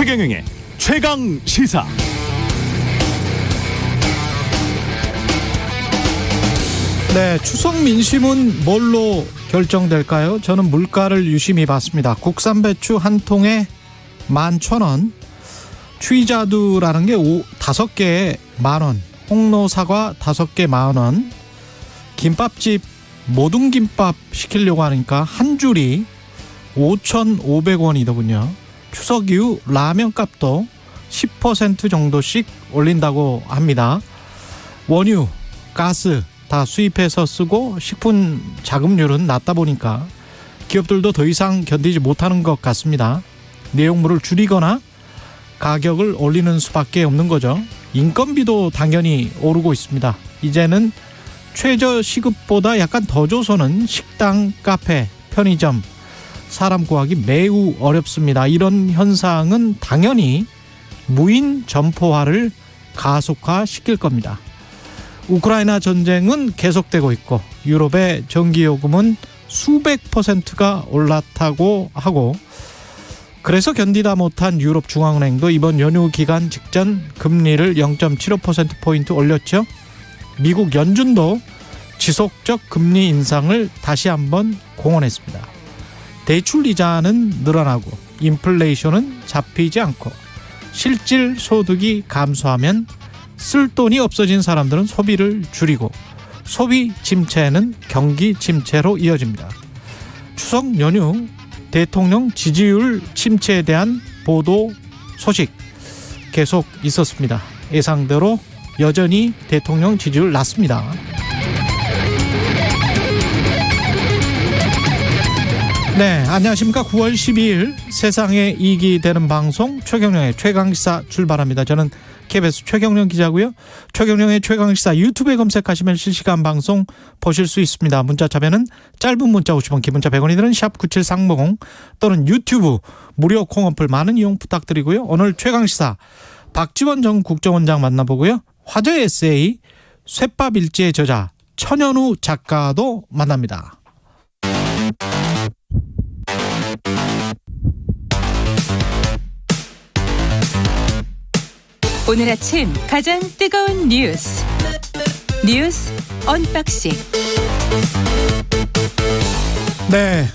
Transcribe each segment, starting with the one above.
최경영의 최강 시사. 네, 추석 민심은 뭘로 결정될까요? 저는 물가를 유심히 봤습니다. 국산 배추 한 통에 11,000원, 추이자두라는 게 5개에 만원, 홍로사과 5개 만원, 김밥집 모든 김밥 시키려고 하니까 한 줄이 5,500원이더군요. 추석 이후 라면 값도 10% 정도씩 올린다고 합니다. 원유, 가스 다 수입해서 쓰고 식품 자급률은 낮다 보니까 기업들도 더 이상 견디지 못하는 것 같습니다. 내용물을 줄이거나 가격을 올리는 수밖에 없는 거죠. 인건비도 당연히 오르고 있습니다. 이제는 최저 시급보다 약간 더 줘서는 식당, 카페, 편의점 사람 구하기 매우 어렵습니다. 이런 현상은 당연히 무인 점포화를 가속화시킬 겁니다. 우크라이나 전쟁은 계속되고 있고 유럽의 전기요금은 수백 %가 올랐다고 하고, 그래서 견디다 못한 유럽 중앙은행도 이번 연휴 기간 직전 금리를 0.75%포인트 올렸죠. 미국 연준도 지속적 금리 인상을 다시 한번 공언했습니다. 대출 이자는 늘어나고 인플레이션은 잡히지 않고 실질 소득이 감소하면 쓸 돈이 없어진 사람들은 소비를 줄이고 소비 침체는 경기 침체로 이어집니다. 추석 연휴 대통령 지지율 침체에 대한 보도 소식 계속 있었습니다. 예상대로 여전히 대통령 지지율 낮습니다. 네, 안녕하십니까. 9월 12일 세상에 이익이 되는 방송 최경영의 최강시사 출발합니다. 저는 KBS 최경영 기자고요. 최경영의 최강시사 유튜브에 검색하시면 실시간 방송 보실 수 있습니다. 문자 참여는 짧은 문자 50원, 긴 문자 100원이 드는 샵 9730 또는 유튜브 무료 콩 어플 많은 이용 부탁드리고요. 오늘 최강시사 박지원 전 국정원장 만나보고요. 화제 에세이 쇳밥 일지의 저자 천연우 작가도 만납니다. 오늘 아침 가장 뜨거운 뉴스 언박싱. 네,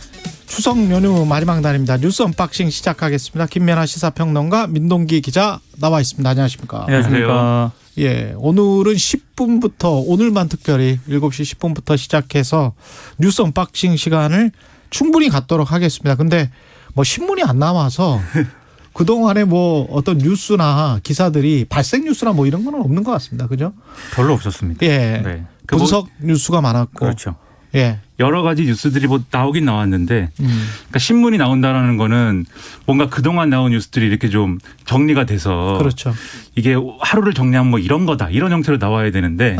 추석 연휴 마지막 날입니다. 뉴스 언박싱 시작하겠습니다. 김면하 시사평론가, 민동기 기자 나와 있습니다. 안녕하십니까? 안녕하십니까? 예, 오늘은 10분부터 오늘만 특별히 7시 10분부터 시작해서 뉴스 언박싱 시간을 충분히 갖도록 하겠습니다. 근데 뭐 신문이 안 나와서 그동안에 뭐 어떤 뉴스나 기사들이 발생 뉴스나 뭐 이런 거는 없는 것 같습니다. 그죠? 별로 없었습니다. 예. 네. 분석 뉴스가 많았고. 그렇죠. 예. 여러 가지 뉴스들이 뭐 나오긴 나왔는데, 그러니까 신문이 나온다라는 거는 뭔가 그동안 나온 뉴스들이 이렇게 좀 정리가 돼서. 그렇죠. 이게 하루를 정리하면 뭐 이런 거다, 이런 형태로 나와야 되는데,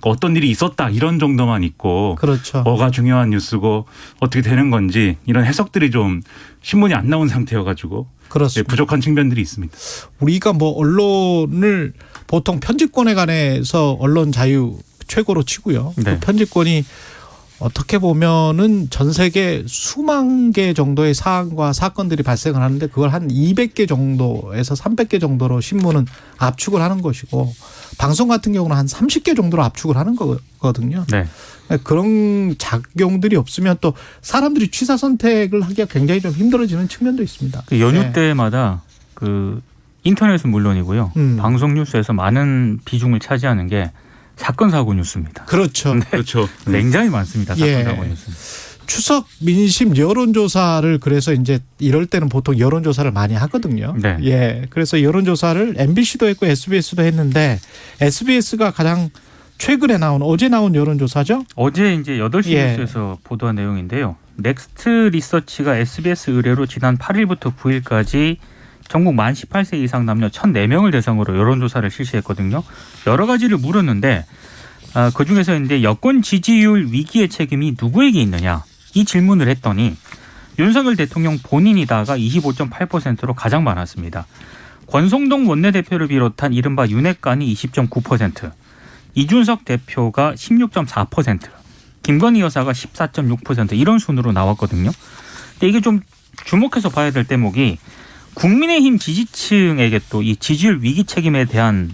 어떤 일이 있었다, 이런 정도만 있고. 그렇죠. 뭐가 중요한 뉴스고 어떻게 되는 건지 이런 해석들이 좀 신문이 안 나온 상태여가지고. 그렇습니다. 부족한 측면들이 있습니다. 우리가 뭐 언론을 보통 편집권에 관해서 언론 자유 최고로 치고요. 네. 그 편집권이 어떻게 보면은 전 세계 수만 개 정도의 사안과 사건들이 발생을 하는데 그걸 한 200개 정도에서 300개 정도로 신문은 압축을 하는 것이고, 방송 같은 경우는 한 30개 정도로 압축을 하는 거거든요. 네. 그런 작용들이 없으면 또 사람들이 취사 선택을 하기가 굉장히 좀 힘들어지는 측면도 있습니다. 그 연휴 네. 때마다 그 인터넷은 물론이고요. 방송 뉴스에서 많은 비중을 차지하는 게 사건 사고 뉴스입니다. 그렇죠. 네. 그렇죠. 굉장히 많습니다. 사건 예. 사고 뉴스. 추석 민심 여론조사를 그래서 이제 이럴 때는 보통 여론조사를 많이 하거든요. 네. 예. 그래서 여론조사를 MBC도 했고 SBS도 했는데 SBS가 가장 최근에 어제 나온 여론조사죠? 어제 이제 8시 예. 뉴스에서 보도한 내용인데요. 넥스트 리서치가 SBS 의뢰로 지난 8일부터 9일까지 전국 만 18세 이상 남녀 1,004명을 대상으로 여론조사를 실시했거든요. 여러 가지를 물었는데 그중에서 이제 여권 지지율 위기의 책임이 누구에게 있느냐, 이 질문을 했더니 윤석열 대통령 본인이다가 25.8%로 가장 많았습니다. 권성동 원내대표를 비롯한 이른바 윤핵관이 20.9%, 이준석 대표가 16.4%, 김건희 여사가 14.6% 이런 순으로 나왔거든요. 근데 이게 좀 주목해서 봐야 될 대목이 국민의힘 지지층에게 또 이 지지율 위기 책임에 대한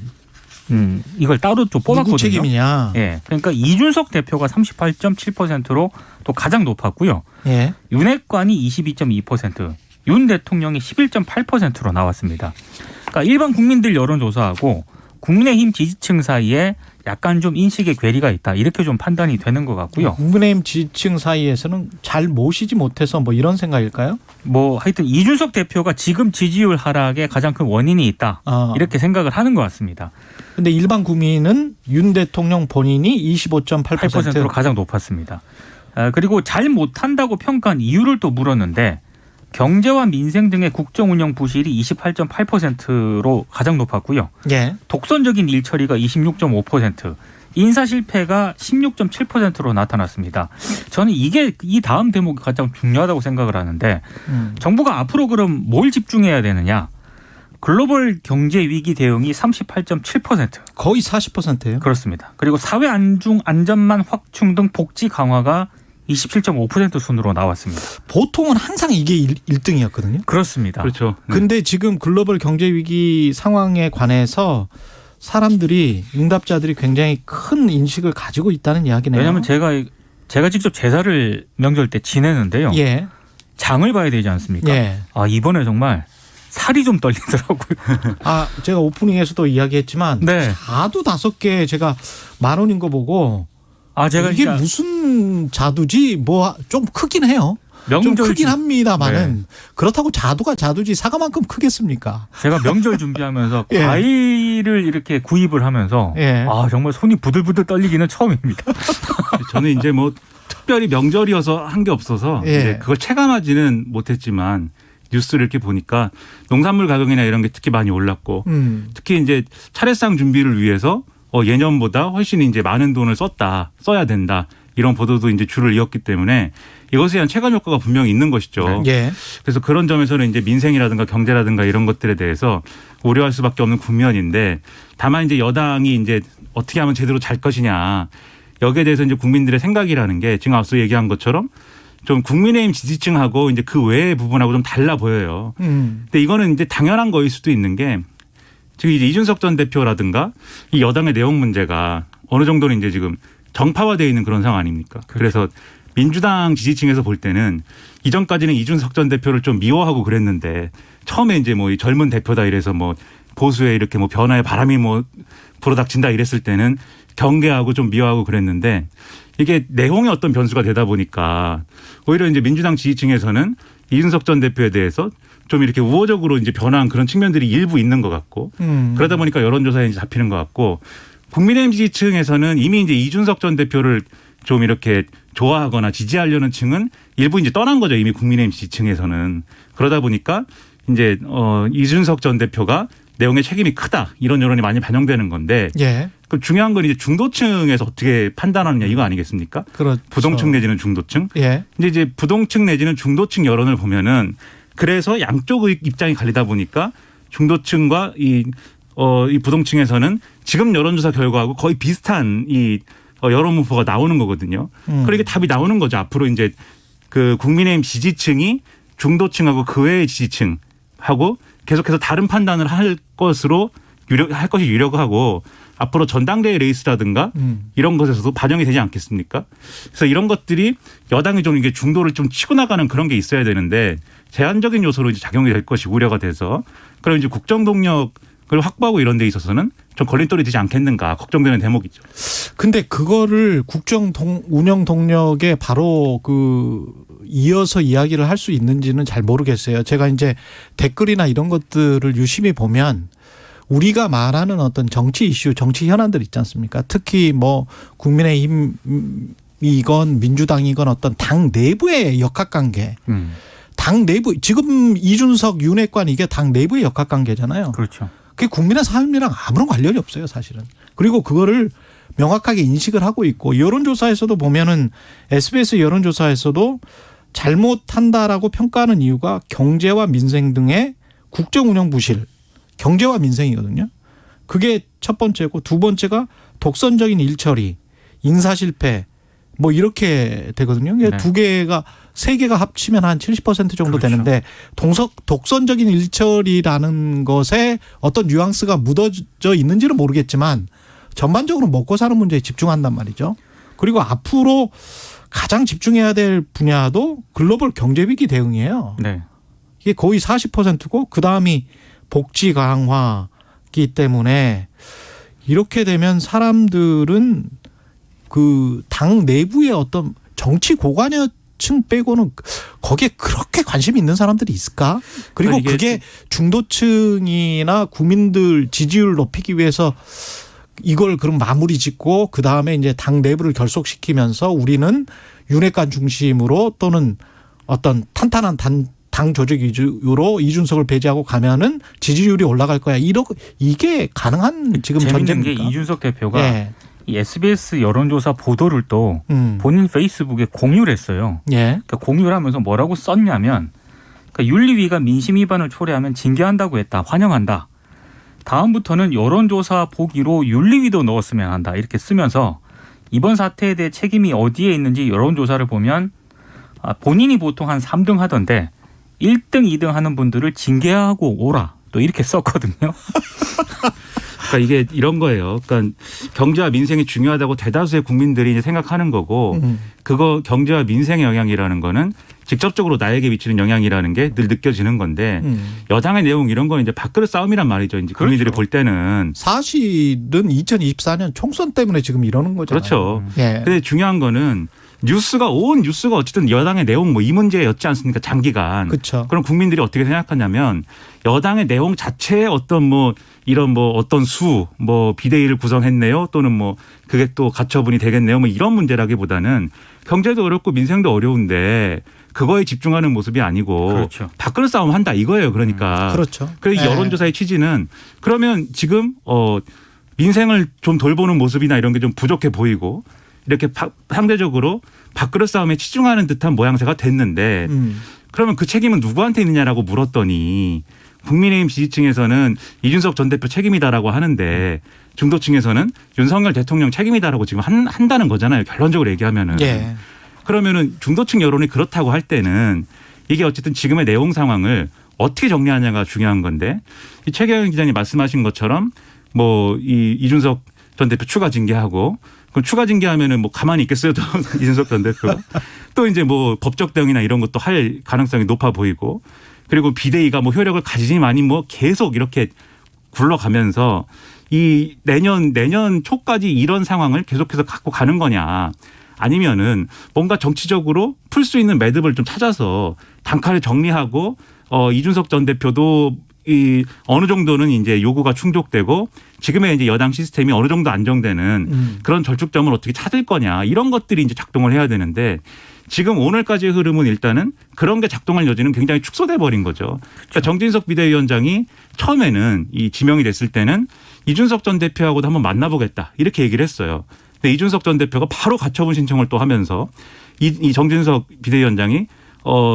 이걸 따로 좀 뽑았거든요. 누구 책임이냐? 예, 그러니까 이준석 대표가 38.7%로 또 가장 높았고요. 예. 윤핵관이 22.2%, 윤 대통령이 11.8%로 나왔습니다. 그러니까 일반 국민들 여론조사하고 국민의힘 지지층 사이에 약간 좀 인식의 괴리가 있다. 이렇게 좀 판단이 되는 것 같고요. 국민의힘 지지층 사이에서는 잘 모시지 못해서 뭐 이런 생각일까요? 뭐 하여튼 이준석 대표가 지금 지지율 하락에 가장 큰 원인이 있다. 이렇게 생각을 하는 것 같습니다. 근데 일반 국민은 윤 대통령 본인이 25.8%로 가장 높았습니다. 그리고 잘 못한다고 평가한 이유를 또 물었는데 경제와 민생 등의 국정운영 부실이 28.8%로 가장 높았고요. 예. 독선적인 일 처리가 26.5%, 인사 실패가 16.7%로 나타났습니다. 저는 이게 이 다음 대목이 가장 중요하다고 생각을 하는데 정부가 앞으로 그럼 뭘 집중해야 되느냐? 글로벌 경제 위기 대응이 38.7%. 거의 40%예요. 그렇습니다. 그리고 사회 안전망 확충 등 복지 강화가 27.5% 순으로 나왔습니다. 보통은 항상 이게 1등이었거든요. 그렇습니다. 그렇죠. 근데 지금 글로벌 경제 위기 상황에 관해서 사람들이 응답자들이 굉장히 큰 인식을 가지고 있다는 이야기네요. 왜냐하면 제가 직접 제사를 명절 때 지내는데요. 예. 장을 봐야 되지 않습니까? 예. 아, 이번에 정말 살이 좀 떨리더라고요. 아, 제가 오프닝에서도 이야기했지만 네. 자두 5개 제가 10,000원인 거 보고 제가 이게 진짜 무슨 자두지 뭐 좀 크긴 해요. 좀 크긴 합니다만은 네. 그렇다고 자두가 자두지 사과만큼 크겠습니까? 제가 명절 준비하면서 예. 과일을 이렇게 구입을 하면서 예. 정말 손이 부들부들 떨리기는 처음입니다. 저는 이제 뭐 특별히 명절이어서 한 게 없어서 예. 이제 그걸 체감하지는 못했지만 뉴스를 이렇게 보니까 농산물 가격이나 이런 게 특히 많이 올랐고 특히 이제 차례상 준비를 위해서 예년보다 훨씬 이제 많은 돈을 써야 된다. 이런 보도도 이제 줄을 이었기 때문에 이것에 대한 체감 효과가 분명히 있는 것이죠. 예. 그래서 그런 점에서는 이제 민생이라든가 경제라든가 이런 것들에 대해서 우려할 수밖에 없는 국면인데 다만 이제 여당이 이제 어떻게 하면 제대로 잘 것이냐 여기에 대해서 이제 국민들의 생각이라는 게 지금 앞서 얘기한 것처럼 좀 국민의힘 지지층하고 이제 그 외의 부분하고 좀 달라 보여요. 근데 이거는 이제 당연한 거일 수도 있는 게 지금 이제 이준석 전 대표라든가 이 여당의 내용 문제가 어느 정도는 이제 지금 정파화되어 있는 그런 상황 아닙니까? 그래서 민주당 지지층에서 볼 때는 이전까지는 이준석 전 대표를 좀 미워하고 그랬는데 처음에 이제 뭐 이 젊은 대표다 이래서 뭐 보수에 이렇게 뭐 변화의 바람이 뭐 불어닥친다 이랬을 때는 경계하고 좀 미워하고 그랬는데 이게 내용의 어떤 변수가 되다 보니까 오히려 이제 민주당 지지층에서는 이준석 전 대표에 대해서 좀 이렇게 우호적으로 이제 변화한 그런 측면들이 일부 있는 것 같고 그러다 보니까 여론조사에 이제 잡히는 것 같고 국민의힘 지지층에서는 이미 이제 이준석 전 대표를 좀 이렇게 좋아하거나 지지하려는 층은 일부 이제 떠난 거죠. 이미 국민의힘 지지층에서는. 그러다 보니까 이제 이준석 전 대표가 내용의 책임이 크다. 이런 여론이 많이 반영되는 건데. 예. 그 중요한 건 이제 중도층에서 어떻게 판단하느냐 이거 아니겠습니까? 그렇죠. 부동층 내지는 중도층. 예. 이제 부동층 내지는 중도층 여론을 보면은 그래서 양쪽의 입장이 갈리다 보니까 중도층과 이 부동층에서는 지금 여론조사 결과하고 거의 비슷한 이 여론 분포가 나오는 거거든요. 그러니까 답이 나오는 거죠. 앞으로 이제 그 국민의힘 지지층이 중도층하고 그 외의 지지층하고 계속해서 다른 판단을 할 것이 유력하고 앞으로 전당대회 레이스라든가 이런 것에서도 반영이 되지 않겠습니까? 그래서 이런 것들이 여당이 좀 이게 중도를 좀 치고 나가는 그런 게 있어야 되는데 제한적인 요소로 이제 작용이 될 것이 우려가 돼서 그럼 이제 국정 동력을 확보하고 이런 데 있어서는 좀 걸림돌이 되지 않겠는가 걱정되는 대목이죠. 근데 그거를 국정 운영 동력에 바로 이어서 이야기를 할 수 있는지는 잘 모르겠어요. 제가 이제 댓글이나 이런 것들을 유심히 보면 우리가 말하는 어떤 정치 이슈, 정치 현안들 있지 않습니까? 특히 뭐 국민의힘이건 민주당이건 어떤 당 내부의 역학관계. 당 내부 지금 이준석 윤핵관 이게 당 내부의 역학관계잖아요. 그렇죠. 그게 국민의 삶이랑 아무런 관련이 없어요, 사실은. 그리고 그거를 명확하게 인식을 하고 있고 여론조사에서도 보면은 SBS 여론조사에서도 잘못한다라고 평가하는 이유가 경제와 민생 등의 국정 운영 부실, 경제와 민생이거든요. 그게 첫 번째고 두 번째가 독선적인 일 처리, 인사 실패, 뭐 이렇게 되거든요. 이게 네. 두 개가 세 개가 합치면 한 70% 정도 그렇죠. 되는데 독선적인 일처리라는 것에 어떤 뉘앙스가 묻어져 있는지는 모르겠지만 전반적으로 먹고 사는 문제에 집중한단 말이죠. 그리고 앞으로 가장 집중해야 될 분야도 글로벌 경제위기 대응이에요. 네. 이게 거의 40%고 그다음이 복지 강화이기 때문에 이렇게 되면 사람들은 그 당 내부의 어떤 정치 고관여층 빼고는 거기에 그렇게 관심이 있는 사람들이 있을까? 그리고 이게 그게 중도층이나 국민들 지지율 높이기 위해서 이걸 그럼 마무리 짓고 그다음에 이제 당 내부를 결속시키면서 우리는 윤핵관 중심으로 또는 어떤 탄탄한 당 조직 위주로 이준석을 배제하고 가면은 지지율이 올라갈 거야. 이게 가능한 지금 재밌는 전제입니까? 게 이준석 대표가 예. 이 SBS 여론조사 보도를 또 음. 본인 페이스북에 공유를 했어요. 예. 그러니까 공유를 하면서 뭐라고 썼냐면 그러니까 윤리위가 민심 위반을 초래하면 징계한다고 했다. 환영한다. 다음부터는 여론조사 보기로 윤리위도 넣었으면 한다. 이렇게 쓰면서 이번 사태에 대해 책임이 어디에 있는지 여론조사를 보면 본인이 보통 한 3등 하던데 1등, 2등 하는 분들을 징계하고 오라. 또 이렇게 썼거든요. 그러니까 이게 이런 거예요. 그러니까 경제와 민생이 중요하다고 대다수의 국민들이 이제 생각하는 거고 그거 경제와 민생의 영향이라는 거는 직접적으로 나에게 미치는 영향이라는 게 늘 느껴지는 건데 여당의 내용 이런 건 이제 밥그릇 싸움이란 말이죠. 이제 국민들이 그렇죠. 볼 때는. 사실은 2024년 총선 때문에 지금 이러는 거잖아요. 그렇죠. 예. 근데 중요한 거는 뉴스가 어쨌든 여당의 내용 뭐 이 문제였지 않습니까? 장기간. 그렇죠. 그럼 국민들이 어떻게 생각하냐면 여당의 내용 자체에 어떤 뭐 이런 뭐 어떤 뭐 비대위를 구성했네요. 또는 뭐 그게 또 가처분이 되겠네요. 뭐 이런 문제라기보다는 경제도 어렵고 민생도 어려운데 그거에 집중하는 모습이 아니고 그렇죠. 밥그릇 싸움 한다 이거예요. 그러니까. 그렇죠. 그래서 예. 여론조사의 취지는 그러면 지금 민생을 좀 돌보는 모습이나 이런 게 좀 부족해 보이고 이렇게 상대적으로 밥그릇 싸움에 치중하는 듯한 모양새가 됐는데 그러면 그 책임은 누구한테 있느냐라고 물었더니 국민의힘 지지층에서는 이준석 전 대표 책임이다라고 하는데 중도층에서는 윤석열 대통령 책임이다라고 지금 한다는 거잖아요. 결론적으로 얘기하면은. 예. 그러면은 중도층 여론이 그렇다고 할 때는 이게 어쨌든 지금의 내용 상황을 어떻게 정리하냐가 중요한 건데 이 최경영 기자님 말씀하신 것처럼 뭐 이 이준석 전 대표 추가 징계하고 그럼 추가 징계하면은 뭐 가만히 있겠어요, 또 이준석 전 대표가. 또 이제 뭐 법적 대응이나 이런 것도 할 가능성이 높아 보이고 그리고 비대위가 뭐 효력을 가지지만이 뭐 계속 이렇게 굴러가면서 이 내년 초까지 이런 상황을 계속해서 갖고 가는 거냐. 아니면은 뭔가 정치적으로 풀 수 있는 매듭을 좀 찾아서 단칼에 정리하고 이준석 전 대표도 이 어느 정도는 이제 요구가 충족되고 지금의 이제 여당 시스템이 어느 정도 안정되는 그런 절충점을 어떻게 찾을 거냐 이런 것들이 이제 작동을 해야 되는데 지금 오늘까지의 흐름은 일단은 그런 게 작동할 여지는 굉장히 축소돼 버린 거죠. 그러니까 정진석 비대위원장이 처음에는 이 지명이 됐을 때는 이준석 전 대표하고도 한번 만나보겠다 이렇게 얘기를 했어요. 근데 이준석 전 대표가 바로 가처분 신청을 또 하면서 이 정진석 비대위원장이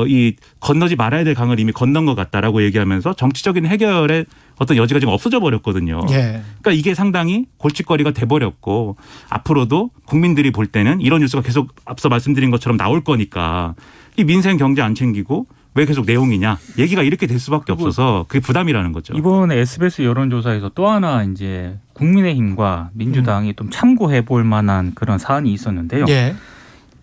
이 건너지 말아야 될 강을 이미 건넌 것 같다라고 얘기하면서 정치적인 해결의 어떤 여지가 지금 없어져 버렸거든요. 예. 그러니까 이게 상당히 골칫거리가 돼버렸고 앞으로도 국민들이 볼 때는 이런 뉴스가 계속 앞서 말씀드린 것처럼 나올 거니까 이 민생 경제 안 챙기고 왜 계속 내용이냐 얘기가 이렇게 될 수밖에 없어서 그게 부담이라는 거죠. 이번에 SBS 여론조사에서 또 하나 이제 국민의힘과 민주당이 좀 참고해 볼 만한 그런 사안이 있었는데요. 예.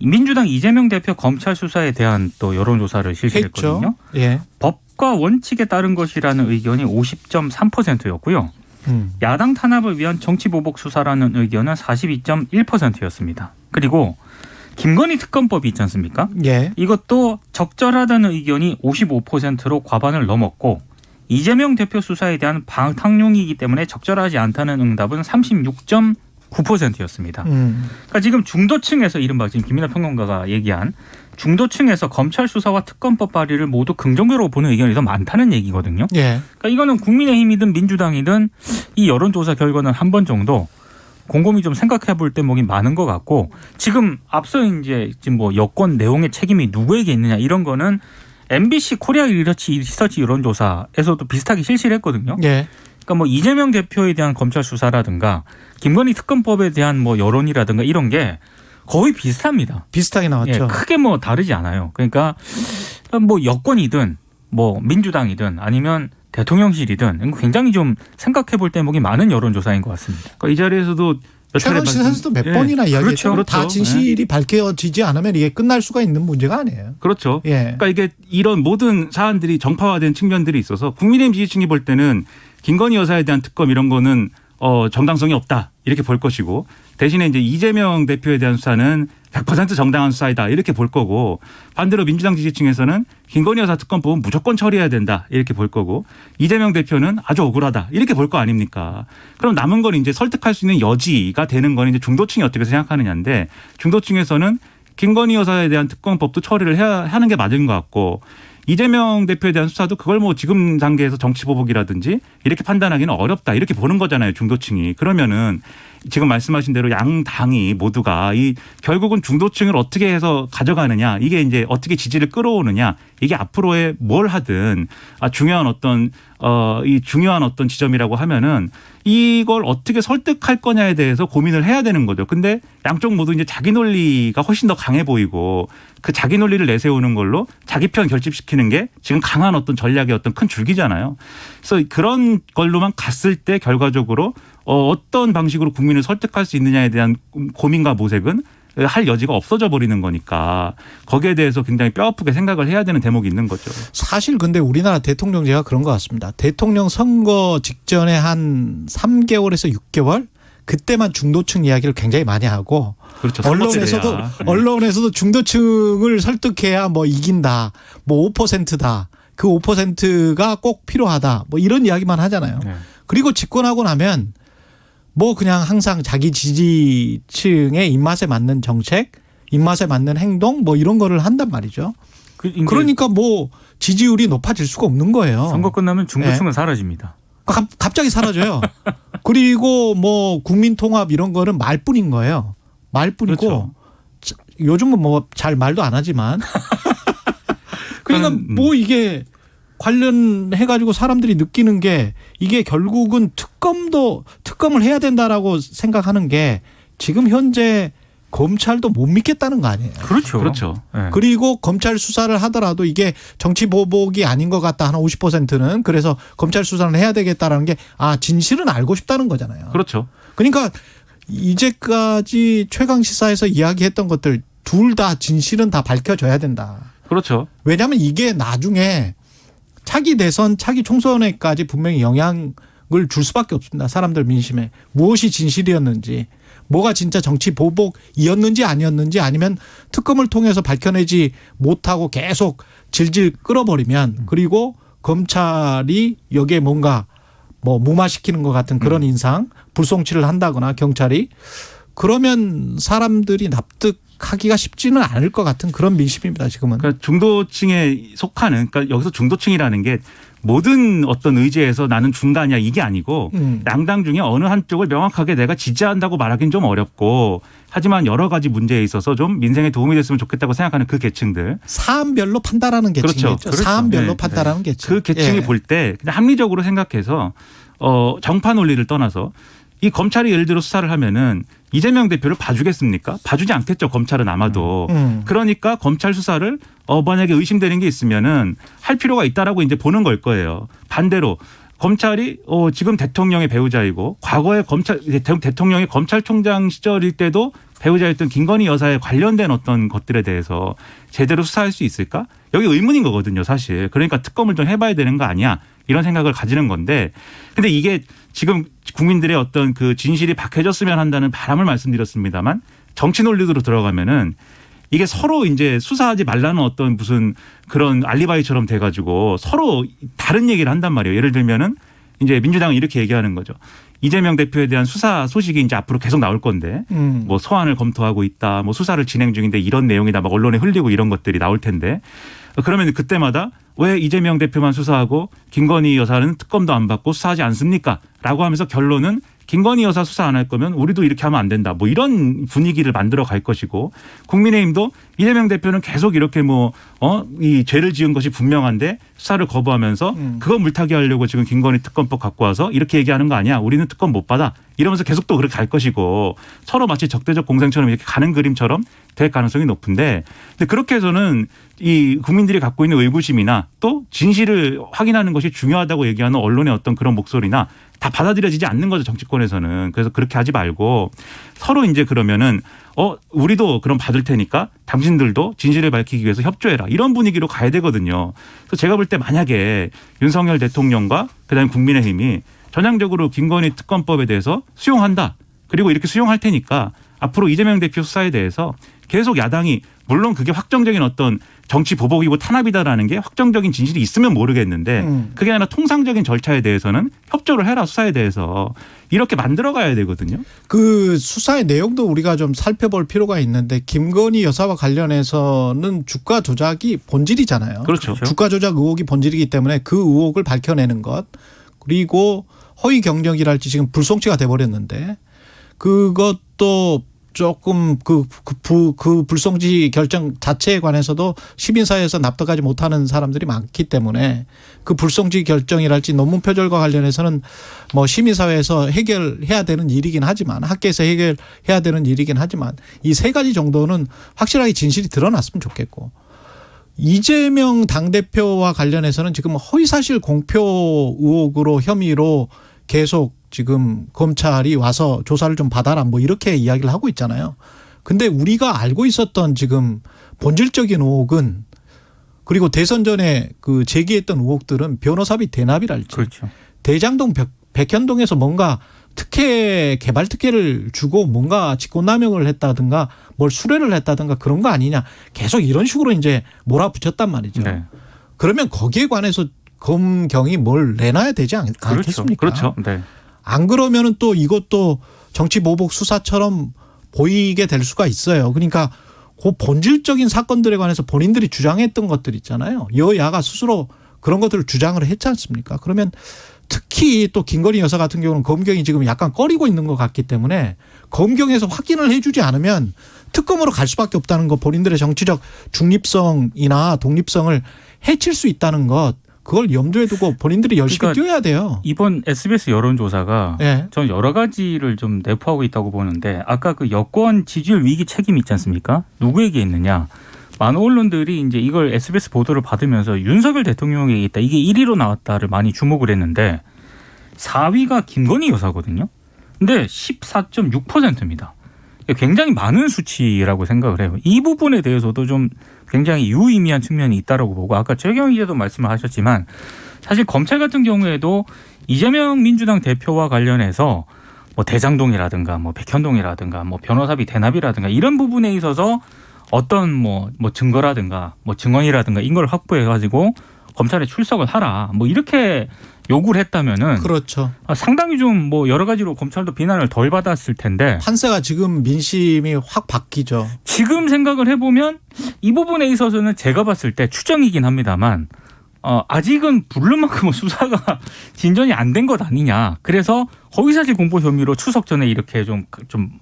민주당 이재명 대표 검찰 수사에 대한 또 여론조사를 실시했거든요. 예. 법과 원칙에 따른 것이라는 의견이 50.3%였고요. 야당 탄압을 위한 정치보복 수사라는 의견은 42.1%였습니다. 그리고 김건희 특검법이 있지 않습니까? 예. 이것도 적절하다는 의견이 55%로 과반을 넘었고 이재명 대표 수사에 대한 방탕용이기 때문에 적절하지 않다는 응답은 36.9%였습니다. 그러니까 지금 중도층에서 이른바 지금 김민하 평론가가 얘기한 중도층에서 검찰 수사와 특검법 발의를 모두 긍정적으로 보는 의견이 더 많다는 얘기거든요. 예. 그러니까 이거는 국민의힘이든 민주당이든 이 여론조사 결과는 한 번 정도 곰곰이 좀 생각해 볼 대목이 많은 것 같고 지금 앞서 이제 지금 뭐 여권 내용의 책임이 누구에게 있느냐 이런 거는 MBC 코리아 리서치 여론조사에서도 비슷하게 실시를 했거든요. 예. 그러니까 뭐 이재명 대표에 대한 검찰 수사라든가 김건희 특검법에 대한 뭐 여론이라든가 이런 게 거의 비슷합니다. 비슷하게 나왔죠. 예, 크게 뭐 다르지 않아요. 그러니까 뭐 여권이든 뭐 민주당이든 아니면 대통령실이든 굉장히 좀 생각해 볼 대목이 많은 여론조사인 것 같습니다. 그러니까 이 자리에서도 최강시 선수도 몇 번이나 이야기했죠. 그렇죠. 다 진실이 밝혀지지 않으면 이게 끝날 수가 있는 문제가 아니에요. 그렇죠. 예. 그러니까 이게 이런 모든 사안들이 정파화된 측면들이 있어서 국민의힘 지지층이 볼 때는 김건희 여사에 대한 특검 이런 거는 정당성이 없다 이렇게 볼 것이고 대신에 이제 이재명 대표에 대한 수사는 100% 정당한 수사이다 이렇게 볼 거고 반대로 민주당 지지층에서는 김건희 여사 특검법은 무조건 처리해야 된다 이렇게 볼 거고 이재명 대표는 아주 억울하다 이렇게 볼 거 아닙니까? 그럼 남은 건 이제 설득할 수 있는 여지가 되는 건 이제 중도층이 어떻게 생각하느냐인데 중도층에서는 김건희 여사에 대한 특검법도 처리를 해야 하는 게 맞은 것 같고 이재명 대표에 대한 수사도 그걸 뭐 지금 단계에서 정치보복이라든지 이렇게 판단하기는 어렵다 이렇게 보는 거잖아요 중도층이. 그러면은 지금 말씀하신 대로 양 당이 모두가 이 결국은 중도층을 어떻게 해서 가져가느냐 이게 이제 어떻게 지지를 끌어오느냐 이게 앞으로의 뭘 하든 중요한 어떤 이 중요한 어떤 지점이라고 하면은 이걸 어떻게 설득할 거냐에 대해서 고민을 해야 되는 거죠. 근데 양쪽 모두 이제 자기 논리가 훨씬 더 강해 보이고 그 자기 논리를 내세우는 걸로 자기 편 결집시키는 게 지금 강한 어떤 전략의 어떤 큰 줄기잖아요. 그래서 그런 걸로만 갔을 때 결과적으로 어떤 방식으로 국민을 설득할 수 있느냐에 대한 고민과 모색은 할 여지가 없어져 버리는 거니까 거기에 대해서 굉장히 뼈아프게 생각을 해야 되는 대목이 있는 거죠. 사실 근데 우리나라 대통령제가 그런 것 같습니다. 대통령 선거 직전에 한 3개월에서 6개월 그때만 중도층 이야기를 굉장히 많이 하고 그렇죠. 언론에서도 중도층을 설득해야 뭐 이긴다. 뭐 5%다. 그 5%가 꼭 필요하다. 뭐 이런 이야기만 하잖아요. 네. 그리고 집권하고 나면 뭐 그냥 항상 자기 지지층의 입맛에 맞는 정책, 입맛에 맞는 행동 뭐 이런 거를 한단 말이죠. 그러니까 뭐 지지율이 높아질 수가 없는 거예요. 선거 끝나면 중도층은 사라집니다. 갑자기 사라져요. 그리고 뭐 국민통합 이런 거는 말뿐인 거예요. 말뿐이고 그렇죠. 요즘은 뭐 잘 말도 안 하지만 그러니까 뭐 이게 관련해 가지고 사람들이 느끼는 게 이게 결국은 특검을 해야 된다라고 생각하는 게 지금 현재 검찰도 못 믿겠다는 거 아니에요. 그렇죠. 그렇죠. 네. 그리고 검찰 수사를 하더라도 이게 정치 보복이 아닌 것 같다. 한 50%는 그래서 검찰 수사를 해야 되겠다라는 게 진실은 알고 싶다는 거잖아요. 그렇죠. 그러니까 이제까지 최강시사에서 이야기했던 것들 둘 다 진실은 다 밝혀져야 된다. 그렇죠. 왜냐하면 이게 나중에 차기 대선, 차기 총선에까지 분명히 영향을 줄 수밖에 없습니다. 사람들 민심에. 무엇이 진실이었는지, 뭐가 진짜 정치 보복이었는지 아니었는지 아니면 특검을 통해서 밝혀내지 못하고 계속 질질 끌어버리면 그리고 검찰이 여기에 뭔가 뭐 무마시키는 것 같은 그런 인상, 불송치를 한다거나 경찰이 그러면 사람들이 납득하기가 쉽지는 않을 것 같은 그런 민심입니다. 지금은. 그러니까 중도층에 속하는 그러니까 여기서 중도층이라는 게 모든 어떤 의제에서 나는 중간이야 이게 아니고 양당 중에 어느 한쪽을 명확하게 내가 지지한다고 말하기는 좀 어렵고 하지만 여러 가지 문제에 있어서 좀 민생에 도움이 됐으면 좋겠다고 생각하는 그 계층들. 사안별로 판단하는 계층이 그렇죠. 있죠. 그렇죠. 사안별로 네. 판단하는 계층. 그 계층이 볼 때 그냥 합리적으로 생각해서 정파 논리를 떠나서 이 검찰이 예를 들어 수사를 하면은 이재명 대표를 봐주겠습니까? 봐주지 않겠죠. 검찰은 아마도. 그러니까 검찰 수사를 만약에 의심되는 게 있으면은 할 필요가 있다라고 이제 보는 걸 거예요. 반대로 검찰이 지금 대통령의 배우자이고 과거에 대통령이 검찰총장 시절일 때도 배우자였던 김건희 여사에 관련된 어떤 것들에 대해서 제대로 수사할 수 있을까? 여기 의문인 거거든요, 사실. 그러니까 특검을 좀 해봐야 되는 거 아니야? 이런 생각을 가지는 건데, 근데 이게 지금 국민들의 어떤 그 진실이 밝혀졌으면 한다는 바람을 말씀드렸습니다만 정치 논리로 들어가면은 이게 서로 이제 수사하지 말라는 어떤 무슨 그런 알리바이처럼 돼가지고 서로 다른 얘기를 한단 말이에요. 예를 들면은 이제 민주당은 이렇게 얘기하는 거죠. 이재명 대표에 대한 수사 소식이 이제 앞으로 계속 나올 건데 뭐 소환을 검토하고 있다, 뭐 수사를 진행 중인데 이런 내용이다, 막 언론에 흘리고 이런 것들이 나올 텐데 그러면 그때마다 왜 이재명 대표만 수사하고 김건희 여사는 특검도 안 받고 수사하지 않습니까? 라고 하면서 결론은 김건희 여사 수사 안 할 거면 우리도 이렇게 하면 안 된다. 뭐 이런 분위기를 만들어 갈 것이고 국민의힘도 이재명 대표는 계속 이렇게 이 죄를 지은 것이 분명한데 수사를 거부하면서 그거 물타기 하려고 지금 김건희 특검법 갖고 와서 이렇게 얘기하는 거 아니야. 우리는 특검 못 받아. 이러면서 계속 또 그렇게 갈 것이고 서로 마치 적대적 공생처럼 이렇게 가는 그림처럼 될 가능성이 높은데 근데 그렇게 해서는 이 국민들이 갖고 있는 의구심이나 또 진실을 확인하는 것이 중요하다고 얘기하는 언론의 어떤 그런 목소리나 다 받아들여지지 않는 거죠, 정치권에서는. 그래서 그렇게 하지 말고 서로 이제 그러면은 우리도 그럼 받을 테니까 당신들도 진실을 밝히기 위해서 협조해라. 이런 분위기로 가야 되거든요. 그래서 제가 볼 때 만약에 윤석열 대통령과 그다음에 국민의힘이 전향적으로 김건희 특검법에 대해서 수용한다. 그리고 이렇게 수용할 테니까 앞으로 이재명 대표 수사에 대해서 계속 야당이 물론 그게 확정적인 어떤 정치 보복이고 탄압이다라는 게 확정적인 진실이 있으면 모르겠는데 그게 아니라 통상적인 절차에 대해서는 협조를 해라 수사에 대해서 이렇게 만들어가야 되거든요. 그 수사의 내용도 우리가 좀 살펴볼 필요가 있는데 김건희 여사와 관련해서는 주가 조작이 본질이잖아요. 그렇죠. 주가 조작 의혹이 본질이기 때문에 그 의혹을 밝혀내는 것 그리고 허위 경력이랄지 지금 불송치가 돼버렸는데 그것도 조금 그 불송치 결정 자체에 관해서도 시민사회에서 납득하지 못하는 사람들이 많기 때문에 그 불송치 결정이랄지 논문 표절과 관련해서는 뭐 시민사회에서 해결해야 되는 일이긴 하지만 학계에서 해결해야 되는 일이긴 하지만 이 세 가지 정도는 확실하게 진실이 드러났으면 좋겠고 이재명 당대표와 관련해서는 지금 허위사실 공표 의혹으로 혐의로 계속 지금 검찰이 와서 조사를 좀 받아라 뭐 이렇게 이야기를 하고 있잖아요. 근데 우리가 알고 있었던 지금 본질적인 의혹은 그리고 대선 전에 그 제기했던 의혹들은 변호사비 대납이랄지 그렇죠. 대장동 백현동에서 뭔가 개발 특혜를 주고 뭔가 직권남용을 했다든가 뭘 수뢰를 했다든가 그런 거 아니냐 계속 이런 식으로 이제 몰아붙였단 말이죠. 네. 그러면 거기에 관해서 검경이 뭘 내놔야 되지 않겠습니까? 그렇죠. 네. 안 그러면은 또 이것도 정치 보복 수사처럼 보이게 될 수가 있어요. 그러니까 그 본질적인 사건들에 관해서 본인들이 주장했던 것들 있잖아요. 여야가 스스로 그런 것들을 주장을 했지 않습니까? 그러면 특히 또 김건희 여사 같은 경우는 검경이 지금 약간 꺼리고 있는 것 같기 때문에 검경에서 확인을 해주지 않으면 특검으로 갈 수밖에 없다는 것 본인들의 정치적 중립성이나 독립성을 해칠 수 있다는 것 그걸 염두에 두고 본인들이 열심히 그러니까 뛰어야 돼요. 이번 SBS 여론조사가 네. 저는 여러 가지를 좀 내포하고 있다고 보는데 아까 그 여권 지지율 위기 책임 있지 않습니까? 누구에게 있느냐? 많은 언론들이 이제 이걸 SBS 보도를 받으면서 윤석열 대통령에게 있다. 이게 1위로 나왔다를 많이 주목을 했는데 4위가 김건희 여사거든요. 근데 14.6%입니다. 굉장히 많은 수치라고 생각을 해요. 이 부분에 대해서도 좀 굉장히 유의미한 측면이 있다라고 보고 아까 최경영 기자도 말씀을 하셨지만 사실 검찰 같은 경우에도 이재명 민주당 대표와 관련해서 뭐 대장동이라든가 뭐 백현동이라든가 뭐 변호사비 대납이라든가 이런 부분에 있어서 어떤 뭐 증거라든가 뭐 증언이라든가 이걸 확보해 가지고 검찰에 출석을 하라 뭐 이렇게 요구를 했다면은 그렇죠. 상당히 좀 뭐 여러 가지로 검찰도 비난을 덜 받았을 텐데 판세가 지금 민심이 확 바뀌죠. 지금 생각을 해보면 이 부분에 있어서는 제가 봤을 때 추정이긴 합니다만 아직은 부를 만큼은 수사가 진전이 안 된 것 아니냐. 그래서 허위사실 공표 혐의로 추석 전에 이렇게 좀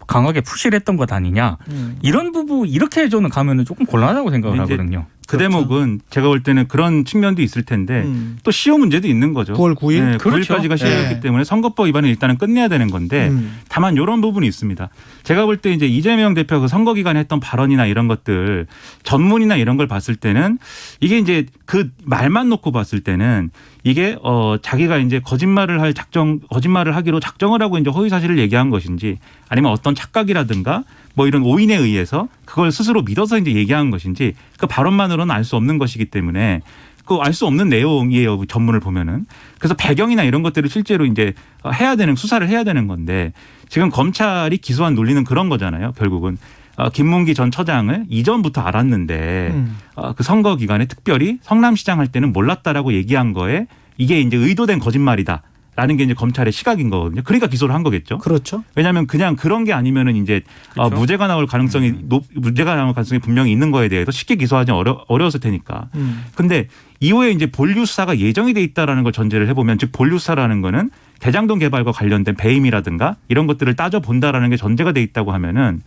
강하게 푸시를 했던 것 아니냐. 이런 부분 이렇게 저는 가면은 조금 곤란하다고 생각을 하거든요. 그 대목은 제가 볼 때는 그런 측면도 있을 텐데 또 시효 문제도 있는 거죠. 9월 9일? 네, 그렇죠. 9일까지가 시효였기 네. 때문에 선거법 위반은 일단은 끝내야 되는 건데 다만 이런 부분이 있습니다. 제가 볼 때 이제 이재명 대표가 그 선거 기간에 했던 발언이나 이런 것들 전문이나 이런 걸 봤을 때는 이게 이제 그 말만 놓고 봤을 때는 이게 자기가 이제 거짓말을 하기로 작정을 하고 이제 허위 사실을 얘기한 것인지 아니면 어떤 착각이라든가 뭐 이런 오인에 의해서 그걸 스스로 믿어서 이제 얘기한 것인지 그 발언만으로는 알 수 없는 것이기 때문에 그 알 수 없는 내용이에요. 그 전문을 보면은. 그래서 배경이나 이런 것들을 실제로 이제 수사를 해야 되는 건데 지금 검찰이 기소한 논리는 그런 거잖아요. 결국은. 김문기 전 처장을 이전부터 알았는데 그 선거 기간에 특별히 성남시장 할 때는 몰랐다라고 얘기한 거에 이게 이제 의도된 거짓말이다. 라는 게 이제 검찰의 시각인 거거든요. 그러니까 기소를 한 거겠죠. 그렇죠. 왜냐하면 그냥 그런 게 아니면은 이제 그렇죠. 무죄가 나올 가능성이 무죄가 나올 가능성이 분명히 있는 거에 대해서 쉽게 기소하기 어려웠을 테니까. 근데 이후에 이제 본류 수사가 예정이 돼 있다라는 걸 전제를 해보면 즉 본류 수사라는 거는 대장동 개발과 관련된 배임이라든가 이런 것들을 따져 본다라는 게 전제가 돼 있다고 하면은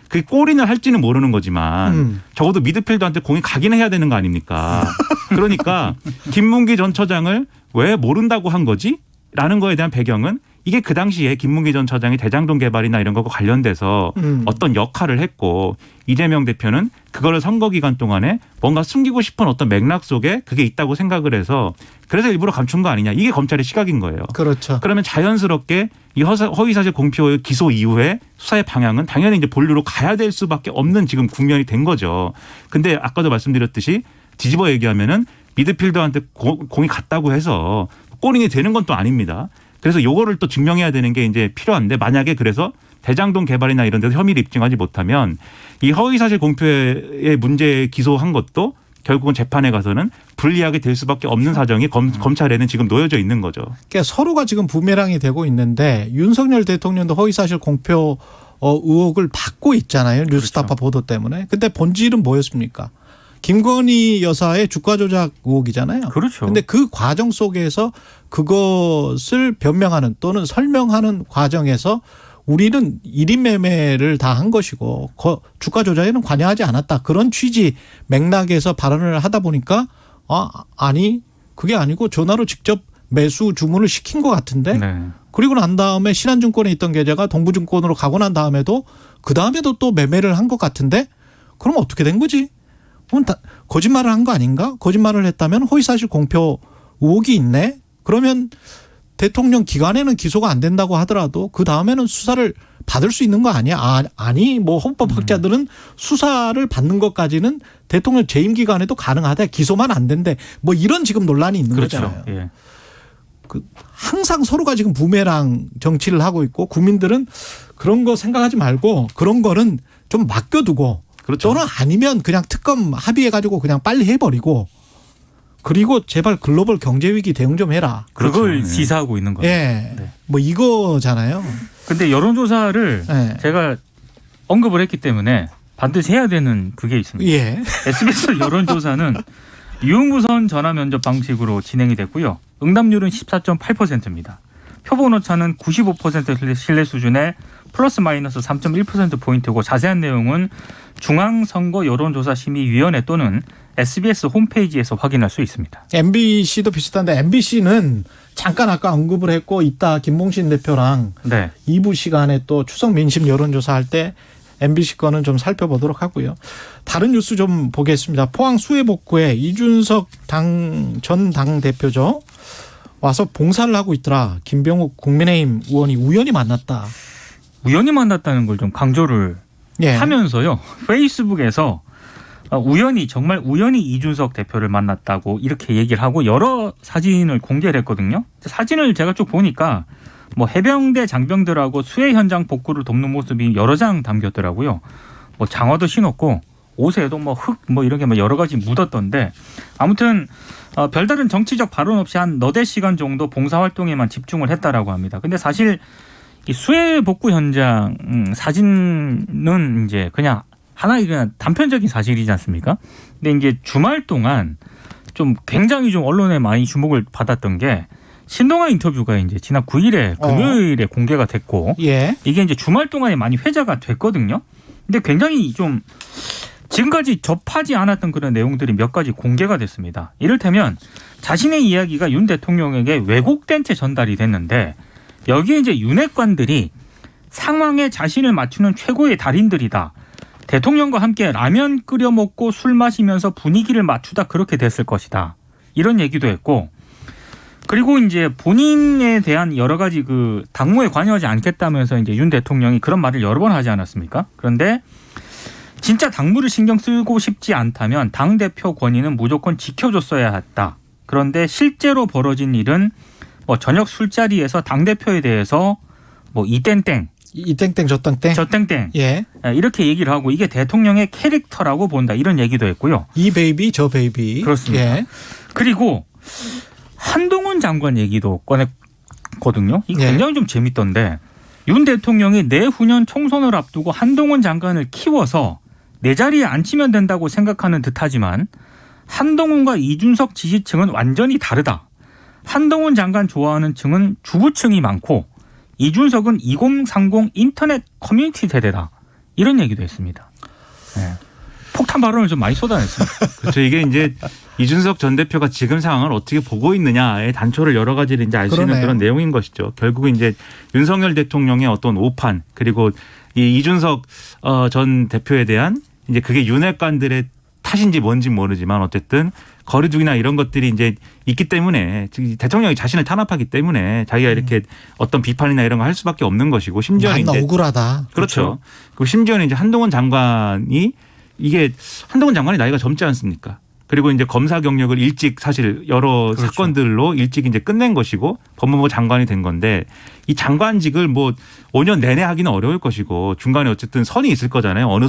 그 골인을 할지는 모르는 거지만 적어도 미드필더한테 공이 가긴 해야 되는 거 아닙니까? 그러니까 김문기 전 처장을 왜 모른다고 한 거지? 라는 거에 대한 배경은 이게 그 당시에 김문기 전 처장이 대장동 개발이나 이런 것과 관련돼서 어떤 역할을 했고 이재명 대표는 그거를 선거 기간 동안에 뭔가 숨기고 싶은 어떤 맥락 속에 그게 있다고 생각을 해서 그래서 일부러 감춘 거 아니냐. 이게 검찰의 시각인 거예요. 그렇죠. 그러면 자연스럽게 이 허위사실 공표 기소 이후에 수사의 방향은 당연히 이제 본류로 가야 될 수밖에 없는 지금 국면이 된 거죠. 근데 아까도 말씀드렸듯이 뒤집어 얘기하면은 미드필더한테 공이 갔다고 해서 골인이 되는 건 또 아닙니다. 그래서 요거를 또 증명해야 되는 게 이제 필요한데 만약에 그래서 대장동 개발이나 이런 데서 혐의를 입증하지 못하면 이 허위사실 공표의 문제에 기소한 것도 결국은 재판에 가서는 불리하게 될 수밖에 없는 사정이 검찰에는 지금 놓여져 있는 거죠. 그러니까 서로가 지금 부메랑이 되고 있는데 윤석열 대통령도 허위사실 공표 의혹을 받고 있잖아요. 뉴스타파 그렇죠. 보도 때문에. 근데 본질은 뭐였습니까? 김건희 여사의 주가 조작 의혹이잖아요. 그렇죠. 근데 그 과정 속에서 그것을 변명하는 또는 설명하는 과정에서 우리는 1인 매매를 다 한 것이고 주가 조작에는 관여하지 않았다. 그런 취지 맥락에서 발언을 하다 보니까 아니 그게 아니고 전화로 직접 매수 주문을 시킨 것 같은데 네. 그리고 난 다음에 신한증권에 있던 계좌가 동부증권으로 가고 난 다음에도 그다음에도 또 매매를 한 것 같은데 그럼 어떻게 된 거지? 그럼 거짓말을 한 거 아닌가? 거짓말을 했다면 허위사실 공표 의혹이 있네? 그러면 대통령 기간에는 기소가 안 된다고 하더라도 그 다음에는 수사를 받을 수 있는 거 아니야? 아니 뭐 헌법학자들은 수사를 받는 것까지는 대통령 재임 기간에도 가능하다. 기소만 안 된대. 뭐 이런 지금 논란이 있는 그렇죠. 거잖아요. 예. 항상 서로가 지금 부메랑 정치를 하고 있고 국민들은 그런 거 생각하지 말고 그런 거는 좀 맡겨두고 그렇죠. 또는 아니면 그냥 특검 합의해가지고 그냥 빨리 해버리고 그리고 제발 글로벌 경제위기 대응 좀 해라. 그걸 그렇죠. 시사하고 있는 거예요. 예. 네. 뭐 이거잖아요. 근데 여론조사를 예. 제가 언급을 했기 때문에 반드시 해야 되는 그게 있습니다. 예. SBS 여론조사는 유무선 전화 면접 방식으로 진행이 됐고요. 응답률은 14.8%입니다. 표본 오차는 95% 신뢰 수준의 플러스 마이너스 3.1%포인트고 자세한 내용은 중앙선거 여론조사심의위원회 또는 SBS 홈페이지에서 확인할 수 있습니다. MBC도 비슷한데 MBC는 잠깐 아까 언급을 했고 이따 김봉신 대표랑 네. 2부 시간에 또 추석 민심 여론조사 할 때 MBC 거는 좀 살펴보도록 하고요. 다른 뉴스 좀 보겠습니다. 포항 수해복구에 이준석 전 당대표죠. 와서 봉사를 하고 있더라. 김병욱 국민의힘 의원이 우연히 만났다. 우연히 만났다는 걸 좀 강조를 예. 하면서요. 페이스북에서 정말 우연히 이준석 대표를 만났다고 이렇게 얘기를 하고 여러 사진을 공개를 했거든요. 사진을 제가 쭉 보니까 뭐 해병대 장병들하고 수해 현장 복구를 돕는 모습이 여러 장 담겼더라고요. 뭐 장화도 신었고 옷에도 뭐 흙 뭐 이런 게 뭐 여러 가지 묻었던데 아무튼 별다른 정치적 발언 없이 한 너댓 시간 정도 봉사활동에만 집중을 했다라고 합니다. 근데 사실 이 수해 복구 현장 사진은 이제 그냥 하나의 그냥 단편적인 사실이지 않습니까? 근데 이제 주말 동안 좀 굉장히 좀 언론에 많이 주목을 받았던 게 신동아 인터뷰가 이제 지난 9일에 금요일에 공개가 됐고 예. 이게 이제 주말 동안에 많이 회자가 됐거든요. 근데 굉장히 좀 지금까지 접하지 않았던 그런 내용들이 몇 가지 공개가 됐습니다. 이를테면 자신의 이야기가 윤 대통령에게 왜곡된 채 전달이 됐는데 여기에 이제 윤핵관들이 상황에 자신을 맞추는 최고의 달인들이다. 대통령과 함께 라면 끓여 먹고 술 마시면서 분위기를 맞추다 그렇게 됐을 것이다. 이런 얘기도 했고 그리고 이제 본인에 대한 여러 가지 그 당무에 관여하지 않겠다면서 이제 윤 대통령이 그런 말을 여러 번 하지 않았습니까? 그런데 진짜 당무를 신경 쓰고 싶지 않다면 당대표 권위는 무조건 지켜줬어야 했다. 그런데 실제로 벌어진 일은 뭐 저녁 술자리에서 당대표에 대해서 뭐 이 땡땡 저 땡땡. 저 땡땡 예. 이렇게 얘기를 하고 이게 대통령의 캐릭터라고 본다. 이런 얘기도 했고요. 이 베이비 저 베이비. 그렇습니다. 예. 그리고 한동훈 장관 얘기도 봤거든요. 이거 네. 굉장히 좀 재밌던데 윤 대통령이 내후년 총선을 앞두고 한동훈 장관을 키워서 내 자리에 앉히면 된다고 생각하는 듯하지만 한동훈과 이준석 지지층은 완전히 다르다. 한동훈 장관 좋아하는 층은 주부층이 많고 이준석은 2030 인터넷 커뮤니티 세대다. 이런 얘기도 했습니다. 네. 폭탄 발언을 좀 많이 쏟아냈습니다. 그렇죠. 이게 이제 이준석 전 대표가 지금 상황을 어떻게 보고 있느냐의 단초를 여러 가지를 이제 알 수 있는 그러네요. 그런 내용인 것이죠. 결국 이제 윤석열 대통령의 어떤 오판 그리고 이 이준석 전 대표에 대한 이제 그게 윤핵관들의 탓인지 뭔지 모르지만 어쨌든 거리두기나 이런 것들이 이제 있기 때문에 대통령이 자신을 탄압하기 때문에 자기가 이렇게 어떤 비판이나 이런 거 할 수밖에 없는 것이고 심지어는 난 이제 억울하다. 그렇죠. 그리고 심지어는 이제 한동훈 장관이 이게 한동훈 장관이 나이가 젊지 않습니까? 그리고 이제 검사 경력을 일찍 사실 여러 그렇죠. 사건들로 일찍 이제 끝낸 것이고 법무부 장관이 된 건데 이 장관직을 뭐 5년 내내 하기는 어려울 것이고 중간에 어쨌든 선이 있을 거잖아요. 어느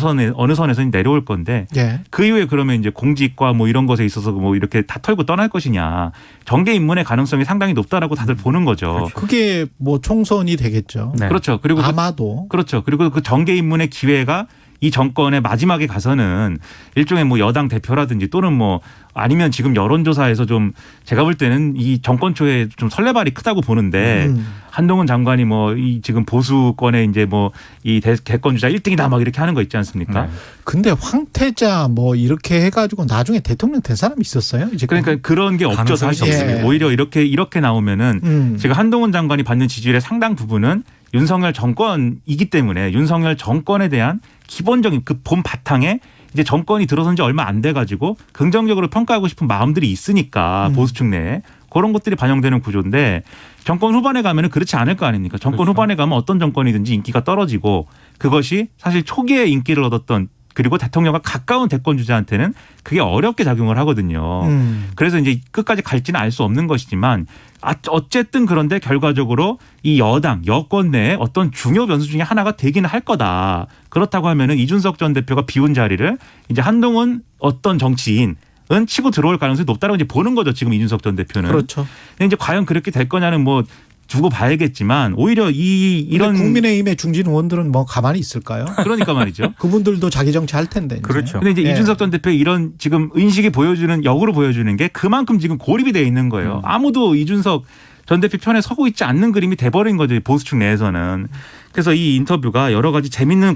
선에서 내려올 건데 예. 그 이후에 그러면 이제 공직과 뭐 이런 것에 있어서 뭐 이렇게 다 털고 떠날 것이냐 정계 입문의 가능성이 상당히 높다라고 다들 보는 거죠. 그게 뭐 총선이 되겠죠. 네. 그렇죠. 그리고 아마도. 그렇죠. 그리고 그 정계 입문의 기회가 이 정권의 마지막에 가서는 일종의 뭐 여당 대표라든지 또는 뭐 아니면 지금 여론조사에서 좀 제가 볼 때는 이 정권 초에 좀 설레발이 크다고 보는데 한동훈 장관이 뭐 이 지금 보수권에 이제 뭐 이 대권주자 1등이다 막 이렇게 하는 거 있지 않습니까? 네. 근데 황태자 뭐 이렇게 해가지고 나중에 대통령 된 사람이 있었어요? 이제 그러니까 그런 게 없죠 가능성이 사실. 없습니다. 오히려 이렇게 나오면은 지금 한동훈 장관이 받는 지지율의 상당 부분은 윤석열 정권이기 때문에 윤석열 정권에 대한 기본적인 그 본 바탕에 이제 정권이 들어선 지 얼마 안 돼 가지고 긍정적으로 평가하고 싶은 마음들이 있으니까 보수층 내에 그런 것들이 반영되는 구조인데 정권 후반에 가면은 그렇지 않을 거 아닙니까? 정권 그렇죠. 후반에 가면 어떤 정권이든지 인기가 떨어지고 그것이 사실 초기에 인기를 얻었던 그리고 대통령과 가까운 대권 주자한테는 그게 어렵게 작용을 하거든요. 그래서 이제 끝까지 갈지는 알 수 없는 것이지만 어쨌든 그런데 결과적으로 이 여권 내에 어떤 중요 변수 중에 하나가 되기는 할 거다. 그렇다고 하면은 이준석 전 대표가 비운 자리를 이제 한동훈 어떤 정치인 은 치고 들어올 가능성이 높다라고 이제 보는 거죠. 지금 이준석 전 대표는. 그렇죠. 근데 이제 과연 그렇게 될 거냐는 뭐 두고 봐야겠지만 오히려 이런 국민의힘의 중진 의원들은 뭐 가만히 있을까요? 그러니까 말이죠. 그분들도 자기 정치 할 텐데. 이제. 그렇죠. 근데 이제 예. 이준석 전 대표의 이런 지금 인식이 역으로 보여주는 게 그만큼 지금 고립이 돼 있는 거예요. 아무도 이준석 전 대표 편에 서고 있지 않는 그림이 돼버린 거죠. 보수층 내에서는. 그래서 이 인터뷰가 여러 가지 재밌는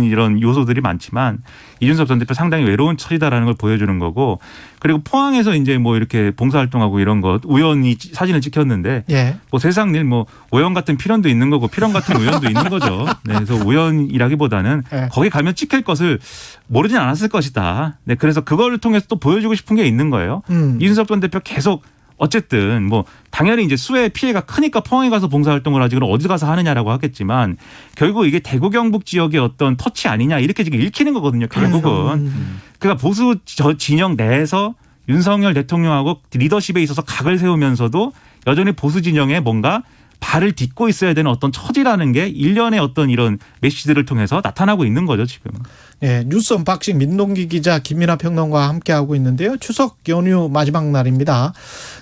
이런 요소들이 많지만 이준석 전 대표 상당히 외로운 처지다라는 걸 보여주는 거고 그리고 포항에서 이제 뭐 이렇게 봉사활동하고 이런 것 우연히 사진을 찍혔는데 예. 뭐 세상 일 뭐 우연 같은 필연도 있는 거고 필연 같은 우연도 있는 거죠. 네, 그래서 우연이라기보다는 예. 거기 가면 찍힐 것을 모르진 않았을 것이다. 네, 그래서 그걸 통해서 또 보여주고 싶은 게 있는 거예요. 이준석 전 대표 계속 어쨌든 뭐 당연히 이제 수해 피해가 크니까 포항에 가서 봉사활동을 하지 그럼 어디 가서 하느냐라고 하겠지만 결국 이게 대구 경북 지역의 어떤 터치 아니냐 이렇게 지금 읽히는 거거든요. 결국은 그러니까 보수 진영 내에서 윤석열 대통령하고 리더십에 있어서 각을 세우면서도 여전히 보수 진영에 뭔가 발을 딛고 있어야 되는 어떤 처지라는 게 일련의 어떤 이런 메시지들을 통해서 나타나고 있는 거죠 지금. 예, 뉴스 언박싱 민동기 기자 김민하 평론가와 함께하고 있는데요. 추석 연휴 마지막 날입니다.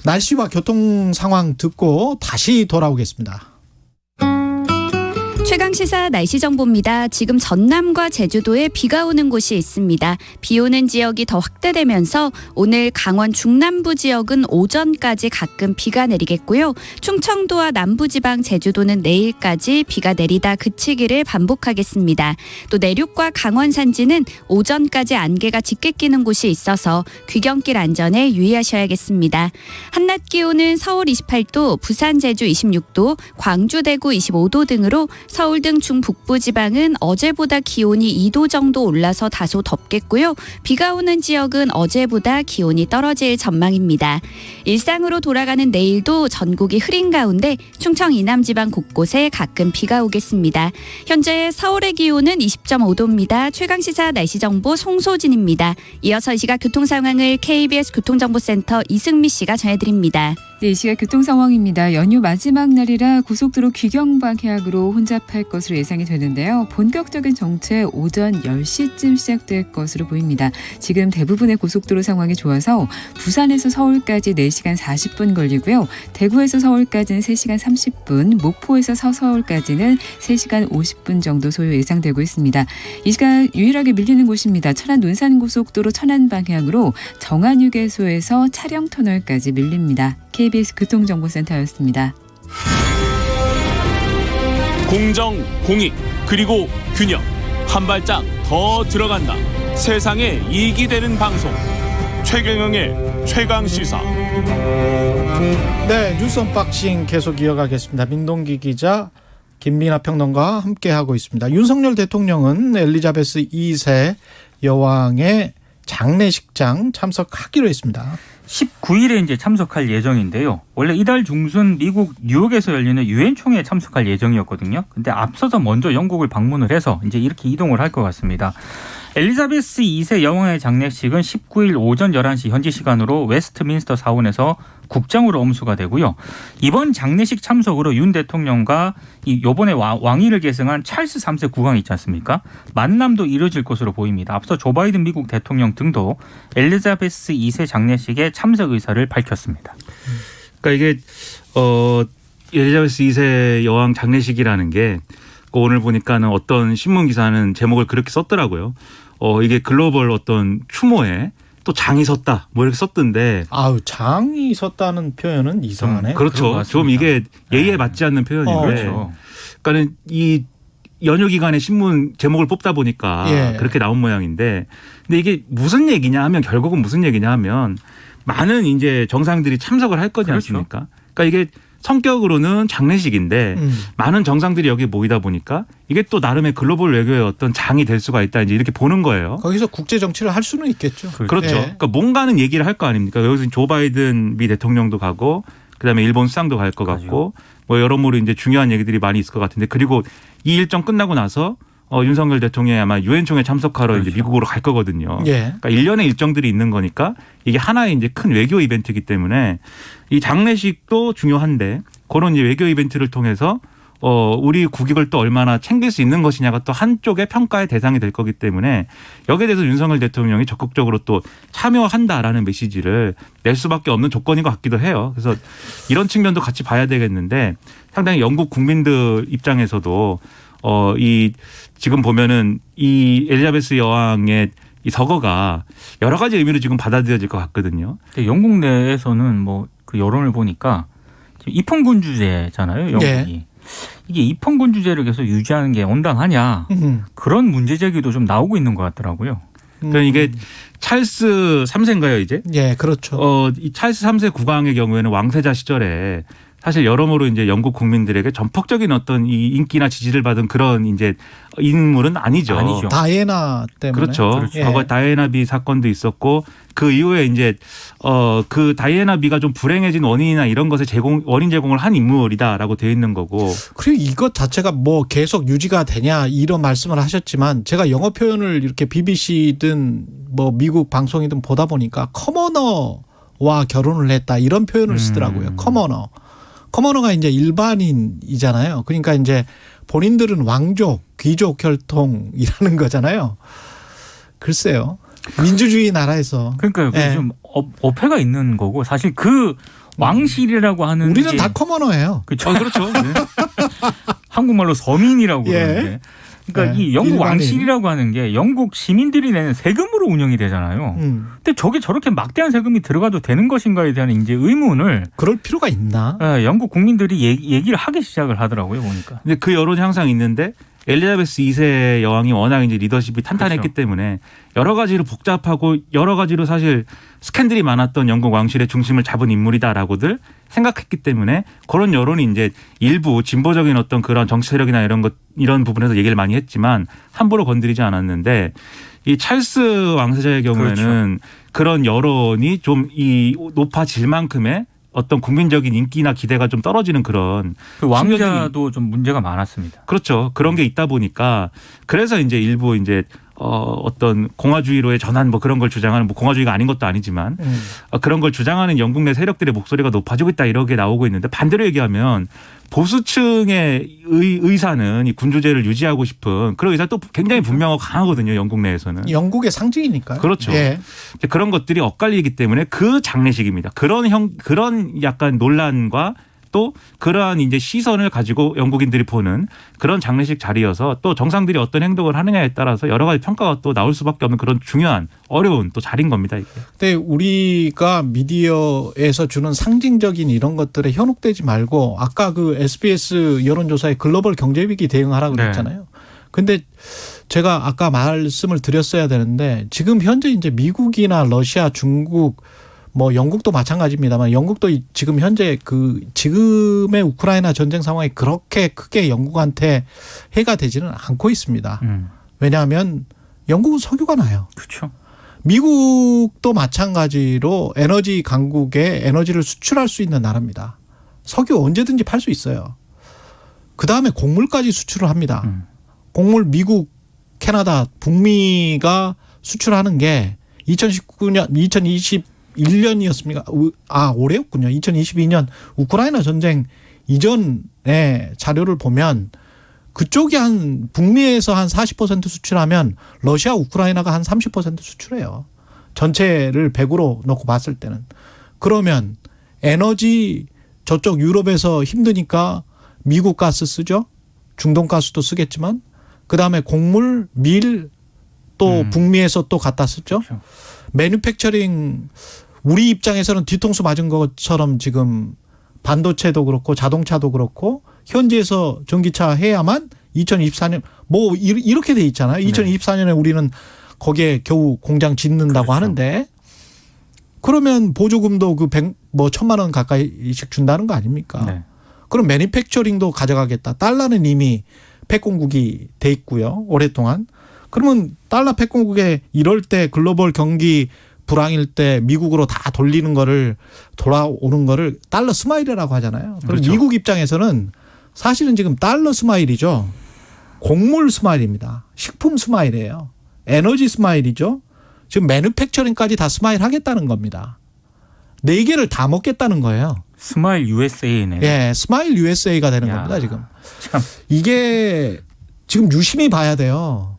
날씨와 교통 상황 듣고 다시 돌아오겠습니다. 최강시사 날씨 정보입니다. 지금 전남과 제주도에 비가 오는 곳이 있습니다. 비 오는 지역이 더 확대되면서 오늘 강원 중남부 지역은 오전까지 가끔 비가 내리겠고요. 충청도와 남부지방 제주도는 내일까지 비가 내리다 그치기를 반복하겠습니다. 또 내륙과 강원 산지는 오전까지 안개가 짙게 끼는 곳이 있어서 귀경길 안전에 유의하셔야겠습니다. 한낮 기온은 서울 28도, 부산 제주 26도, 광주 대구 25도 등으로 서울 등 중북부 지방은 어제보다 기온이 2도 정도 올라서 다소 덥겠고요. 비가 오는 지역은 어제보다 기온이 떨어질 전망입니다. 일상으로 돌아가는 내일도 전국이 흐린 가운데 충청 이남 지방 곳곳에 가끔 비가 오겠습니다. 현재 서울의 기온은 20.5도입니다. 최강시사 날씨정보 송소진입니다. 이어서 이 시각 교통 상황을 KBS 교통정보센터 이승미 씨가 전해드립니다. 네, 이 시각 교통 상황입니다. 연휴 마지막 날이라 고속도로 귀경 방향으로 혼잡 시작할 것으로 예상이 되는데요. 본격적인 정체 오전 10시쯤 시작될 것으로 보입니다. 지금 대부분의 고속도로 상황이 좋아서 부산에서 서울까지 4시간 40분 걸리고요. 대구에서 서울까지는 3시간 30분, 목포에서 서울까지는 3시간 50분 정도 소요 예상되고 있습니다. 이 시간 유일하게 밀리는 곳입니다. 천안 논산고속도로 천안 방향으로 정안휴게소에서 차량터널까지 밀립니다. KBS 교통정보센터였습니다. 공정, 공익, 그리고 균형. 한 발짝 더 들어간다. 세상에 이익이 되는 방송. 최경영의 최강시사. 네, 뉴스 언박싱 계속 이어가겠습니다. 민동기 기자, 김민아 평론가와 함께하고 있습니다. 윤석열 대통령은 엘리자베스 2세 여왕의 장례식장 참석하기로 했습니다. 19일에 이제 참석할 예정인데요. 원래 이달 중순 미국 뉴욕에서 열리는 유엔 총회에 참석할 예정이었거든요. 근데 앞서서 먼저 영국을 방문을 해서 이제 이렇게 이동을 할 것 같습니다. 엘리자베스 2세 여왕의 장례식은 19일 오전 11시 현지 시간으로 웨스트민스터 사원에서 국장으로 엄수가 되고요. 이번 장례식 참석으로 윤 대통령과 이번에 왕위를 계승한 찰스 3세 국왕이 있지 않습니까? 만남도 이뤄질 것으로 보입니다. 앞서 조 바이든 미국 대통령 등도 엘리자베스 2세 장례식에 참석 의사를 밝혔습니다. 그러니까 이게 엘리자베스 2세 여왕 장례식이라는 게 오늘 보니까는 어떤 신문 기사는 제목을 그렇게 썼더라고요. 이게 글로벌 어떤 추모에 또 장이 섰다 뭐 이렇게 썼던데. 아우, 장이 섰다는 표현은 이상하네. 그렇죠. 좀 이게 예의에 맞지 않는 표현인데. 그렇죠. 그러니까는 이 연휴 기간에 신문 제목을 뽑다 보니까 예. 그렇게 나온 모양인데. 근데 이게 무슨 얘기냐 하면 결국은 무슨 얘기냐 하면 많은 이제 정상들이 참석을 할 거지 그렇죠. 않습니까? 그러니까 이게 성격으로는 장례식인데 많은 정상들이 여기 모이다 보니까 이게 또 나름의 글로벌 외교의 어떤 장이 될 수가 있다 이제 이렇게 보는 거예요. 거기서 국제 정치를 할 수는 있겠죠. 그렇죠. 예. 그러니까 뭔가는 얘기를 할 거 아닙니까? 여기서 조 바이든 미 대통령도 가고 그다음에 일본 수상도 갈 것 같고 뭐 여러모로 이제 중요한 얘기들이 많이 있을 것 같은데 그리고 이 일정 끝나고 나서 윤석열 대통령이 아마 유엔 총회 참석하러 그렇죠. 이제 미국으로 갈 거거든요. 예. 그러니까 일련의 일정들이 있는 거니까 이게 하나의 이제 큰 외교 이벤트이기 때문에 이 장례식도 중요한데 그런 이제 외교 이벤트를 통해서 우리 국익을 또 얼마나 챙길 수 있는 것이냐가 또 한쪽의 평가의 대상이 될 거기 때문에 여기에 대해서 윤석열 대통령이 적극적으로 또 참여한다라는 메시지를 낼 수밖에 없는 조건인 것 같기도 해요. 그래서 이런 측면도 같이 봐야 되겠는데 상당히 영국 국민들 입장에서도 이 지금 보면은 이 엘리자베스 여왕의 이 서거가 여러 가지 의미로 지금 받아들여질 것 같거든요. 영국 내에서는 뭐 그 여론을 보니까 지금 입헌군주제잖아요, 영국이. 예. 이게 입헌군주제를 계속 유지하는 게 온당하냐 그런 문제 제기도 좀 나오고 있는 것 같더라고요. 그러니까 이게 찰스 3세인가요 이제? 예, 그렇죠. 이 찰스 3세 국왕의 경우에는 왕세자 시절에 사실 여러모로 이제 영국 국민들에게 전폭적인 어떤 이 인기나 지지를 받은 그런 이제 인물은 아니죠. 아니죠. 다이애나 때문에. 그렇죠. 예. 과거 다이애나비 사건도 있었고 그 이후에 이제 그 다이애나비가 좀 불행해진 원인이나 이런 것에 원인 제공을 한 인물이다라고 되어 있는 거고. 그리고 이것 자체가 뭐 계속 유지가 되냐 이런 말씀을 하셨지만 제가 영어 표현을 이렇게 BBC든 뭐 미국 방송이든 보다 보니까 커머너와 결혼을 했다 이런 표현을 쓰더라고요. 커머너. 커머너가 이제 일반인이잖아요. 그러니까 이제 본인들은 왕족, 귀족 혈통이라는 거잖아요. 글쎄요. 민주주의 나라에서. 그러니까 예. 좀 어폐가 있는 거고 사실 그 왕실이라고 하는 우리는 게 다 커머너예요. 그렇죠. 그렇죠. 네. 한국말로 서민이라고 예. 그러는데. 그러니까 네. 이 영국 일반인. 왕실이라고 하는 게 영국 시민들이 내는 세금으로 운영이 되잖아요. 근데 저게 저렇게 막대한 세금이 들어가도 되는 것인가에 대한 이제 의문을 그럴 필요가 있나? 영국 국민들이 얘기를 하기 시작을 하더라고요, 보니까. 근데 그 여론이 항상 있는데 엘리자베스 2세 여왕이 워낙 이제 리더십이 탄탄했기 그렇죠. 때문에 여러 가지로 복잡하고 여러 가지로 사실 스캔들이 많았던 영국 왕실의 중심을 잡은 인물이다라고들 생각했기 때문에 그런 여론이 이제 일부 진보적인 어떤 그런 정치 세력이나 이런 부분에서 얘기를 많이 했지만 함부로 건드리지 않았는데 이 찰스 왕세자의 경우에는 그런 여론이 좀 이 높아질 만큼의 어떤 국민적인 인기나 기대가 좀 떨어지는 그런 그 왕자도 좀 문제가 많았습니다. 그렇죠. 그런 게 있다 보니까 그래서 이제 일부 이제 어떤 공화주의로의 전환 뭐 그런 걸 주장하는 뭐 공화주의가 아닌 것도 아니지만 그런 걸 주장하는 영국 내 세력들의 목소리가 높아지고 있다 이렇게 나오고 있는데 반대로 얘기하면 보수층의 의사는 이 군주제를 유지하고 싶은 그런 의사 또 굉장히 분명하고 강하거든요. 영국 내에서는. 영국의 상징이니까요. 그렇죠. 예. 그런 것들이 엇갈리기 때문에 그 장례식입니다. 그런 약간 논란과 또 그러한 이제 시선을 가지고 영국인들이 보는 그런 장례식 자리여서 또 정상들이 어떤 행동을 하느냐에 따라서 여러 가지 평가가 또 나올 수밖에 없는 그런 중요한 어려운 또 자리인 겁니다. 이게. 근데 우리가 미디어에서 주는 상징적인 이런 것들에 현혹되지 말고 아까 그 SBS 여론조사에 글로벌 경제위기 대응하라고 그랬잖아요. 근데 제가 아까 말씀을 드렸어야 되는데 지금 현재 이제 미국이나 러시아, 중국 뭐 영국도 마찬가지입니다만 영국도 지금 현재 그 지금의 우크라이나 전쟁 상황이 그렇게 크게 영국한테 해가 되지는 않고 있습니다. 왜냐하면 영국은 석유가 나요. 그렇죠. 미국도 마찬가지로 에너지 강국에 에너지를 수출할 수 있는 나라입니다. 석유 언제든지 팔 수 있어요. 그다음에 곡물까지 수출을 합니다. 곡물 미국, 캐나다, 북미가 수출하는 게 2019년, 2021년이었습니까? 아, 올해였군요. 2022년 우크라이나 전쟁 이전의 자료를 보면 그쪽이 한 북미에서 한 40% 수출하면 러시아, 우크라이나가 한 30% 수출해요. 전체를 100으로 놓고 봤을 때는. 그러면 에너지 저쪽 유럽에서 힘드니까 미국 가스 쓰죠. 중동 가스도 쓰겠지만 그다음에 곡물, 밀 또 북미에서 또 갖다 쓰죠. 그렇죠. 매뉴팩처링 우리 입장에서는 뒤통수 맞은 것처럼 지금 반도체도 그렇고 자동차도 그렇고 현지에서 전기차 해야만 2024년 뭐 이렇게 돼 있잖아요. 2024년에 우리는 거기에 겨우 공장 짓는다고 그렇죠. 하는데 그러면 보조금도 그 1,000만 원 가까이씩 준다는 거 아닙니까? 네. 그럼 매니팩처링도 가져가겠다. 달러는 이미 패권국이 돼 있고요. 오랫동안. 그러면 달러 패권국에 이럴 때 글로벌 경기 불황일 때 미국으로 다 돌리는 거를 돌아오는 거를 달러 스마일이라고 하잖아요. 그럼 그렇죠. 미국 입장에서는 사실은 지금 달러 스마일이죠. 곡물 스마일입니다. 식품 스마일이에요. 에너지 스마일이죠. 지금 매뉴팩처링까지 다 스마일 하겠다는 겁니다. 4개를 다 먹겠다는 거예요. 스마일 USA네. 예, 스마일 USA가 되는 야, 겁니다, 지금. 참. 이게 지금 유심히 봐야 돼요.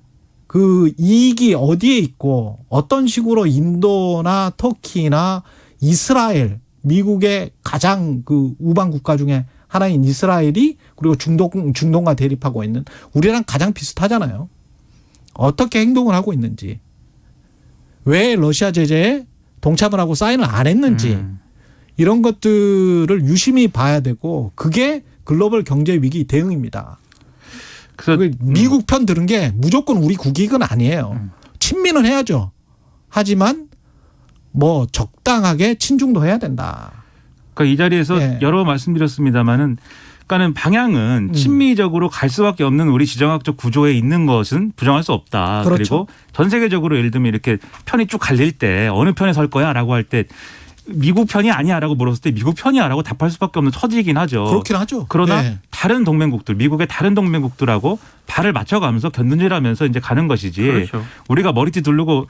그 이익이 어디에 있고 어떤 식으로 인도나 터키나 이스라엘, 미국의 가장 그 우방 국가 중에 하나인 이스라엘이 그리고 중동과 대립하고 있는 우리랑 가장 비슷하잖아요. 어떻게 행동을 하고 있는지. 왜 러시아 제재에 동참을 하고 사인을 안 했는지. 이런 것들을 유심히 봐야 되고 그게 글로벌 경제 위기 대응입니다. 그래서 미국 편 들은 게 무조건 우리 국익은 아니에요. 친미는 해야죠. 하지만 뭐 적당하게 친중도 해야 된다. 그러니까 이 자리에서 예. 여러 번 말씀드렸습니다마는 그러니까는 방향은 친미적으로 갈 수밖에 없는 우리 지정학적 구조에 있는 것은 부정할 수 없다. 그렇죠. 그리고 전 세계적으로 예를 들면 이렇게 편이 쭉 갈릴 때 어느 편에 설 거야라고 할 때 미국 편이 아니야라고 물었을 때 미국 편이야라고 답할 수밖에 없는 처지이긴 하죠. 그렇긴 하죠. 그러나 네. 다른 동맹국들, 미국의 다른 동맹국들하고 발을 맞춰가면서 견눈질하면서 이제 가는 것이지. 그렇죠. 우리가 머리띠 두르고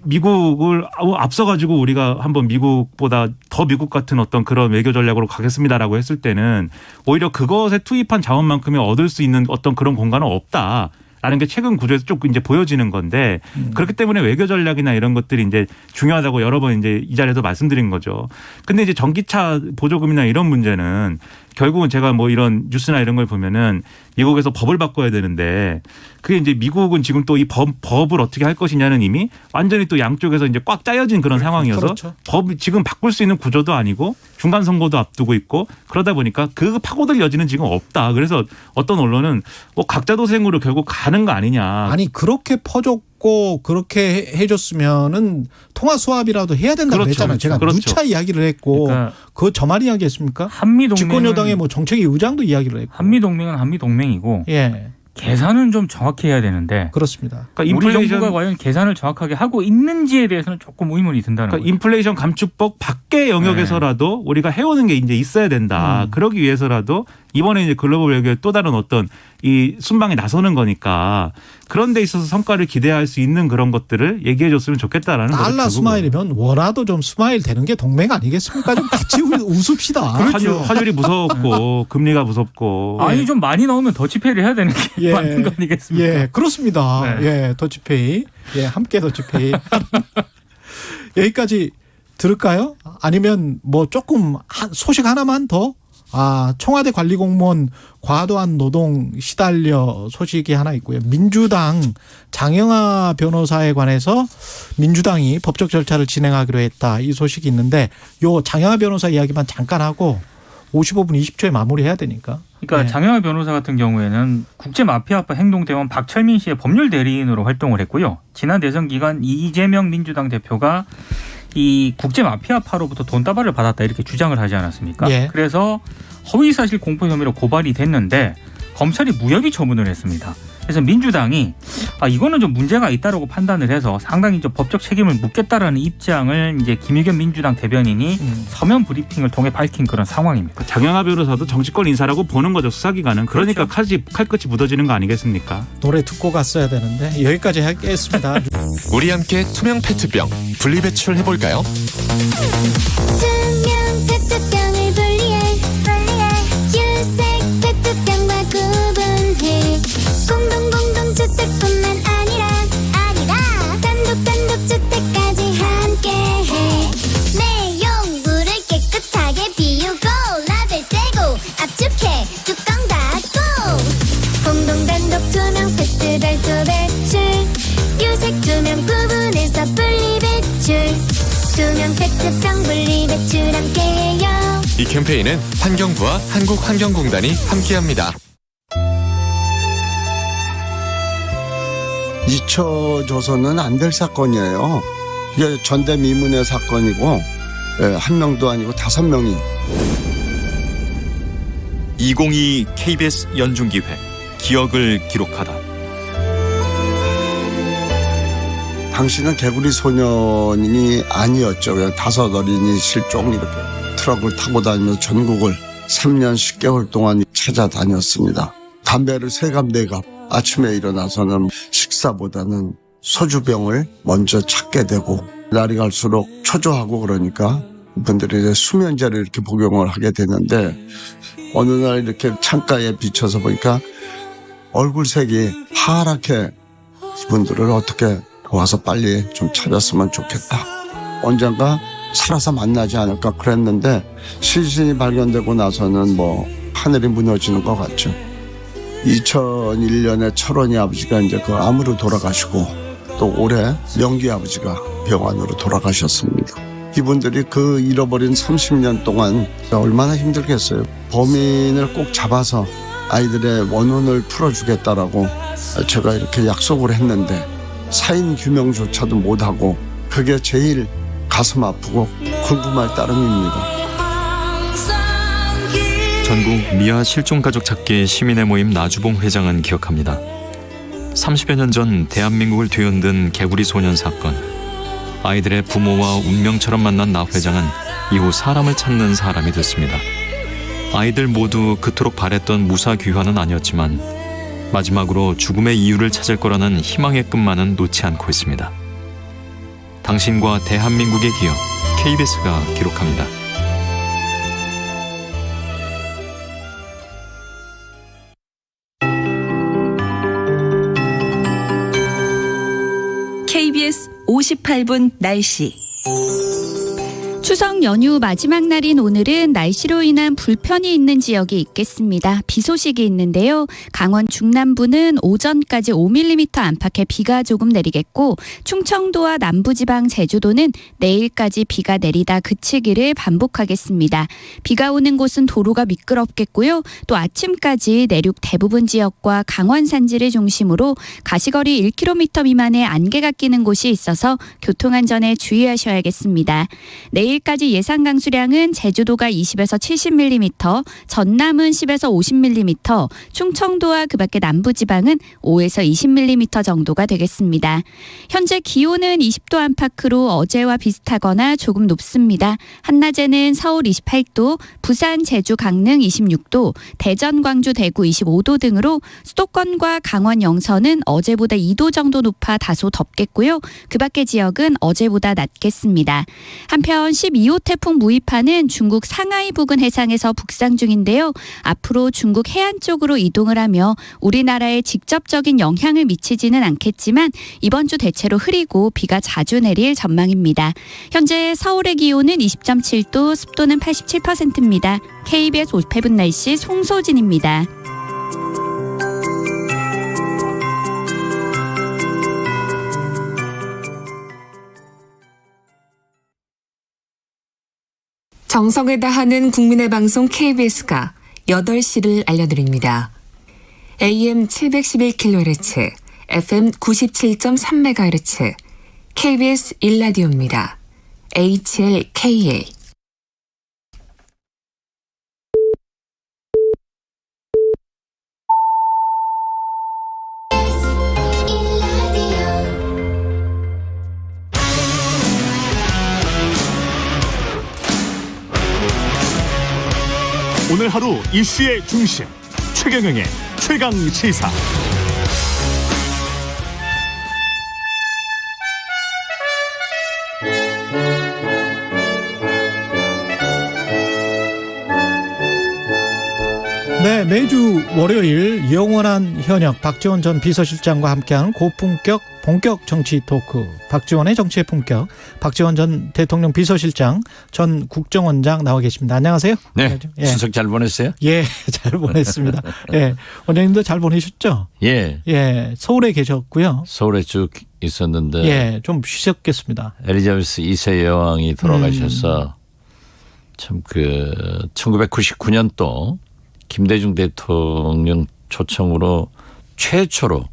미국을 앞서가지고 우리가 한번 미국보다 더 미국 같은 어떤 그런 외교 전략으로 가겠습니다라고 했을 때는 오히려 그것에 투입한 자원만큼이 얻을 수 있는 어떤 그런 공간은 없다. 라는 게 최근 구조에서 쭉 이제 보여지는 건데 그렇기 때문에 외교 전략이나 이런 것들이 이제 중요하다고 여러 번 이제 이 자리에서 말씀드린 거죠. 근데 이제 전기차 보조금이나 이런 문제는 결국은 제가 뭐 이런 뉴스나 이런 걸 보면은 미국에서 법을 바꿔야 되는데 그게 이제 미국은 지금 또 이 법을 어떻게 할 것이냐는 이미 완전히 또 양쪽에서 이제 꽉 짜여진 그런 상황이어서 그렇죠. 법 지금 바꿀 수 있는 구조도 아니고 중간 선거도 앞두고 있고 그러다 보니까 그 파고들 여지는 지금 없다. 그래서 어떤 언론은 뭐 각자 도생으로 결국 가는 거 아니냐. 아니 그렇게 퍼줬고 그렇게 해줬으면은 통화 수합이라도 해야 된다고 그렇죠. 했잖아요. 제가 그렇죠. 누차 이야기를 했고 그러니까 그거 저만 이야기했습니까? 한미 동맹 집권여당의 뭐 정책위 의장도 이야기를 했고. 한미 동맹은 한미 동맹이고 예, 계산은 좀 정확히 해야 되는데 그렇습니다. 그러니까 우리 인플레이션 정부가 과연 계산을 정확하게 하고 있는지에 대해서는 조금 의문이 든다는 그러니까 거죠. 인플레이션 감축법 밖의 영역에서라도 우리가 해오는 게 이제 있어야 된다. 그러기 위해서라도 이번에 이제 글로벌 외교의 또 다른 어떤 이 순방에 나서는 거니까 그런 데 있어서 성과를 기대할 수 있는 그런 것들을 얘기해 줬으면 좋겠다라는 거죠. 달러 스마일이면 원화도 좀 스마일 되는 게 동맹 아니겠습니까? 좀 같이 웃읍시다. 그렇죠. 환율이 무섭고 금리가 무섭고. 아니 좀 많이 나오면 더치페이를 해야 되는 게 맞는 거 아니겠습니까? 예, 그렇습니다. 네. 예, 더치페이. 예, 함께 더치페이. 여기까지 들을까요? 아니면 뭐 조금 소식 하나만 더? 청와대 관리 공무원 과도한 노동 시달려 소식이 하나 있고요. 민주당 장영하 변호사에 관해서 민주당이 법적 절차를 진행하기로 했다. 이 소식이 있는데 요 장영하 변호사 이야기만 잠깐 하고 55분 20초에 마무리해야 되니까. 그러니까 네. 장영하 변호사 같은 경우에는 국제마피아파 행동대원 박철민 씨의 법률 대리인으로 활동을 했고요. 지난 대선 기간 이재명 민주당 대표가 이 국제마피아파로부터 돈다발을 받았다 이렇게 주장을 하지 않았습니까? 예. 그래서 허위사실 공표 혐의로 고발이 됐는데 검찰이 무혐의 처분을 했습니다. 그래서 민주당이 이거는 좀 문제가 있다라고 판단을 해서 상당히 좀 법적 책임을 묻겠다라는 입장을 이제 김의겸 민주당 대변인이 서면 브리핑을 통해 밝힌 그런 상황입니다. 장영하 변호사도 정치권 인사라고 보는 거죠. 수사기관은. 그러니까 그렇죠. 칼끝이 묻어지는 거 아니겠습니까? 노래 듣고 갔어야 되는데 여기까지 하겠습니다. 우리 함께 투명 페트병 분리배출 해볼까요? 투명 페트병을 분리해 유색 페트병과 구분해 공동주택뿐만 아니라 단독 주택까지 함께해 내용물을 깨끗하게 비우고 라벨 떼고 압축해 뚜껑 닫고 공동단독 투명 페트 별도 배출 유색 투명 구분해서 분리 배출 투명 페트병 분리 배출 함께해요. 이 캠페인은 환경부와 한국환경공단이 함께합니다. 잊혀져서는 안 될 사건이에요. 이게 전대미문의 사건이고 한 명도 아니고 5명이. 2022 KBS 연중기획 기억을 기록하다. 당신은 개구리 소년이 아니었죠. 그냥 5 어린이 실종 이렇게 트럭을 타고 다니면서 전국을 3년 10개월 동안 찾아다녔습니다. 담배를 3갑 4갑 아침에 일어나서는 식사보다는 소주병을 먼저 찾게 되고 날이 갈수록 초조하고 그러니까 분들이 이제 수면제를 이렇게 복용을 하게 되는데 어느 날 이렇게 창가에 비춰서 보니까 얼굴색이 하얗게 이분들을 어떻게 도와서 빨리 좀 찾았으면 좋겠다. 언젠가 살아서 만나지 않을까 그랬는데 시신이 발견되고 나서는 뭐 하늘이 무너지는 것 같죠. 2001년에 철원이 아버지가 이제 그 암으로 돌아가시고 또 올해 명기 아버지가 병환으로 돌아가셨습니다. 이분들이 그 잃어버린 30년 동안 얼마나 힘들겠어요. 범인을 꼭 잡아서 아이들의 원혼을 풀어주겠다라고 제가 이렇게 약속을 했는데 사인 규명조차도 못하고 그게 제일 가슴 아프고 궁금할 따름입니다. 전국 미아 실종가족 찾기 시민의 모임 나주봉 회장은 기억합니다. 30여 년 전 대한민국을 뒤흔든 개구리 소년 사건. 아이들의 부모와 운명처럼 만난 나 회장은 이후 사람을 찾는 사람이 됐습니다. 아이들 모두 그토록 바랬던 무사 귀환은 아니었지만 마지막으로 죽음의 이유를 찾을 거라는 희망의 끝만은 놓지 않고 있습니다. 당신과 대한민국의 기억, KBS가 기록합니다. KBS 58분 날씨. 추석 연휴 마지막 날인 오늘은 날씨로 인한 불편이 있는 지역이 있겠습니다. 비 소식이 있는데요. 강원 중남부는 오전까지 5mm 안팎의 비가 조금 내리겠고 충청도와 남부지방 제주도는 내일까지 비가 내리다 그치기를 반복하겠습니다. 비가 오는 곳은 도로가 미끄럽겠고요. 또 아침까지 내륙 대부분 지역과 강원 산지를 중심으로 가시거리 1km 미만의 안개가 끼는 곳이 있어서 교통안전에 주의하셔야겠습니다. 내일 내일까지 예상 강수량은 제주도가 20에서 70mm, 전남은 10에서 50mm, 충청도와 그밖에 남부지방은 5에서 20mm 정도가 되겠습니다. 현재 기온은 20도 안팎으로 어제와 비슷하거나 조금 높습니다. 한낮에는 서울 28도, 부산, 제주, 강릉 26도, 대전, 광주, 대구 25도 등으로 수도권과 강원 영서는 어제보다 2도 정도 높아 다소 덥겠고요. 그밖의 지역은 어제보다 낮겠습니다. 한편 12호 태풍 무이파는 중국 상하이 부근 해상에서 북상 중인데요. 앞으로 중국 해안 쪽으로 이동을 하며 우리나라에 직접적인 영향을 미치지는 않겠지만 이번 주 대체로 흐리고 비가 자주 내릴 전망입니다. 현재 서울의 기온은 20.7도, 습도는 87%입니다. KBS 58분 날씨 송소진입니다. 정성을 다하는 국민의 방송 KBS가 8시를 알려드립니다. AM 711kHz, FM 97.3MHz, KBS 1라디오입니다. HLKA. 오늘 하루 이슈의 중심 최경영의 최강 시사. 네, 매주 월요일 영원한 현역 박지원 전 비서실장과 함께하는 고품격 본격 정치 토크, 박지원의 정치의 품격, 박지원 전 대통령 비서실장, 전 국정원장 나와 계십니다. 안녕하세요. 네, 예. 추석 잘 보냈어요? 예, 잘 보냈습니다. 예, 원장님도 잘 보내셨죠? 예. 예, 서울에 계셨고요. 서울에 쭉 있었는데. 예, 좀 쉬셨겠습니다. 엘리자베스 2세 여왕이 돌아가셔서 참 1999년도 김대중 대통령 초청으로 최초로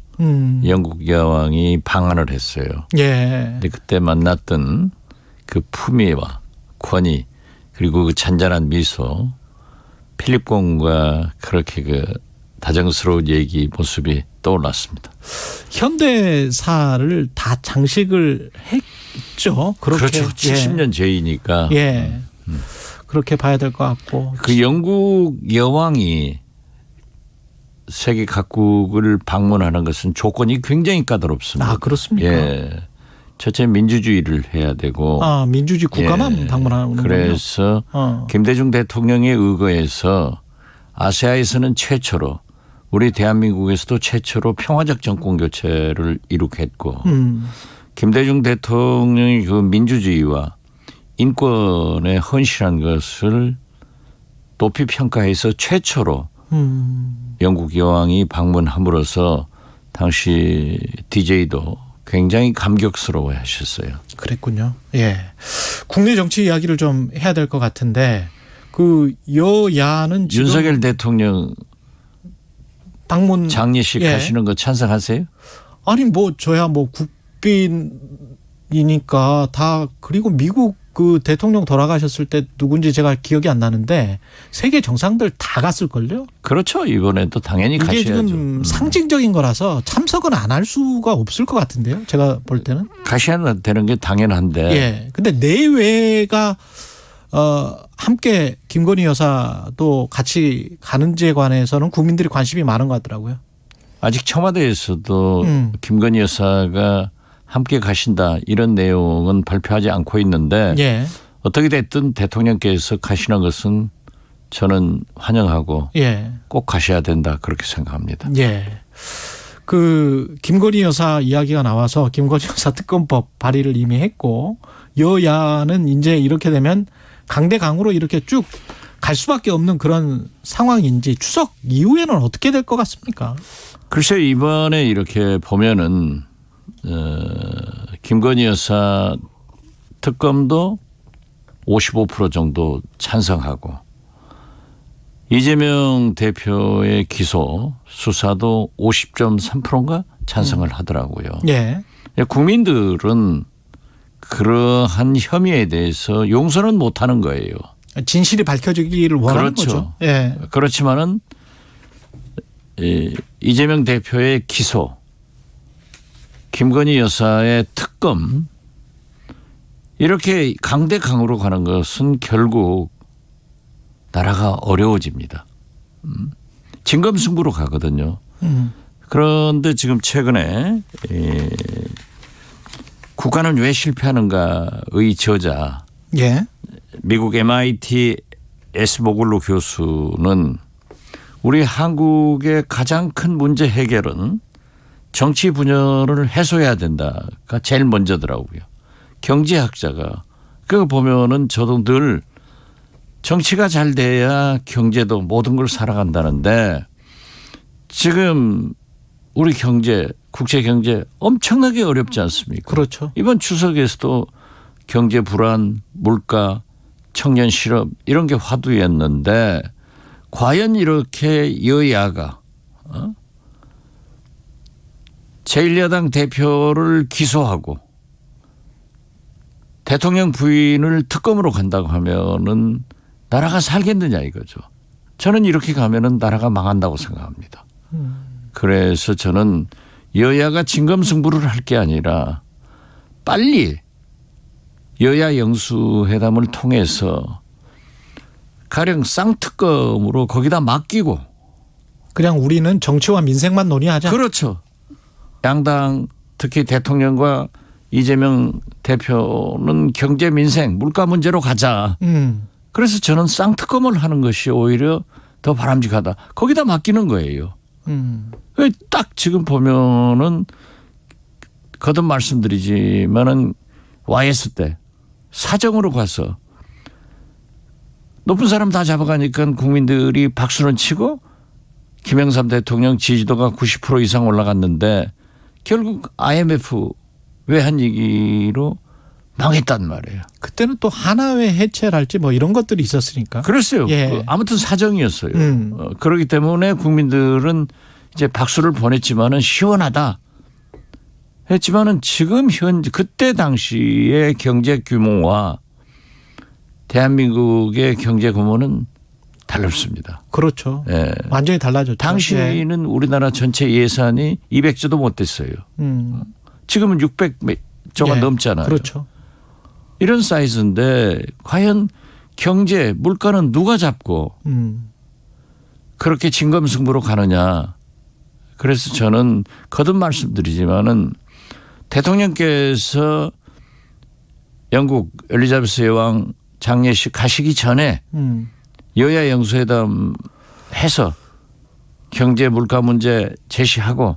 영국 여왕이 방한을 했어요. 예. 근데 그때 만났던 그 품위와 권위 그리고 그 잔잔한 미소, 필립 공과 그렇게 다정스러운 얘기 모습이 떠올랐습니다. 현대사를 다 장식을 했죠. 그렇죠. 70년 제이니까. 예. 그렇게 봐야 될 것 같고. 그 영국 여왕이 세계 각국을 방문하는 것은 조건이 굉장히 까다롭습니다. 아, 그렇습니까? 예. 첫째 민주주의를 해야 되고. 아, 민주주의 국가만 방문하는군요. 그래서 김대중 대통령에 의거해서 아시아에서는 최초로 우리 대한민국에서도 최초로 평화적 정권 교체를 이룩했고 김대중 대통령이 그 민주주의와 인권에 헌신한 것을 높이 평가해서 최초로 영국 여왕이 방문함으로써 당시 DJ도 굉장히 감격스러워 하셨어요. 그랬군요. 예. 국내 정치 이야기를 좀 해야 될 것 같은데 그 여야는 지금 윤석열 대통령 방문 장례식 하시는 거 찬성하세요? 아니 뭐 저야 뭐 국빈이니까 다 그리고 미국 그 대통령 돌아가셨을 때 누군지 제가 기억이 안 나는데 세계 정상들 다 갔을걸요? 그렇죠. 이번에도 당연히 이게 가셔야죠. 지금 상징적인 거라서 참석은 안 할 수가 없을 것 같은데요. 제가 볼 때는. 가셔야 되는 게 당연한데. 예. 근데 내외가 함께 김건희 여사도 같이 가는지에 관해서는 국민들이 관심이 많은 것 같더라고요. 아직 청와대에서도 김건희 여사가 함께 가신다 이런 내용은 발표하지 않고 있는데 예. 어떻게 됐든 대통령께서 가시는 것은 저는 환영하고 예. 꼭 가셔야 된다 그렇게 생각합니다. 예. 그 김건희 여사 이야기가 나와서 김건희 여사 특검법 발의를 이미 했고 여야는 이제 이렇게 되면 강대강으로 이렇게 쭉 갈 수밖에 없는 그런 상황인지 추석 이후에는 어떻게 될 것 같습니까? 글쎄 이번에 이렇게 보면은 김건희 여사 특검도 55% 정도 찬성하고 이재명 대표의 기소 수사도 50.3%인가 찬성을 하더라고요. 예. 국민들은 그러한 혐의에 대해서 용서는 못하는 거예요. 진실이 밝혀지기를 원하는 그렇죠. 거죠. 예. 그렇지만은 이재명 대표의 기소, 김건희 여사의 특검 이렇게 강대강으로 가는 것은 결국 나라가 어려워집니다. 진검승부로 가거든요. 그런데 지금 최근에 국가는 왜 실패하는가의 저자 예. 미국 MIT 에스보글로 교수는 우리 한국의 가장 큰 문제 해결은 정치 분열을 해소해야 된다가 제일 먼저더라고요. 경제학자가 그거 보면은 저도 늘 정치가 잘 돼야 경제도 모든 걸 살아간다는데 지금 우리 경제, 국제 경제 엄청나게 어렵지 않습니까? 그렇죠. 이번 추석에서도 경제 불안, 물가, 청년 실업 이런 게 화두였는데 과연 이렇게 여야가 제1야당 대표를 기소하고 대통령 부인을 특검으로 간다고 하면은 나라가 살겠느냐 이거죠. 저는 이렇게 가면은 나라가 망한다고 생각합니다. 그래서 저는 여야가 진검승부를 할 게 아니라 빨리 여야 영수회담을 통해서 가령 쌍특검으로 거기다 맡기고 그냥 우리는 정치와 민생만 논의하자. 그렇죠. 양당 특히 대통령과 이재명 대표는 경제 민생 물가 문제로 가자. 그래서 저는 쌍특검을 하는 것이 오히려 더 바람직하다. 거기다 맡기는 거예요. 딱 지금 보면은 거듭 말씀드리지만은 YS 때 사정으로 가서 높은 사람 다 잡아가니까 국민들이 박수는 치고 김영삼 대통령 지지도가 90% 이상 올라갔는데 결국 IMF 외환 위기로 망했단 말이에요. 그때는 또 하나회 해체랄지 뭐 이런 것들이 있었으니까. 그랬어요. 예. 아무튼 사정이었어요. 그렇기 때문에 국민들은 이제 박수를 보냈지만은 시원하다 했지만은 지금 현재 그때 당시의 경제 규모와 대한민국의 경제 규모는 달랐습니다. 그렇죠. 예. 완전히 달라졌죠. 당시는 우리나라 전체 예산이 200조도 못 됐어요. 지금은 600조가 예. 넘잖아요. 그렇죠. 이런 사이즈인데 과연 경제 물가는 누가 잡고 그렇게 진검승부로 가느냐. 그래서 저는 거듭 말씀드리지만은 대통령께서 영국 엘리자베스 여왕 장례식 가시기 전에 여야 영수회담 해서 경제 물가 문제 제시하고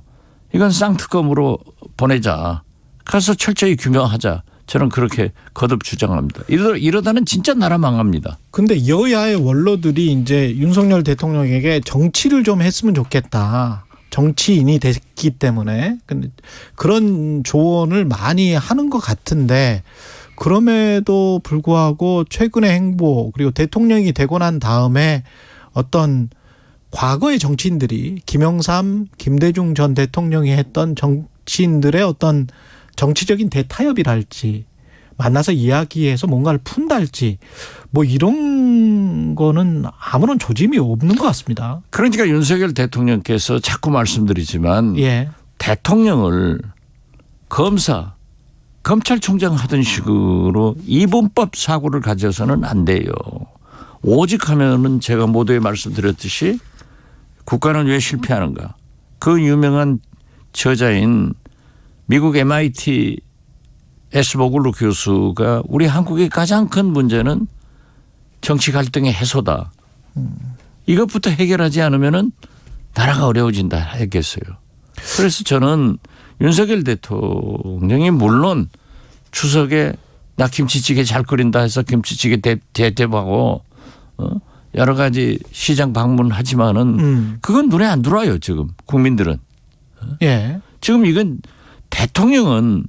이건 쌍특검으로 보내자. 가서 철저히 규명하자. 저는 그렇게 거듭 주장합니다. 이러다는 진짜 나라 망합니다. 근데 여야의 원로들이 이제 윤석열 대통령에게 정치를 좀 했으면 좋겠다. 정치인이 됐기 때문에 근데 그런 조언을 많이 하는 것 같은데 그럼에도 불구하고 최근의 행보 그리고 대통령이 되고 난 다음에 어떤 과거의 정치인들이 김영삼, 김대중 전 대통령이 했던 정치인들의 어떤 정치적인 대타협이랄지 만나서 이야기해서 뭔가를 푼달지 뭐 이런 거는 아무런 조짐이 없는 것 같습니다. 그러니까 윤석열 대통령께서 자꾸 말씀드리지만 예. 대통령을 검사, 검찰총장 하던 식으로 이분법 사고를 가져서는 안 돼요. 오직 하면은 제가 모두에 말씀드렸듯이 국가는 왜 실패하는가. 그 유명한 저자인 미국 MIT 에스보글로 교수가 우리 한국의 가장 큰 문제는 정치 갈등의 해소다. 이것부터 해결하지 않으면은 나라가 어려워진다 했겠어요. 그래서 저는 윤석열 대통령이 물론 추석에 나 김치찌개 잘 끓인다 해서 김치찌개 대접하고 여러 가지 시장 방문하지만은 그건 눈에 안 들어와요. 지금 국민들은. 예. 지금 이건 대통령은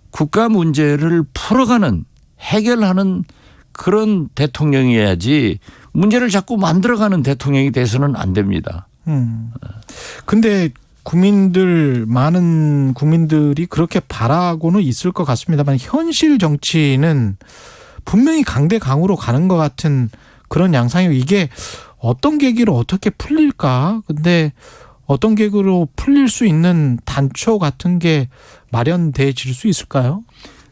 국가 문제를 풀어가는 해결하는 그런 대통령이어야지 문제를 자꾸 만들어가는 대통령이 돼서는 안 됩니다. 근데 많은 국민들이 그렇게 바라고는 있을 것 같습니다만 현실 정치는 분명히 강대강으로 가는 것 같은 그런 양상이고 이게 어떤 계기로 어떻게 풀릴까? 근데 어떤 계기로 풀릴 수 있는 단초 같은 게 마련돼질 수 있을까요?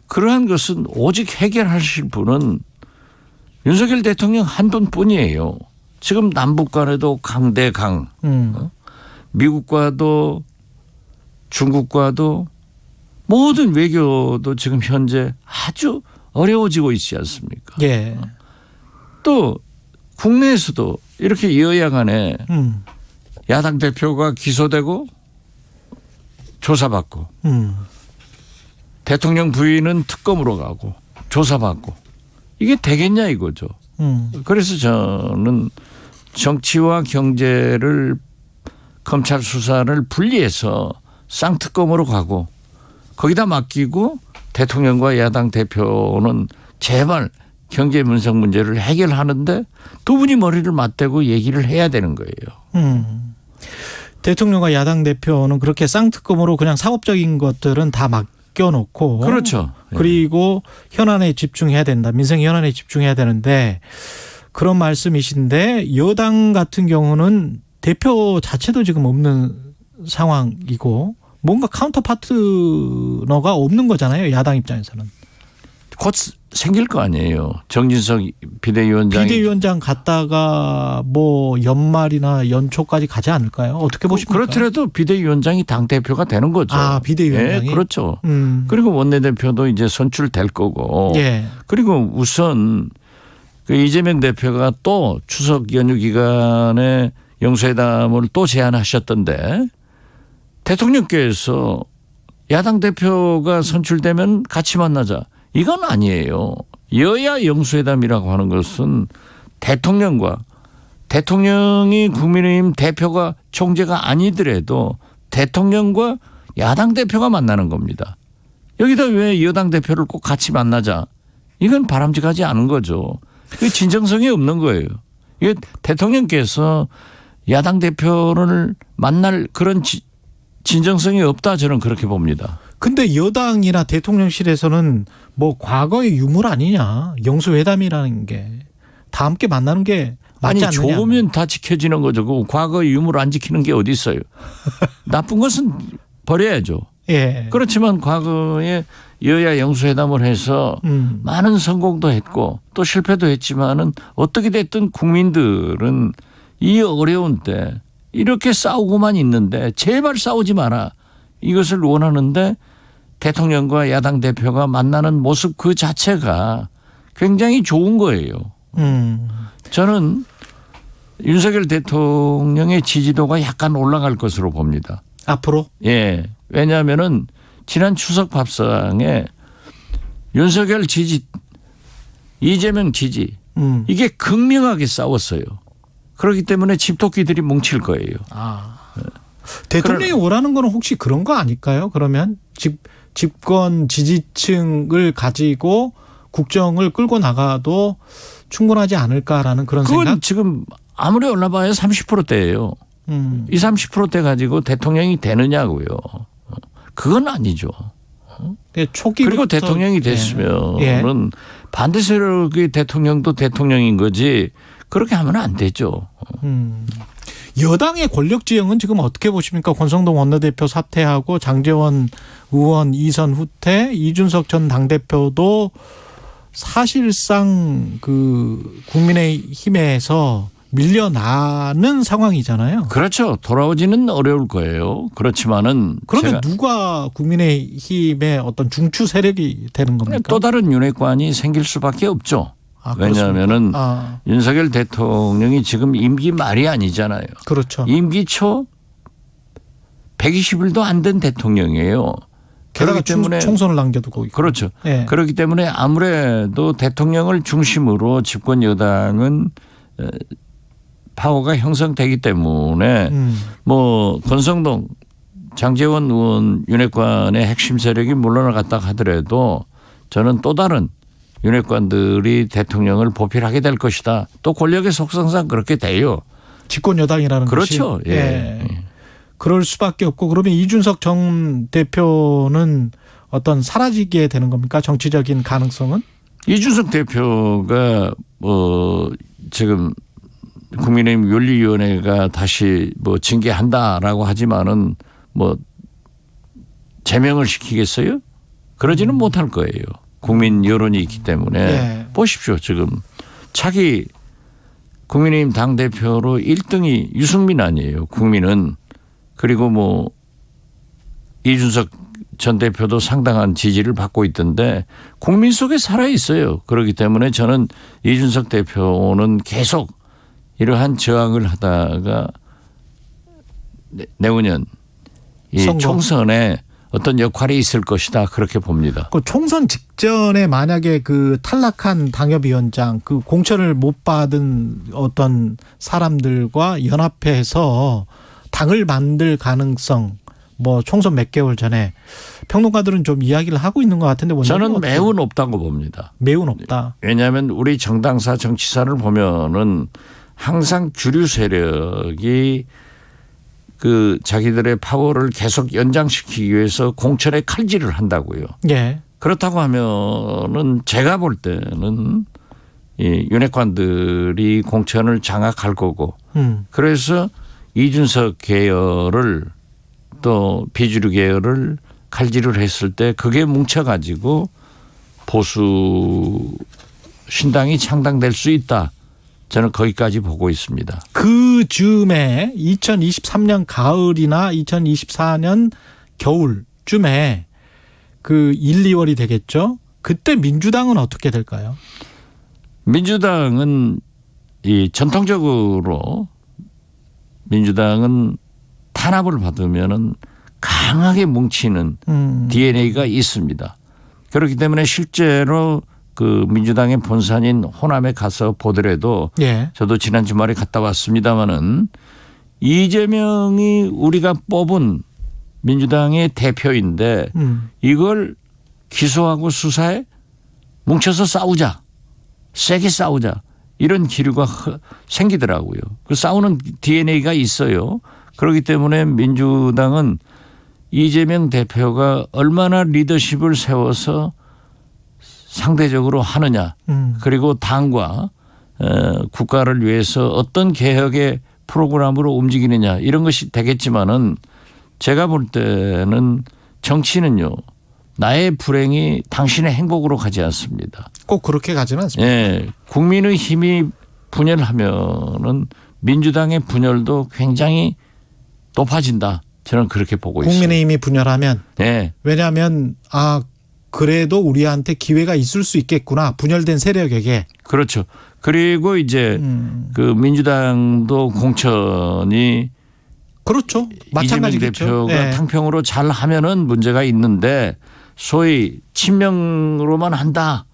그러한 것은 오직 해결하실 분은 윤석열 대통령 한 분뿐이에요. 지금 남북 간에도 강대강, 미국과도 중국과도 모든 외교도 지금 현재 아주 어려워지고 있지 않습니까? 예. 또 국내에서도 이렇게 여야 간에 야당 대표가 기소되고 조사받고 대통령 부인은 특검으로 가고 조사받고 이게 되겠냐 이거죠. 그래서 저는 정치와 경제를 검찰 수사를 분리해서 쌍특검으로 가고 거기다 맡기고 대통령과 야당 대표는 제발 경제 민생 문제를 해결하는데 두 분이 머리를 맞대고 얘기를 해야 되는 거예요. 대통령과 야당 대표는 그렇게 쌍특검으로 그냥 사업적인 것들은 다 맡겨놓고 그렇죠. 그리고 현안에 집중해야 된다. 민생 현안에 집중해야 되는데 그런 말씀이신데 여당 같은 경우는 대표 자체도 지금 없는 상황이고 뭔가 카운터 파트너가 없는 거잖아요. 야당 입장에서는. 곧 생길 거 아니에요. 정진석 비대위원장 갔다가 뭐 연말이나 연초까지 가지 않을까요? 어떻게 보십니까? 그렇더라도 비대위원장이 당대표가 되는 거죠. 아, 비대위원장이? 예, 그렇죠. 그리고 원내대표도 이제 선출될 거고. 예. 그리고 우선 그 이재명 대표가 또 추석 연휴 기간에 영수회담을 또 제안하셨던데 대통령께서 야당 대표가 선출되면 같이 만나자. 이건 아니에요. 여야 영수회담이라고 하는 것은 대통령과 대통령이 국민의힘 대표가 총재가 아니더라도 대통령과 야당 대표가 만나는 겁니다. 여기다 왜 여당 대표를 꼭 같이 만나자. 이건 바람직하지 않은 거죠. 그 진정성이 없는 거예요. 이게 대통령께서 야당 대표를 만날 그런 진정성이 없다 저는 그렇게 봅니다. 근데 여당이나 대통령실에서는 뭐 과거의 유물 아니냐. 영수회담이라는 게 다 함께 만나는 게 맞지 않느냐. 아니 좋으면 다 지켜지는 거죠. 그 과거의 유물 안 지키는 게 어디 있어요. 나쁜 것은 버려야죠. 예. 그렇지만 과거에 여야 영수회담을 해서 많은 성공도 했고 또 실패도 했지만은 어떻게 됐든 국민들은 이 어려운 때 이렇게 싸우고만 있는데 제발 싸우지 마라. 이것을 원하는데 대통령과 야당 대표가 만나는 모습 그 자체가 굉장히 좋은 거예요. 저는 윤석열 대통령의 지지도가 약간 올라갈 것으로 봅니다. 앞으로? 예. 왜냐하면은 지난 추석 밥상에 윤석열 지지, 이재명 지지 이게 극명하게 싸웠어요. 그렇기 때문에 집토끼들이 뭉칠 거예요. 아. 대통령이 원하는 거는 혹시 그런 거 아닐까요? 그러면 집권 지지층을 가지고 국정을 끌고 나가도 충분하지 않을까라는 그런 그건 생각? 지금 아무리 올라봐야 30%대예요. 이 30%대 가지고 대통령이 되느냐고요. 그건 아니죠. 초기부터 그리고 대통령이 됐으면은 반대 세력의 대통령도 대통령인 거지 그렇게 하면 안 되죠. 여당의 권력 지형은 지금 어떻게 보십니까? 권성동 원내대표 사퇴하고 장제원 의원 이선 후퇴, 이준석 전 당대표도 사실상 그 국민의힘에서 밀려나는 상황이잖아요. 그렇죠. 돌아오지는 어려울 거예요. 그렇지만은 그러면 누가 국민의힘의 어떤 중추 세력이 되는 겁니까? 또 다른 윤핵관이 생길 수밖에 없죠. 왜냐하면은 윤석열 대통령이 지금 임기 말이 아니잖아요. 그렇죠. 임기 초 120일도 안 된 대통령이에요. 게다가 총선을 남겨두고 있고. 그렇죠. 네. 그렇기 때문에 아무래도 대통령을 중심으로 집권 여당은 파워가 형성되기 때문에 뭐 권성동, 장제원 의원 윤핵관의 핵심 세력이 물러나갔다 하더라도 저는 또 다른 윤핵관들이 대통령을 보필하게 될 것이다. 또 권력의 속성상 그렇게 돼요. 집권 여당이라는 그렇죠. 것이. 예. 그럴 수밖에 없고 그러면 이준석 전 대표는 어떤 사라지게 되는 겁니까? 정치적인 가능성은? 이준석 대표가 지금 국민의힘 윤리위원회가 다시 징계한다라고 하지만은 제명을 시키겠어요? 그러지는 못할 거예요. 국민 여론이 있기 때문에. 네. 보십시오. 지금 차기 국민의힘 당대표로 1등이 유승민 아니에요. 국민은. 그리고 이준석 전 대표도 상당한 지지를 받고 있던데 국민 속에 살아 있어요. 그렇기 때문에 저는 이준석 대표는 계속 이러한 저항을 하다가 내후년 이 선거. 총선에 어떤 역할이 있을 것이다 그렇게 봅니다. 그 총선 직전에 만약에 그 탈락한 당협위원장 그 공천을 못 받은 어떤 사람들과 연합해서 당을 만들 가능성 총선 몇 개월 전에 평론가들은 좀 이야기를 하고 있는 것 같은데 저는 매우 높다고 봅니다. 매우 높다. 왜냐하면 우리 정당사 정치사를 보면은 항상 주류 세력이 그 자기들의 파워를 계속 연장시키기 위해서 공천에 칼질을 한다고요. 예. 그렇다고 하면은 제가 볼 때는 이 윤핵관들이 공천을 장악할 거고 그래서 이준석 계열을 또 비주류 계열을 칼질을 했을 때 그게 뭉쳐가지고 보수 신당이 창당될 수 있다. 저는 거기까지 보고 있습니다. 그 즈음에 2023년 가을이나 2024년 겨울쯤에 그 1, 2월이 되겠죠. 그때 민주당은 어떻게 될까요? 민주당은 전통적으로 민주당은 탄압을 받으면은 강하게 뭉치는 DNA가 있습니다. 그렇기 때문에 실제로 그 민주당의 본산인 호남에 가서 보더라도 예. 저도 지난 주말에 갔다 왔습니다마는 이재명이 우리가 뽑은 민주당의 대표인데 이걸 기소하고 수사해 뭉쳐서 싸우자. 세게 싸우자. 이런 기류가 생기더라고요. 그 싸우는 DNA가 있어요. 그렇기 때문에 민주당은 이재명 대표가 얼마나 리더십을 세워서 상대적으로 하느냐. 그리고 당과 국가를 위해서 어떤 개혁의 프로그램으로 움직이느냐 이런 것이 되겠지만은 제가 볼 때는 정치는요. 나의 불행이 당신의 행복으로 가지 않습니다. 꼭 그렇게 가지는 않습니다. 예, 국민의 힘이 분열하면은 민주당의 분열도 굉장히 높아진다. 저는 그렇게 보고 있습니다. 국민의힘이 분열하면. 네. 왜냐하면 그래도 우리한테 기회가 있을 수 있겠구나. 분열된 세력에게. 그렇죠. 그리고 이제 그 민주당도 공천이 그렇죠. 마찬가지겠죠. 이재명 대표가 네. 탕평으로 잘 하면은 문제가 있는데 소위 친명으로만 한다.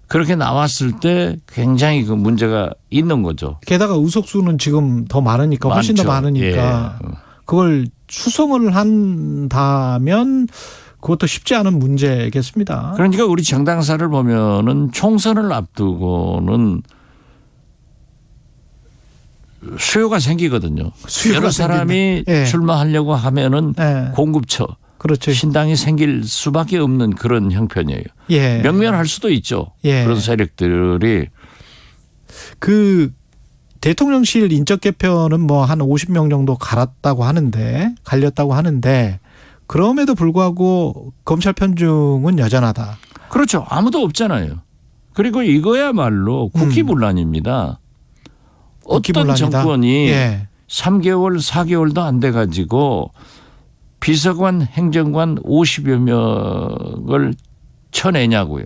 그렇게 나왔을 때 굉장히 그 문제가 있는 거죠. 게다가 의석수는 지금 더 많으니까 훨씬 더 많으니까 예. 그걸 수성을 한다면 그것도 쉽지 않은 문제겠습니다. 그러니까 우리 정당사를 보면은 총선을 앞두고는 수요가 생기거든요. 여러 사람이 예. 출마하려고 하면은 예. 공급처. 그렇죠. 신당이 생길 수밖에 없는 그런 형편이에요. 예. 명면할 수도 있죠. 예. 그런 세력들이. 그 대통령실 인적 개편은 한 50명 정도 갈렸다고 하는데 그럼에도 불구하고 검찰 편중은 여전하다. 그렇죠. 아무도 없잖아요. 그리고 이거야말로 국기문란입니다. 어떤 정권이 예. 3개월, 4개월도 안 돼 가지고 비서관, 행정관 50여 명을 쳐내냐고요.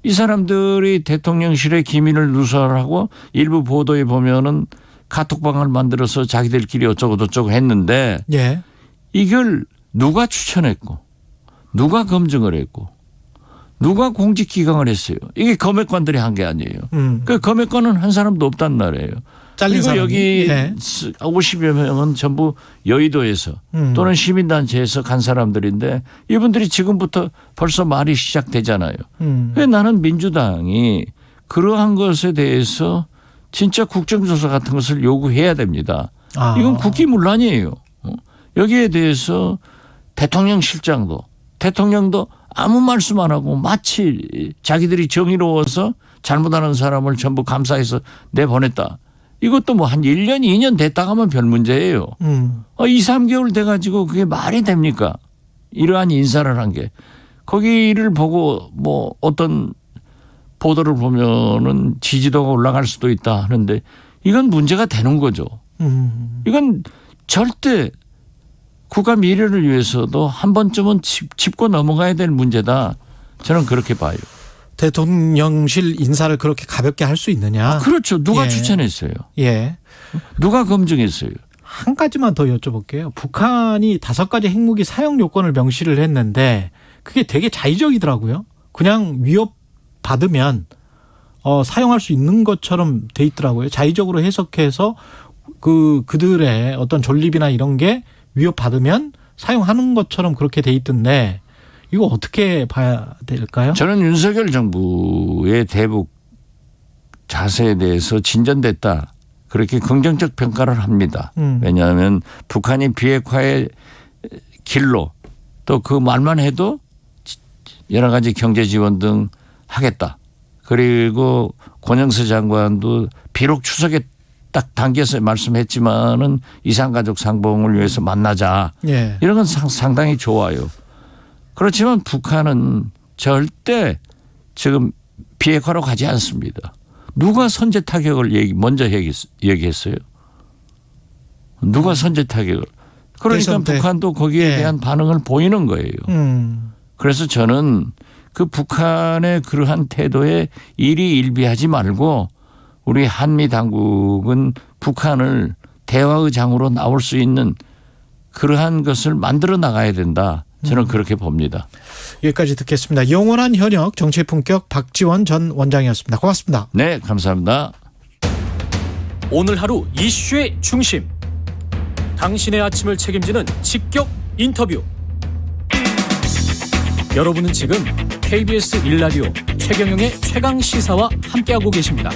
이 사람들이 대통령실에 기밀을 누설하고 일부 보도에 보면은 카톡방을 만들어서 자기들끼리 어쩌고저쩌고 했는데 예. 이걸 누가 추천했고 누가 검증을 했고 누가 공직 기강을 했어요. 이게 검역관들이 한 게 아니에요. 그 검역관은 한 사람도 없단 말이에요. 그리고 사람이. 여기 예. 50여 명은 전부 여의도에서 또는 시민단체에서 간 사람들인데 이분들이 지금부터 벌써 말이 시작되잖아요. 왜 나는 민주당이 그러한 것에 대해서 진짜 국정조사 같은 것을 요구해야 됩니다. 이건 국기문란이에요. 여기에 대해서 대통령도 아무 말씀 안 하고 마치 자기들이 정의로워서 잘못하는 사람을 전부 감사해서 내보냈다. 이것도 뭐 한 1년, 2년 됐다 하면 별 문제예요. 2, 3개월 돼가지고 그게 말이 됩니까? 이러한 인사를 한 게. 거기를 보고 뭐 어떤 보도를 보면은 지지도가 올라갈 수도 있다 하는데 이건 문제가 되는 거죠. 이건 절대 국가 미래를 위해서도 한 번쯤은 짚고 넘어가야 될 문제다. 저는 그렇게 봐요. 대통령실 인사를 그렇게 가볍게 할 수 있느냐. 그렇죠. 누가 예. 추천했어요? 예. 누가 검증했어요? 한 가지만 더 여쭤볼게요. 북한이 5가지 핵무기 사용 요건을 명시를 했는데 그게 되게 자의적이더라고요. 그냥 위협받으면 사용할 수 있는 것처럼 돼 있더라고요. 자의적으로 해석해서 그들의 어떤 존립이나 이런 게 위협받으면 사용하는 것처럼 그렇게 돼 있던데 이거 어떻게 봐야 될까요? 저는 윤석열 정부의 대북 자세에 대해서 진전됐다. 그렇게 긍정적 평가를 합니다. 왜냐하면 북한이 비핵화의 길로 또 그 말만 해도 여러 가지 경제 지원 등 하겠다. 그리고 권영세 장관도 비록 추석에 딱 당겨서 말씀했지만은 이산가족 상봉을 위해서 만나자. 예. 이런 건 상당히 좋아요. 그렇지만 북한은 절대 지금 비핵화로 가지 않습니다. 누가 선제 타격을 먼저 얘기했어요? 누가 선제 타격을? 그러니까 북한도 거기에 대한 반응을 보이는 거예요. 그래서 저는 그 북한의 그러한 태도에 일희일비하지 말고 우리 한미 당국은 북한을 대화의 장으로 나올 수 있는 그러한 것을 만들어 나가야 된다. 저는 그렇게 봅니다. 여기까지 듣겠습니다. 영원한 현역 정치의 품격 박지원 전 원장이었습니다. 고맙습니다. 네, 감사합니다. 오늘 하루 이슈의 중심. 당신의 아침을 책임지는 직격 인터뷰. 여러분은 지금 KBS 1라디오 최경영의 최강시사와 함께하고 계십니다.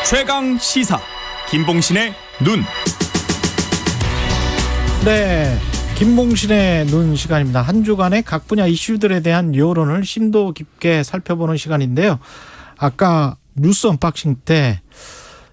최강시사 김봉신의 눈. 네, 김봉신의 눈 시간입니다. 한 주간의 각 분야 이슈들에 대한 여론을 심도 깊게 살펴보는 시간인데요. 아까 뉴스 언박싱 때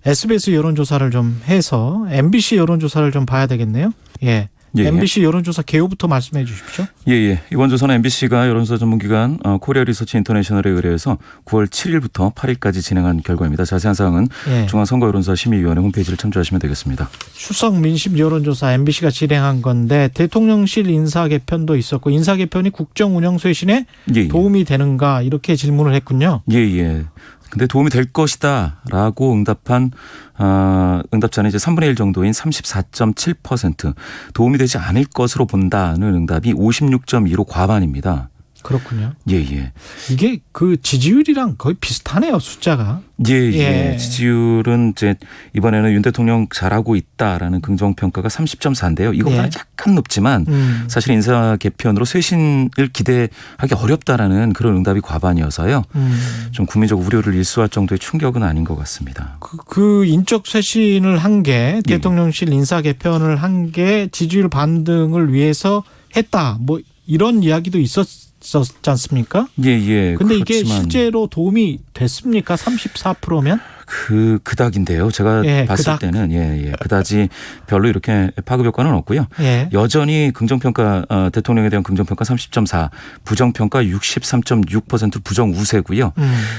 SBS 여론조사를 좀 해서 MBC 여론조사를 좀 봐야 되겠네요. 예. 예. MBC 여론조사 개요부터 말씀해 주십시오. 예. 이번 조사는 MBC가 여론조사 전문기관 코리아 리서치 인터내셔널에 의뢰해서 9월 7일부터 8일까지 진행한 결과입니다. 자세한 사항은 중앙선거여론조사심의위원회 홈페이지를 참조하시면 되겠습니다. 추석 민심 여론조사 MBC가 진행한 건데 대통령실 인사 개편도 있었고 인사 개편이 국정 운영 쇄신에 도움이 되는가 이렇게 질문을 했군요. 예. 근데 도움이 될 것이다라고 응답한 응답자는 이제 3분의 1 정도인 34.7%, 도움이 되지 않을 것으로 본다는 응답이 56.2로 과반입니다. 그렇군요. 예. 이게 그 지지율이랑 거의 비슷하네요, 숫자가. 예. 지지율은 이제 이번에는 윤 대통령 잘하고 있다라는 긍정 평가가 30.4인데요. 이것보다 약간 높지만 사실 인사 개편으로 쇄신을 기대하기 어렵다라는 그런 응답이 과반이어서요. 좀 국민적 우려를 일소할 정도의 충격은 아닌 것 같습니다. 그 인적 쇄신을 한 게 대통령실 인사 개편을 한 게 지지율 반등을 위해서 했다. 뭐 이런 이야기도 있었지 않습니까? 예. 근데 이게 실제로 도움이 됐습니까? 34%면? 그닥인데요. 제가 봤을 때는 그다지 별로 이렇게 파급 효과는 없고요. 여전히 긍정평가 대통령에 대한 긍정평가 30.4, 부정평가 63.6% 부정 우세고요.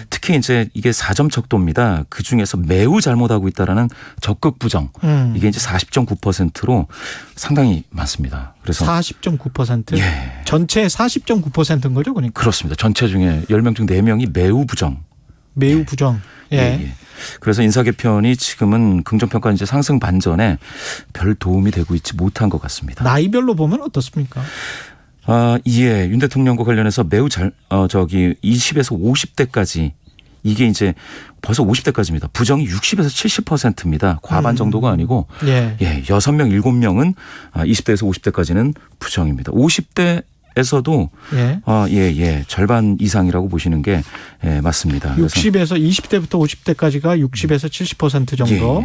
특히 이제 이게 4점 척도입니다. 그 중에서 매우 잘못하고 있다라는 적극 부정 이게 이제 40.9%로 상당히 많습니다. 그래서 40.9%? 전체 40.9%인 거죠, 그러니까? 그렇습니다. 전체 중에 10명 중 4명이 매우 부정. 매우 부정. 예. 그래서 인사 개편이 지금은 긍정평가 이제 상승 반전에 별 도움이 되고 있지 못한 것 같습니다. 나이별로 보면 어떻습니까? 윤 대통령과 관련해서 매우 20에서 50대까지 이게 이제 벌써 50대까지입니다. 부정이 60에서 70%입니다. 과반 정도가 아니고 예, 6명, 7명은 20대에서 50대까지는 부정입니다. 50대에서도 절반 이상이라고 보시는 게 맞습니다. 60에서 20대부터 50대까지가 60에서 70% 정도.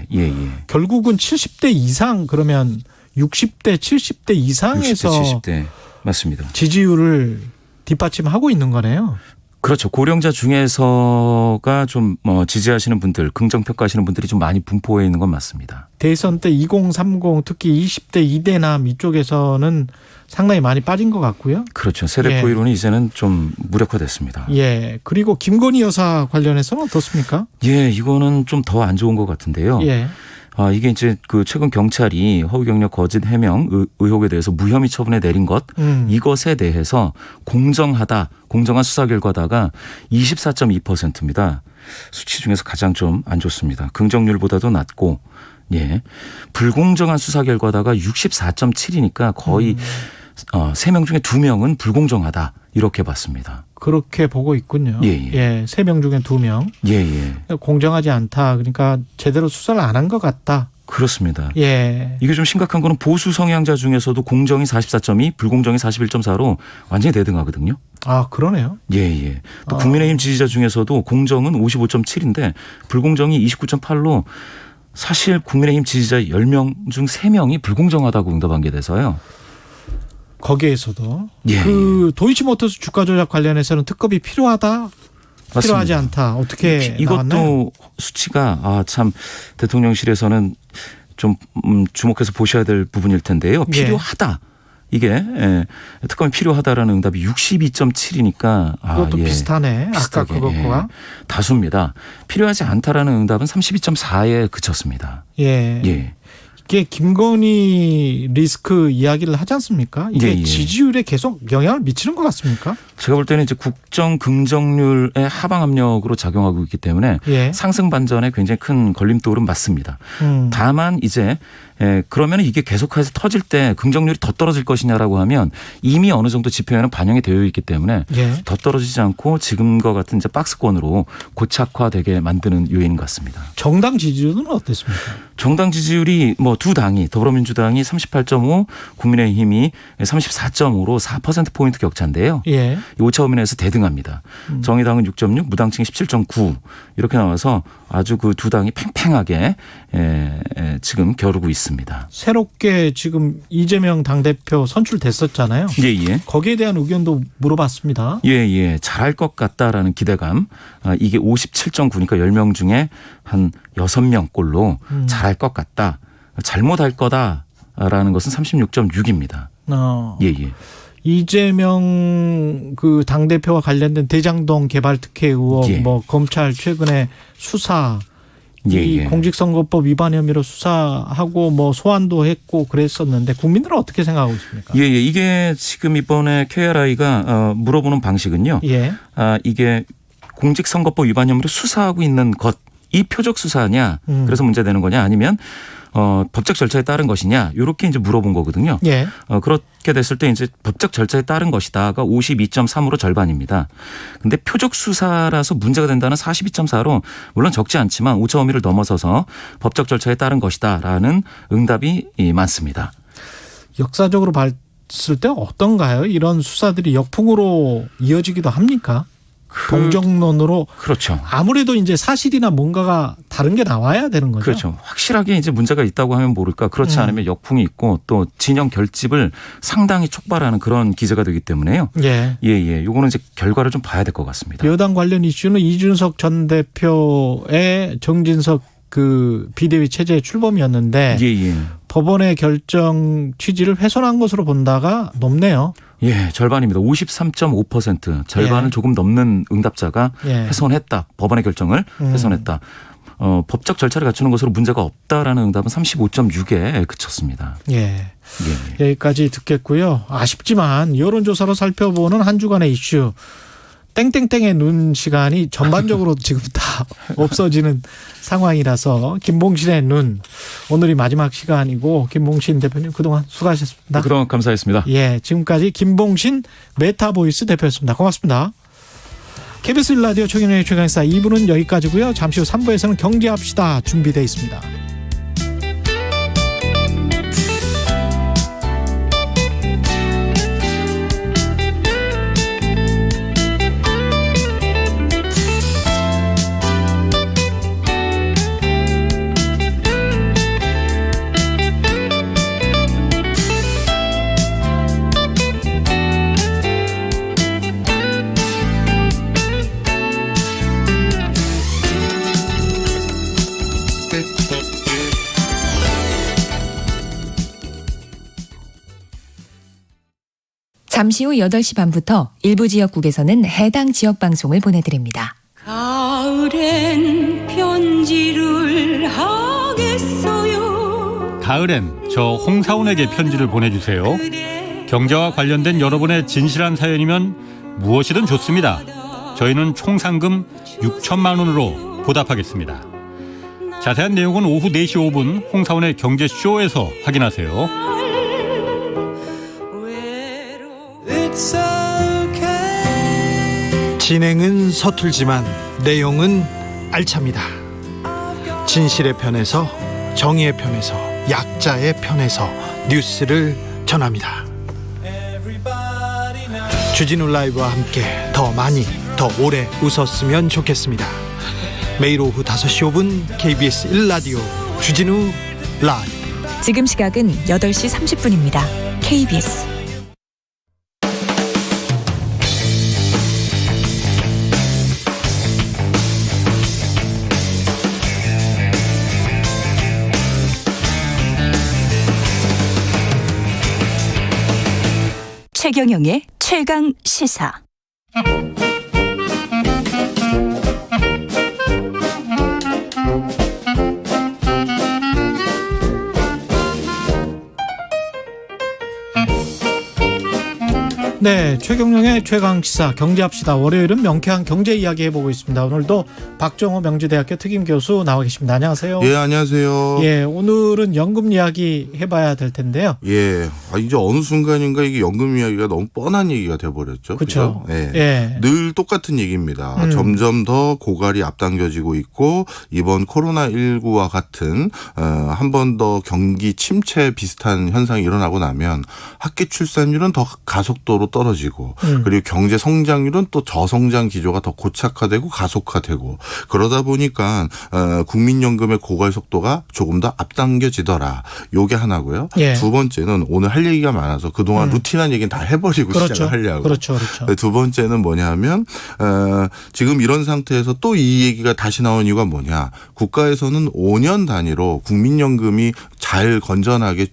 결국은 70대 이상 그러면 60대, 70대 이상에서 60대, 70대 맞습니다. 지지율을 뒷받침하고 있는 거네요. 그렇죠. 고령자 중에서가 좀 지지하시는 분들, 긍정평가하시는 분들이 좀 많이 분포해 있는 건 맞습니다. 대선 때 2030 특히 20대 이대남 이쪽에서는 상당히 많이 빠진 것 같고요. 그렇죠. 세대 포이론이 이제는 좀 무력화됐습니다. 예. 그리고 김건희 여사 관련해서는 어떻습니까? 예, 이거는 좀 더 안 좋은 것 같은데요. 예. 이게 이제 그 최근 경찰이 허위 경력 거짓 해명 의혹에 대해서 무혐의 처분에 내린 것 이것에 대해서 공정한 수사 결과다가 24.2%입니다. 수치 중에서 가장 좀 안 좋습니다. 긍정률보다도 낮고 불공정한 수사 결과다가 64.7이니까 거의 3명 중에 2명은 불공정하다 이렇게 봤습니다. 그렇게 보고 있군요. 3명 중에 2명. 공정하지 않다. 그러니까 제대로 수사를 안 한 것 같다. 그렇습니다. 이게 좀 심각한 거는 보수 성향자 중에서도 공정이 44.2, 불공정이 41.4로 완전히 대등하거든요. 아, 그러네요. 또 국민의힘 지지자 중에서도 공정은 55.7인데 불공정이 29.8로 사실 국민의힘 지지자 10명 중 3명이 불공정하다고 응답한 게 돼서요. 거기에서도 그 도이치모터스 주가 조작 관련해서는 특검이 필요하다, 맞습니다. 필요하지 않다. 어떻게 이것도 나왔나요? 수치가 참 대통령실에서는 좀 주목해서 보셔야 될 부분일 텐데요. 필요하다. 이게 특검이 필요하다라는 응답이 62.7이니까 그것도 비슷하네. 아까 그것과 다수입니다. 필요하지 않다라는 응답은 32.4에 그쳤습니다. 이게 김건희 리스크 이야기를 하지 않습니까? 이게 지지율에 계속 영향을 미치는 것 같습니까? 제가 볼 때는 이제 국정 긍정률의 하방 압력으로 작용하고 있기 때문에 상승 반전에 굉장히 큰 걸림돌은 맞습니다. 다만 이제 그러면 이게 계속해서 터질 때 긍정률이 더 떨어질 것이냐라고 하면 이미 어느 정도 지표에는 반영이 되어 있기 때문에 더 떨어지지 않고 지금과 같은 이제 박스권으로 고착화되게 만드는 요인인 것 같습니다. 정당 지지율은 어땠습니까? 정당 지지율이 두 당이 더불어민주당이 38.5, 국민의힘이 34.5로 4%포인트 격차인데요. 이 오차범위내에서 대등합니다. 정의당은 6.6, 무당층이 17.9 이렇게 나와서 아주 그 두 당이 팽팽하게 지금 겨루고 있습니다. 새롭게 지금 이재명 당대표 선출됐었잖아요. 거기에 대한 의견도 물어봤습니다. 잘할 것 같다라는 기대감. 이게 57.9니까 10명 중에 한 6명꼴로 잘할 것 같다. 잘못할 거다라는 것은 36.6입니다. 이재명 그 당대표와 관련된 대장동 개발 특혜 의혹, 검찰 최근에 수사, 이 공직선거법 위반 혐의로 수사하고 소환도 했고 그랬었는데 국민들은 어떻게 생각하고 있습니까? 이게 지금 이번에 KRI가 물어보는 방식은요. 이게 공직선거법 위반 혐의로 수사하고 있는 것, 이 표적 수사냐, 그래서 문제되는 거냐, 아니면 법적 절차에 따른 것이냐, 이렇게 이제 물어본 거거든요. 그렇게 됐을 때 이제 법적 절차에 따른 것이다가 52.3으로 절반입니다. 근데 표적 수사라서 문제가 된다는 42.4로 물론 적지 않지만 오차 범위를 넘어서서 법적 절차에 따른 것이다라는 응답이 많습니다. 역사적으로 봤을 때 어떤가요? 이런 수사들이 역풍으로 이어지기도 합니까? 동정론으로. 그렇죠. 아무래도 이제 사실이나 뭔가가 다른 게 나와야 되는 거죠. 그렇죠. 확실하게 이제 문제가 있다고 하면 모를까. 그렇지 않으면 역풍이 있고 또 진영 결집을 상당히 촉발하는 그런 기제가 되기 때문에요. 요거는 이제 결과를 좀 봐야 될 것 같습니다. 여당 관련 이슈는 이준석 전 대표의 정진석 그 비대위 체제의 출범이었는데 법원의 결정 취지를 훼손한 것으로 본다가 높네요. 절반입니다. 53.5%. 절반을 조금 넘는 응답자가 훼손했다. 법원의 결정을 훼손했다. 법적 절차를 갖추는 것으로 문제가 없다라는 응답은 35.6에 그쳤습니다. 여기까지 듣겠고요. 아쉽지만 여론조사로 살펴보는 한 주간의 이슈. 땡땡땡의 눈 시간이 전반적으로 지금 다 없어지는 상황이라서 김봉신의 눈 오늘이 마지막 시간이고 김봉신 대표님 그동안 수고하셨습니다. 그동안 감사했습니다. 지금까지 김봉신 메타보이스 대표였습니다. 고맙습니다. KBS 1라디오 최경영의 최강시사 2부는 여기까지고요. 잠시 후 3부에서는 경제합시다 준비되어 있습니다. 잠시 후 8시 반부터 일부 지역국에서는 해당 지역 방송을 보내드립니다. 가을엔 편지를 하겠어요. 가을엔 저 홍사운에게 편지를 보내주세요. 경제와 관련된 여러분의 진실한 사연이면 무엇이든 좋습니다. 저희는 총 상금 6천만 원으로 보답하겠습니다. 자세한 내용은 오후 4시 5분 홍사운의 경제쇼에서 확인하세요. 진행은 서툴지만 내용은 알찹니다. 진실의 편에서, 정의의 편에서, 약자의 편에서 뉴스를 전합니다. 주진우 라이브와 함께 더 많이, 더 오래 웃었으면 좋겠습니다. 매일 오후 5시 5분 KBS 1라디오 주진우 라이브. 지금 시각은 8시 30분입니다. KBS 최경영의 최강 시사. 네, 최경영의 최강시사 경제합시다. 월요일은 명쾌한 경제 이야기 해보고 있습니다. 오늘도 박정호 명지대학교 특임교수 나와 계십니다. 안녕하세요. 예, 안녕하세요. 예, 오늘은 연금 이야기 해봐야 될 텐데요. 예, 이제 어느 순간인가 이게 연금 이야기가 너무 뻔한 얘기가 돼버렸죠. 그렇죠. 예. 예. 늘 똑같은 얘기입니다. 점점 더 고갈이 앞당겨지고 있고 이번 코로나19와 같은 한 번 더 경기 침체 비슷한 현상이 일어나고 나면 학기 출산율은 더 가속도로 떨어지고 그리고 경제 성장률은 또 저성장 기조가 더 고착화되고 가속화되고 그러다 보니까 국민연금의 고갈 속도가 조금 더 앞당겨지더라. 요게 하나고요. 예. 두 번째는 오늘 할 얘기가 많아서 그동안 루틴한 얘기는 다 해버리고 그렇죠. 시작을 하려고. 그렇죠. 두 번째는 뭐냐면 지금 이런 상태에서 또 이 얘기가 다시 나온 이유가 뭐냐. 국가에서는 5년 단위로 국민연금이 잘 건전하게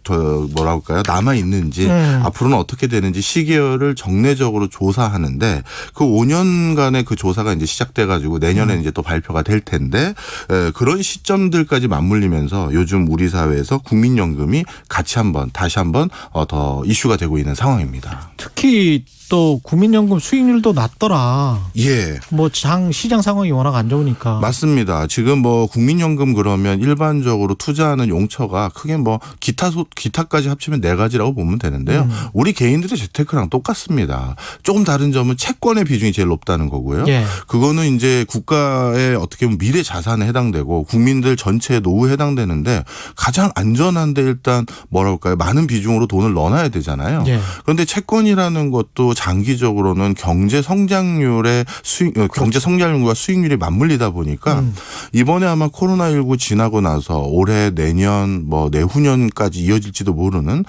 뭐라 할까요? 남아있는지 앞으로는 어떻게 되는지 시계열을 정례적으로 조사하는데 그 5년간의 그 조사가 이제 시작돼 가지고 내년에 이제 또 발표가 될 텐데 그런 시점들까지 맞물리면서 요즘 우리 사회에서 국민연금이 다시 한번 더 이슈가 되고 있는 상황입니다. 특히 또 국민연금 수익률도 낮더라. 예. 뭐 시장 상황이 워낙 안 좋으니까. 맞습니다. 지금 뭐 국민연금 그러면 일반적으로 투자하는 용처가 크게 뭐 기타까지 합치면 4가지라고 보면 되는데요. 우리 개인들의 재테크랑 똑같습니다. 조금 다른 점은 채권의 비중이 제일 높다는 거고요. 예. 그거는 이제 국가의 어떻게 보면 미래 자산에 해당되고 국민들 전체의 노후에 해당되는데 가장 안전한데 일단 뭐라 할까요? 많은 비중으로 돈을 넣어놔야 되잖아요. 예. 그런데 채권이라는 것도 장기적으로는 경제 성장률의 경제 성장률과 수익률이 맞물리다 보니까 이번에 아마 코로나19 지나고 나서 올해 내년 뭐 내후년까지 이어질지도 모르는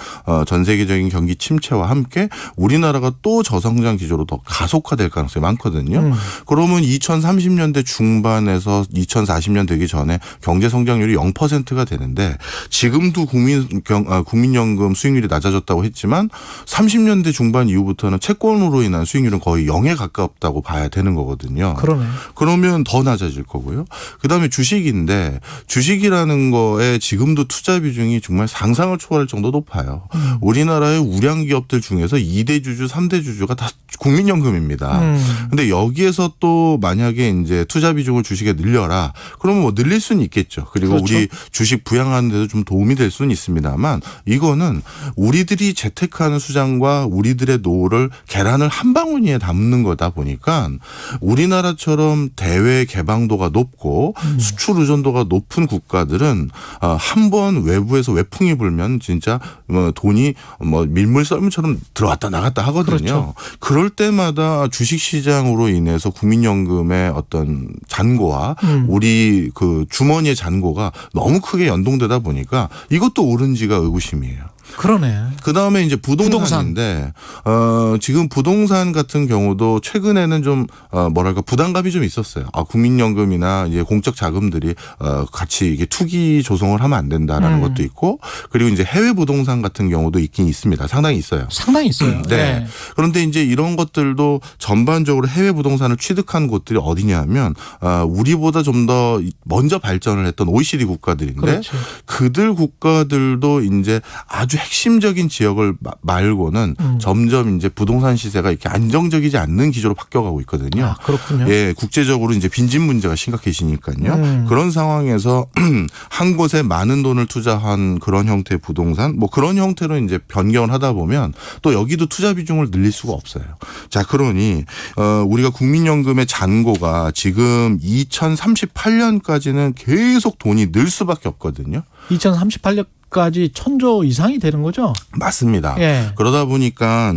전 세계적인 경기 침체와 함께 우리나라가 또 저성장 기조로 더 가속화될 가능성이 많거든요. 그러면 2030년대 중반에서 2040년 되기 전에 경제 성장률이 0%가 되는데 지금도 국민연금 수익률이 낮아졌다고 했지만 30년대 중반 이후부터는 채권으로 인한 수익률은 거의 0에 가깝다고 봐야 되는 거거든요. 그러네. 그러면 더 낮아질 거고요. 그다음에 주식인데 주식이라는 거에 지금도 투자 비중이 정말 상상을 초월할 정도 높아요. 우리나라의 우량 기업들 중에서 2대 주주, 3대 주주가 다 국민연금입니다. 근데 여기에서 또 만약에 이제 투자 비중을 주식에 늘려라. 그러면 뭐 늘릴 수는 있겠죠. 그리고 그렇죠. 우리 주식 부양하는 데도 좀 도움이 될 수는 있습니다만 이거는 우리들이 재테크하는 수장과 우리들의 노후를 계란을 한 바구니에 담는 거다 보니까 우리나라처럼 대외 개방도가 높고 수출 의존도가 높은 국가들은 한 번 외부에서 외풍이 불면 진짜 돈이 밀물 썰물처럼 들어왔다 나갔다 하거든요. 그렇죠. 그럴 때마다 주식시장으로 인해서 국민연금의 어떤 잔고와 우리 그 주머니의 잔고가 너무 크게 연동되다 보니까 이것도 옳은지가 의구심이에요. 그러네. 그 다음에 이제 부동산인데, 지금 부동산 같은 경우도 최근에는 좀, 뭐랄까, 부담감이 좀 있었어요. 국민연금이나 이제 공적 자금들이, 같이 이게 투기 조성을 하면 안 된다라는 것도 있고, 그리고 이제 해외 부동산 같은 경우도 있긴 있습니다. 상당히 있어요. 상당히 있어요. 네. 그런데 이제 이런 것들도 전반적으로 해외 부동산을 취득한 곳들이 어디냐면, 우리보다 좀 더 먼저 발전을 했던 OECD 국가들인데, 그렇죠. 그들 국가들도 이제 아주 핵심적인 지역을 말고는 점점 이제 부동산 시세가 이렇게 안정적이지 않는 기조로 바뀌어가고 있거든요. 그렇군요. 예, 국제적으로 이제 빈집 문제가 심각해지니까요. 그런 상황에서 한 곳에 많은 돈을 투자한 그런 형태의 부동산, 뭐 그런 형태로 이제 변경을 하다 보면 또 여기도 투자 비중을 늘릴 수가 없어요. 자, 그러니 우리가 국민연금의 잔고가 지금 2038년까지는 계속 돈이 늘 수밖에 없거든요. 2038년까지 1,000조 이상이 되는 거죠? 맞습니다. 예. 그러다 보니까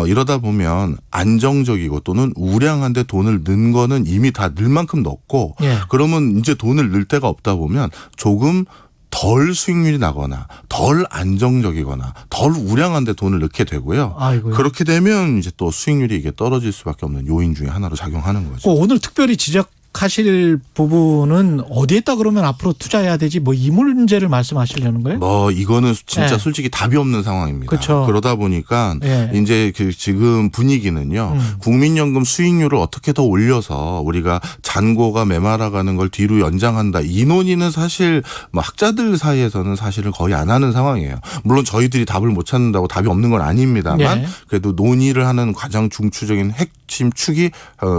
이러다 보면 안정적이고 또는 우량한데 돈을 넣은 거는 이미 다 늘 만큼 넣었고 예. 그러면 이제 돈을 넣을 데가 없다 보면 조금 덜 수익률이 나거나 덜 안정적이거나 덜 우량한 데 돈을 넣게 되고요. 아이고요. 그렇게 되면 이제 또 수익률이 이게 떨어질 수밖에 없는 요인 중에 하나로 작용하는 거죠. 오늘 특별히 지적하실 부분은 어디에 있다 그러면 앞으로 투자해야 되지 뭐 이 문제를 말씀하시려는 거예요? 뭐 이거는 진짜 네. 솔직히 답이 없는 상황입니다. 그렇죠. 그러다 보니까 네. 이제 그 지금 분위기는요. 국민연금 수익률을 어떻게 더 올려서 우리가 잔고가 메말아가는 걸 뒤로 연장한다. 이 논의는 사실 뭐 학자들 사이에서는 사실은 거의 안 하는 상황이에요. 물론 저희들이 답을 못 찾는다고 답이 없는 건 아닙니다만 네. 그래도 논의를 하는 가장 중추적인 핵심 축이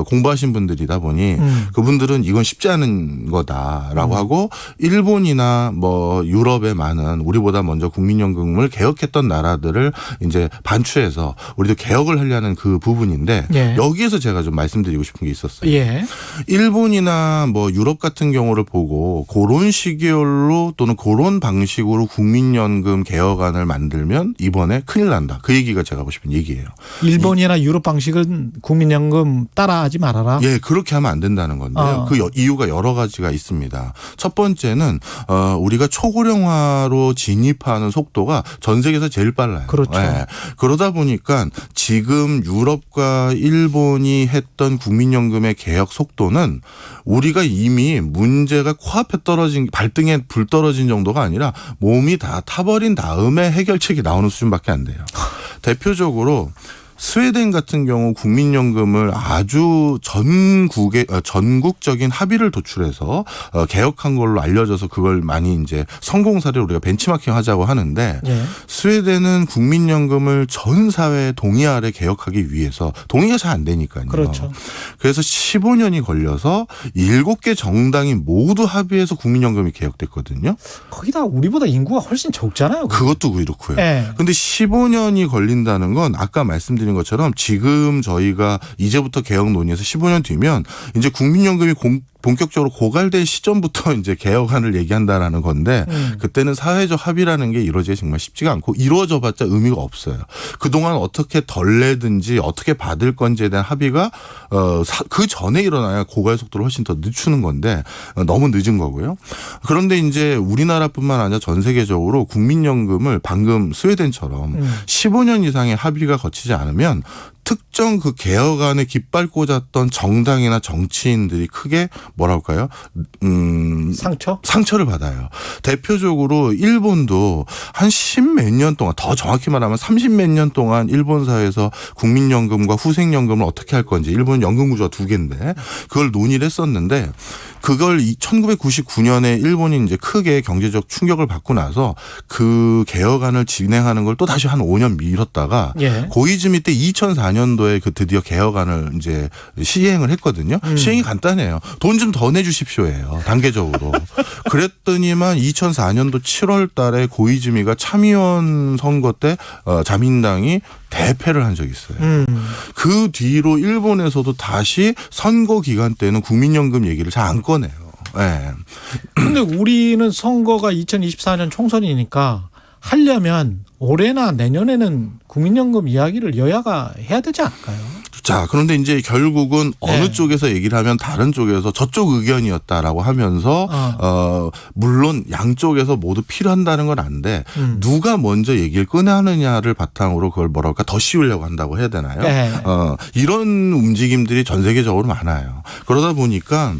공부하신 분들이다 보니 그분들은 이건 쉽지 않은 거다라고 하고 일본이나 뭐 유럽의 많은 우리보다 먼저 국민연금을 개혁했던 나라들을 이제 반추해서 우리도 개혁을 하려는 그 부분인데 예. 여기에서 제가 좀 말씀드리고 싶은 게 있었어요. 예. 일본이나 뭐 유럽 같은 경우를 보고 그런 시기로 또는 그런 방식으로 국민연금 개혁안을 만들면 이번에 큰일 난다. 그 얘기가 제가 하고 싶은 얘기예요. 일본이나 유럽 방식은 국민연금 따라하지 말아라. 예, 그렇게 하면 안 된다는 건데요. 그 이유가 여러 가지가 있습니다. 첫 번째는 우리가 초고령화로 진입하는 속도가 전 세계에서 제일 빨라요. 그렇죠. 예. 그러다 보니까 지금 유럽과 일본이 했던 국민연금의 개혁 속도는 우리가 이미 문제가 코앞에 떨어진 발등에 불 떨어진 정도가 아니라 몸이 다 타버린 다음에 해결책이 나오는 수준밖에 안 돼요. 대표적으로 스웨덴 같은 경우 국민연금을 아주 전국적인 합의를 도출해서 개혁한 걸로 알려져서 그걸 많이 이제 성공 사례로 우리가 벤치마킹 하자고 하는데 예. 스웨덴은 국민연금을 전 사회에 동의 아래 개혁하기 위해서 동의가 잘 안 되니까요. 그렇죠. 그래서 15년이 걸려서 7개 정당이 모두 합의해서 국민연금이 개혁됐거든요. 거기다 우리보다 인구가 훨씬 적잖아요. 그것도 그렇고요. 예. 근데 15년이 걸린다는 건 아까 말씀드린 것처럼 지금 저희가 이제부터 개혁 논의에서 15년 뒤면 이제 국민연금이 본격적으로 고갈될 시점부터 이제 개혁안을 얘기한다라는 건데 그때는 사회적 합의라는 게 이루어지기 정말 쉽지가 않고 이루어져봤자 의미가 없어요. 그동안 어떻게 덜 내든지 어떻게 받을 건지에 대한 합의가 그 전에 일어나야 고갈 속도를 훨씬 더 늦추는 건데 너무 늦은 거고요. 그런데 이제 우리나라뿐만 아니라 전 세계적으로 국민연금을 방금 스웨덴처럼 15년 이상의 합의가 거치지 않으면 특정 그 개혁안에 깃발 꽂았던 정당이나 정치인들이 크게 뭐랄까요? 상처를 받아요. 대표적으로 일본도 한 10몇 년 동안 더 정확히 말하면 30몇 년 동안 일본 사회에서 국민연금과 후생연금을 어떻게 할 건지 일본 연금 구조가 2개인데 그걸 논의를 했었는데 그걸 1999년에 일본이 이제 크게 경제적 충격을 받고 나서 그 개혁안을 진행하는 걸 또 다시 한 5년 미뤘다가 예. 고이즈미 때 2004년 2024년도에 그 드디어 개혁안을 이제 시행을 했거든요. 시행이 간단해요. 돈 좀 더 내주십시오예요. 단계적으로. 그랬더니만 2004년도 7월 달에 고이즈미가 참의원 선거 때 자민당이 대패를 한 적이 있어요. 그 뒤로 일본에서도 다시 선거 기간 때는 국민연금 얘기를 잘 안 꺼내요. 네. 근데 우리는 선거가 2024년 총선이니까 하려면 올해나 내년에는 국민연금 이야기를 여야가 해야 되지 않을까요? 자, 그런데 이제 결국은 어느 쪽에서 얘기를 하면 다른 쪽에서 저쪽 의견이었다라고 하면서 물론 양쪽에서 모두 필요한다는 건 아는데 누가 먼저 얘기를 꺼내느냐를 바탕으로 그걸 뭐랄까 더 씌우려고 한다고 해야 되나요? 네. 이런 움직임들이 전 세계적으로 많아요. 그러다 보니까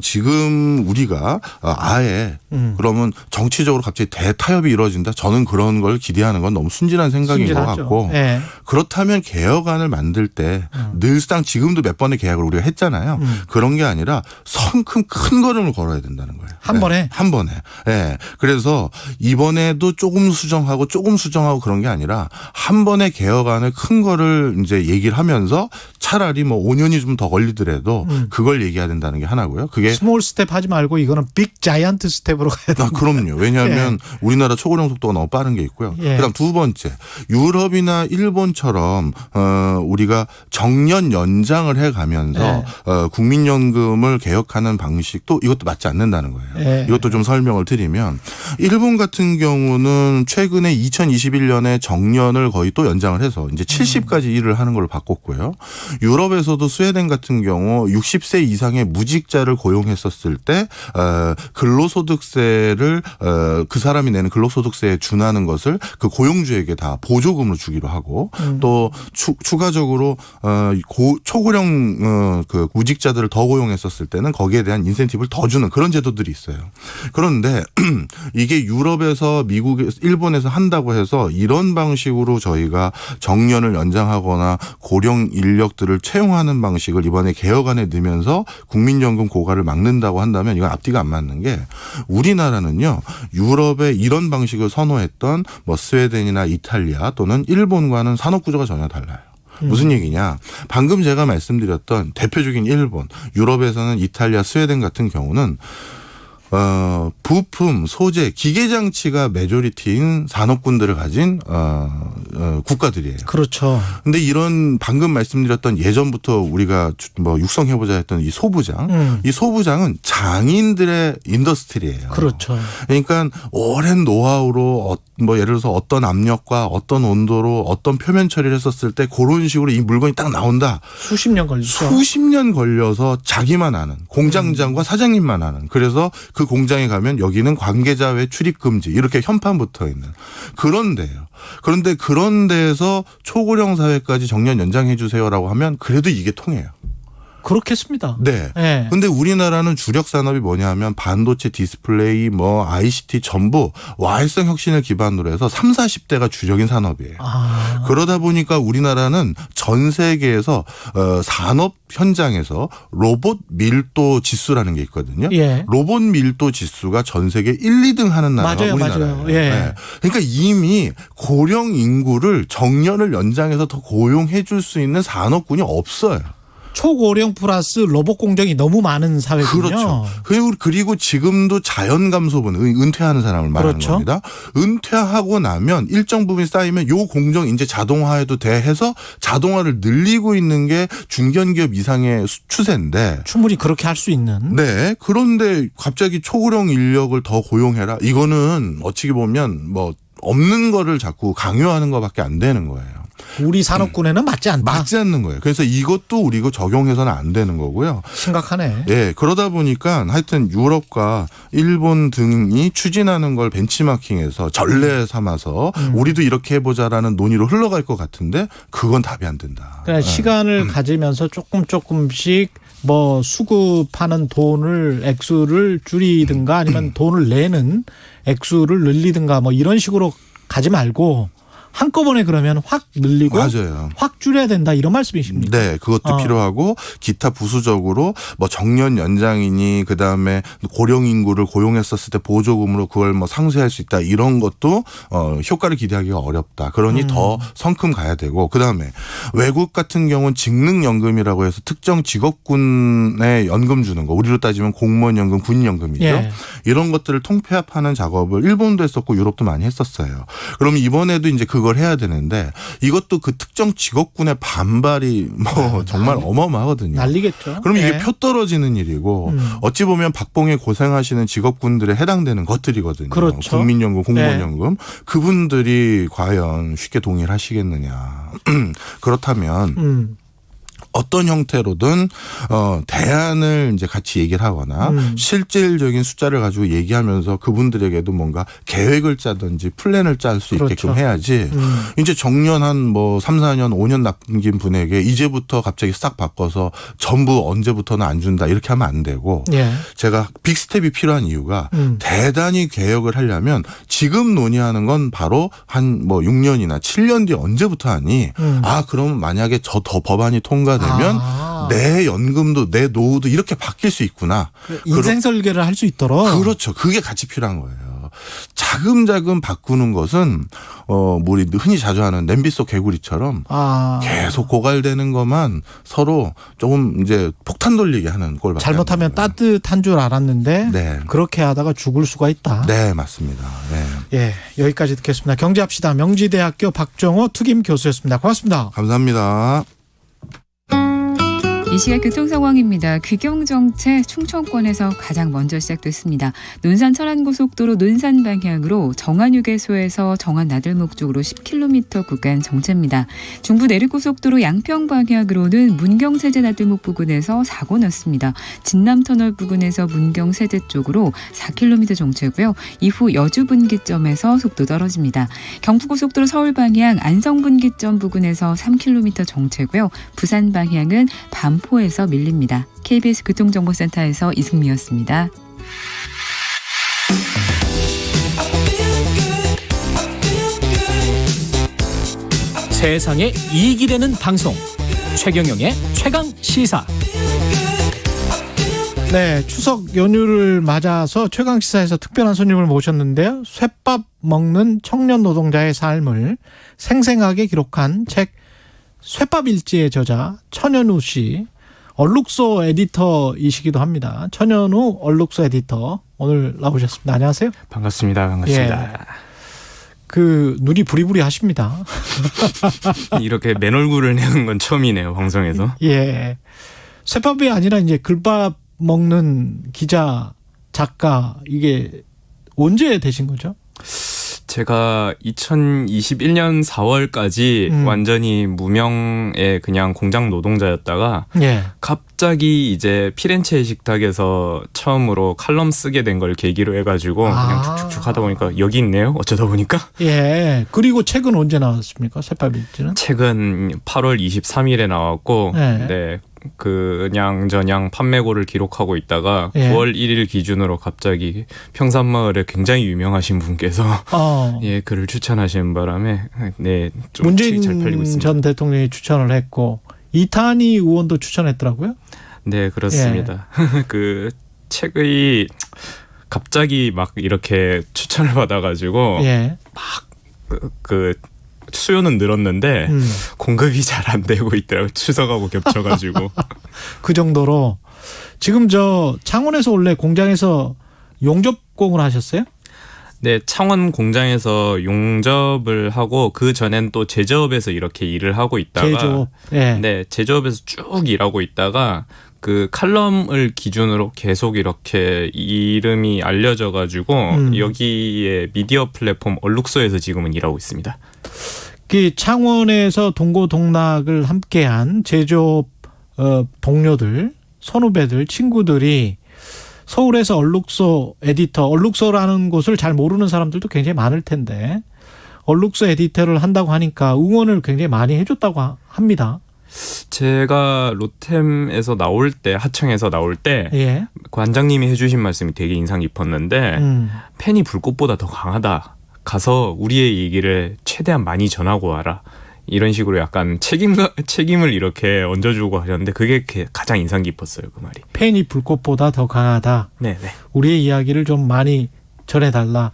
지금 우리가 아예 그러면 정치적으로 갑자기 대타협이 이루어진다. 저는 그런 걸 기대하는 건 너무 순진한 생각인 것 같고 네. 그렇다면 개혁안을 만들 때 늘상 지금도 몇 번의 계약을 우리가 했잖아요. 그런 게 아니라 성큼 큰 걸음을 걸어야 된다는 거예요. 한 번에? 한 번에. 네. 그래서 이번에도 조금 수정하고 그런 게 아니라 한 번의 개혁안을 큰 거를 이제 얘기를 하면서 차라리 뭐 5년이 좀 더 걸리더라도 그걸 얘기해야 된다는 게 하나고요. 그게 스몰 스텝 하지 말고 이거는 빅 자이언트 스텝으로 가야 된다. 그럼요. 왜냐하면 우리나라 초고령 속도가 너무 빠른 게 있고요. 그다음 두 번째, 유럽이나 일본처럼 우리가 정년 연장을 해가면서 국민연금을 개혁하는 방식도 이것도 맞지 않는다는 거예요. 이것도 좀 설명을 드리면 일본 같은 경우는 최근에 2021년에 정년을 거의 또 연장을 해서 이제 70까지 일을 하는 걸로 바꿨고요. 유럽에서도 스웨덴 같은 경우 60세 이상의 무직자를 고용했었을 때 근로소득세를 그 사람이 내는 근로소득세에 준하는 것을 그 고용주에게 다 보조금으로 주기로 하고 또 추가적으로 초고령 그 무직자들을 더 고용했었을 때는 거기에 대한 인센티브를 더 주는 그런 제도들이 있어요. 그런데 이게 유럽에서 미국에서 일본에서 한다고 해서 이런 방식으로 저희가 정년을 연장하거나 고령 인력들을 채용하는 방식을 이번에 개혁안에 넣으면서 국민연금 고갈을 막는다고 한다면 이건 앞뒤가 안 맞는 게 우리나라는요 유럽의 이런 방식을 선호했던 뭐 스웨덴이나 이탈리아 또는 일본과는 산업구조가 전혀 달라요. 무슨 얘기냐. 방금 제가 말씀드렸던 대표적인 일본, 유럽에서는 이탈리아, 스웨덴 같은 경우는 부품, 소재, 기계장치가 메조리티인 산업군들을 가진 국가들이에요. 그렇죠. 근데 이런 방금 말씀드렸던 예전부터 우리가 뭐 육성해보자 했던 이 소부장, 이 소부장은 장인들의 인더스트리예요. 그렇죠. 그러니까 오랜 노하우로 뭐 예를 들어서 어떤 압력과 어떤 온도로 어떤 표면 처리를 했었을 때 그런 식으로 이 물건이 딱 나온다. 수십 년 걸리죠. 수십 년 걸려서 자기만 아는 공장장과 사장님만 아는. 그래서 그 공장에 가면 여기는 관계자 외 출입 금지 이렇게 현판 붙어 있는 그런 데예요. 그런데 그런 데에서 초고령 사회까지 정년 연장해 주세요라고 하면 그래도 이게 통해요. 그렇겠습니다. 네. 근데 우리나라는 주력 산업이 뭐냐 하면 반도체, 디스플레이, 뭐 ICT 전부 와해성 혁신을 기반으로 해서 30, 40대가 주력인 산업이에요. 그러다 보니까 우리나라는 전 세계에서 산업 현장에서 로봇 밀도 지수라는 게 있거든요. 로봇 밀도 지수가 전 세계 1, 2등 하는 나라가 우리나라예요. 맞아요. 그러니까 이미 고령 인구를 정년을 연장해서 더 고용해 줄 수 있는 산업군이 없어요. 초고령 플러스 로봇 공정이 너무 많은 사회군요. 그렇죠. 그리고 지금도 자연 감소분, 은퇴하는 사람을 말하는 겁니다. 은퇴하고 나면 일정 부분이 쌓이면 요 공정 이제 자동화해도 돼 해서 자동화를 늘리고 있는 게 중견기업 이상의 추세인데. 충분히 그렇게 할 수 있는. 네. 그런데 갑자기 초고령 인력을 더 고용해라. 이거는 어찌 보면 뭐 없는 거를 자꾸 강요하는 것밖에 안 되는 거예요. 우리 산업군에는 맞지 않다. 맞지 않는 거예요. 그래서 이것도 우리가 적용해서는 안 되는 거고요. 심각하네. 예, 그러다 보니까 하여튼 유럽과 일본 등이 추진하는 걸 벤치마킹해서 전례 삼아서 우리도 이렇게 해보자라는 논의로 흘러갈 것 같은데 그건 답이 안 된다. 그러니까 시간을 가지면서 조금씩 뭐 수급하는 돈을 액수를 줄이든가 아니면 돈을 내는 액수를 늘리든가 뭐 이런 식으로 가지 말고 한꺼번에 그러면 확 늘리고 맞아요. 확 줄여야 된다 이런 말씀이십니까? 네, 그것도 필요하고 기타 부수적으로 뭐 정년 연장이니 그다음에 고령 인구를 고용했었을 때 보조금으로 그걸 뭐 상쇄할 수 있다 이런 것도 효과를 기대하기가 어렵다. 그러니 더 성큼 가야 되고 그다음에 외국 같은 경우는 직능연금이라고 해서 특정 직업군에 연금 주는 거 우리로 따지면 공무원연금, 군인연금이죠. 예. 이런 것들을 통폐합하는 작업을 일본도 했었고 유럽도 많이 했었어요. 그럼 이번에도 이제 그걸 해야 되는데 이것도 그 특정 직업군의 반발이 뭐 정말 어마어마하거든요. 난리겠죠. 그럼 이게 예. 표 떨어지는 일이고 어찌 보면 박봉에 고생하시는 직업군들에 해당되는 것들이거든요. 그렇죠. 국민연금, 공무원연금. 그분들이 과연 쉽게 동의를 하시겠느냐. 그렇다면 어떤 형태로든 대안을 이제 같이 얘기를 하거나 실질적인 숫자를 가지고 얘기하면서 그분들에게도 뭔가 계획을 짜든지 플랜을 짤 수 있게끔 그렇죠. 해야지 이제 정년 한 뭐 3, 4년, 5년 남긴 분에게 이제부터 갑자기 싹 바꿔서 전부 언제부터는 안 준다 이렇게 하면 안 되고 예. 제가 빅스텝이 필요한 이유가 대단히 개혁을 하려면 지금 논의하는 건 바로 한 뭐 6년이나 7년 뒤에 언제부터 하니 그럼 만약에 저 더 법안이 통과되면 내 연금도 내 노후도 이렇게 바뀔 수 있구나. 인생 설계를 할 수 있도록. 그렇죠. 그게 같이 필요한 거예요. 자금자금 바꾸는 것은 우리 흔히 자주 하는 냄비 속 개구리처럼 계속 고갈되는 것만 서로 조금 이제 폭탄 돌리게 하는 꼴밖에 잘못하면 따뜻한 줄 알았는데 네. 그렇게 하다가 죽을 수가 있다. 네, 맞습니다. 네. 예, 여기까지 듣겠습니다. 경제합시다. 명지대학교 박정호 투김 교수였습니다. 고맙습니다. 감사합니다. 이 시각 교통 상황입니다. 귀경정체 충청권에서 가장 먼저 시작됐습니다. 논산 철안고속도로 논산 방향으로 정안휴게소에서 정안 나들목 쪽으로 10km 구간 정체입니다. 중부 내륙고속도로 양평 방향으로는 문경세제 나들목 부근에서 사고 났습니다. 진남터널 부근에서 문경세제 쪽으로 4km 정체고요. 이후 여주분기점에서 속도 떨어집니다. 경부고속도로 서울 방향 안성분기점 부근에서 3km 정체고요. 부산 방향은 반포에서 밀립니다. KBS 교통정보센터에서 이승미였습니다. 세상에 이익이 되는 방송 최경영의 최강시사. 네, 추석 연휴를 맞아서 최강시사에서 특별한 손님을 모셨는데요. 쇳밥 먹는 청년 노동자의 삶을 생생하게 기록한 책 쇳밥일지의 저자 천연우 씨, 얼룩소 에디터이시기도 합니다. 천연우 얼룩소 에디터 오늘 나오셨습니다. 안녕하세요. 반갑습니다. 반갑습니다. 예. 그 눈이 부리부리 하십니다. 이렇게 맨 얼굴을 내는 건 처음이네요, 방송에서. 예. 쇳밥이 아니라 이제 글밥 먹는 기자, 작가, 이게 언제 되신 거죠? 제가 2021년 4월까지 완전히 무명의 그냥 공장 노동자였다가 예. 갑자기 이제 피렌체 식탁에서 처음으로 칼럼 쓰게 된 걸 계기로 해가지고 그냥 쭉쭉쭉 하다 보니까 여기 있네요. 어쩌다 보니까. 예. 그리고 책은 언제 나왔습니까? 쇳밥일지는? 책은 8월 23일에 나왔고 예. 네. 그냥 판매고를 기록하고 있다가 예. 9월 1일 기준으로 갑자기 평산마을에 굉장히 유명하신 분께서 예, 글을 추천하시는 바람에 네, 좀 책이 잘 팔리고 문재인 있습니다. 전 대통령이 추천을 했고 이탄희 의원도 추천했더라고요. 네, 그렇습니다. 예. 그 책의 갑자기 막 이렇게 추천을 받아가지고 예. 막 그 수요는 늘었는데 공급이 잘 안 되고 있더라고요. 추석하고 겹쳐가지고. 그 정도로 지금 저 창원에서 원래 공장에서 용접공을 하셨어요? 네, 창원 공장에서 용접을 하고 그 전엔 또 제조업에서 이렇게 일을 하고 있다가 제조업. 예. 네, 제조업에서 쭉 일하고 있다가 그 칼럼을 기준으로 계속 이렇게 이름이 알려져 가지고 여기에 미디어 플랫폼 얼룩소에서 지금은 일하고 있습니다. 그 창원에서 동고동락을 함께한 제조업 동료들, 선후배들, 친구들이 서울에서 얼룩소 에디터, 얼룩소라는 곳을 잘 모르는 사람들도 굉장히 많을 텐데 얼룩소 에디터를 한다고 하니까 응원을 굉장히 많이 해줬다고 합니다. 제가 로템에서 나올 때, 하청에서 나올 때 예. 관장님이 해주신 말씀이 되게 인상 깊었는데 팬이 불꽃보다 더 강하다. 가서 우리의 얘기를 최대한 많이 전하고 와라. 이런 식으로 약간 책임을 이렇게 얹어주고 하셨는데 그게 가장 인상 깊었어요. 그 말이. 팬이 불꽃보다 더 강하다. 네네. 우리의 이야기를 좀 많이 전해달라.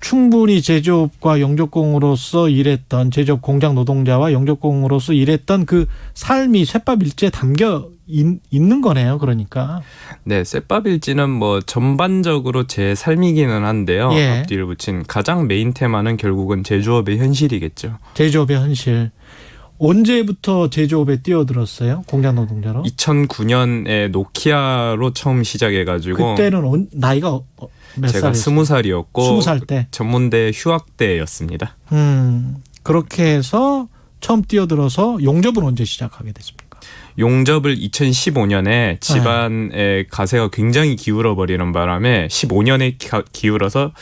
충분히 제조업과 용접공으로서 일했던 제조업 공장 노동자와 용접공으로서 일했던 그 삶이 쇳밥일지에 담겨 있는 거네요. 그러니까. 네, 쇳밥일지는 뭐 전반적으로 제 삶이기는 한데요. 예. 앞뒤를 붙인 가장 메인 테마는 결국은 제조업의 현실이겠죠. 제조업의 현실. 언제부터 제조업에 뛰어들었어요? 공장 노동자로? 2009년에 노키아로 처음 시작해가지고 그때는 나이가 몇 제가 살이었어요? 20살이었고 20살 때 전문대 휴학 때였습니다. 그렇게 해서 처음 뛰어들어서 용접은 언제 시작하게 됐습니까? 용접을 2015년에 집안의 가세가 굉장히 기울어 버리는 바람에 15년에 기울어서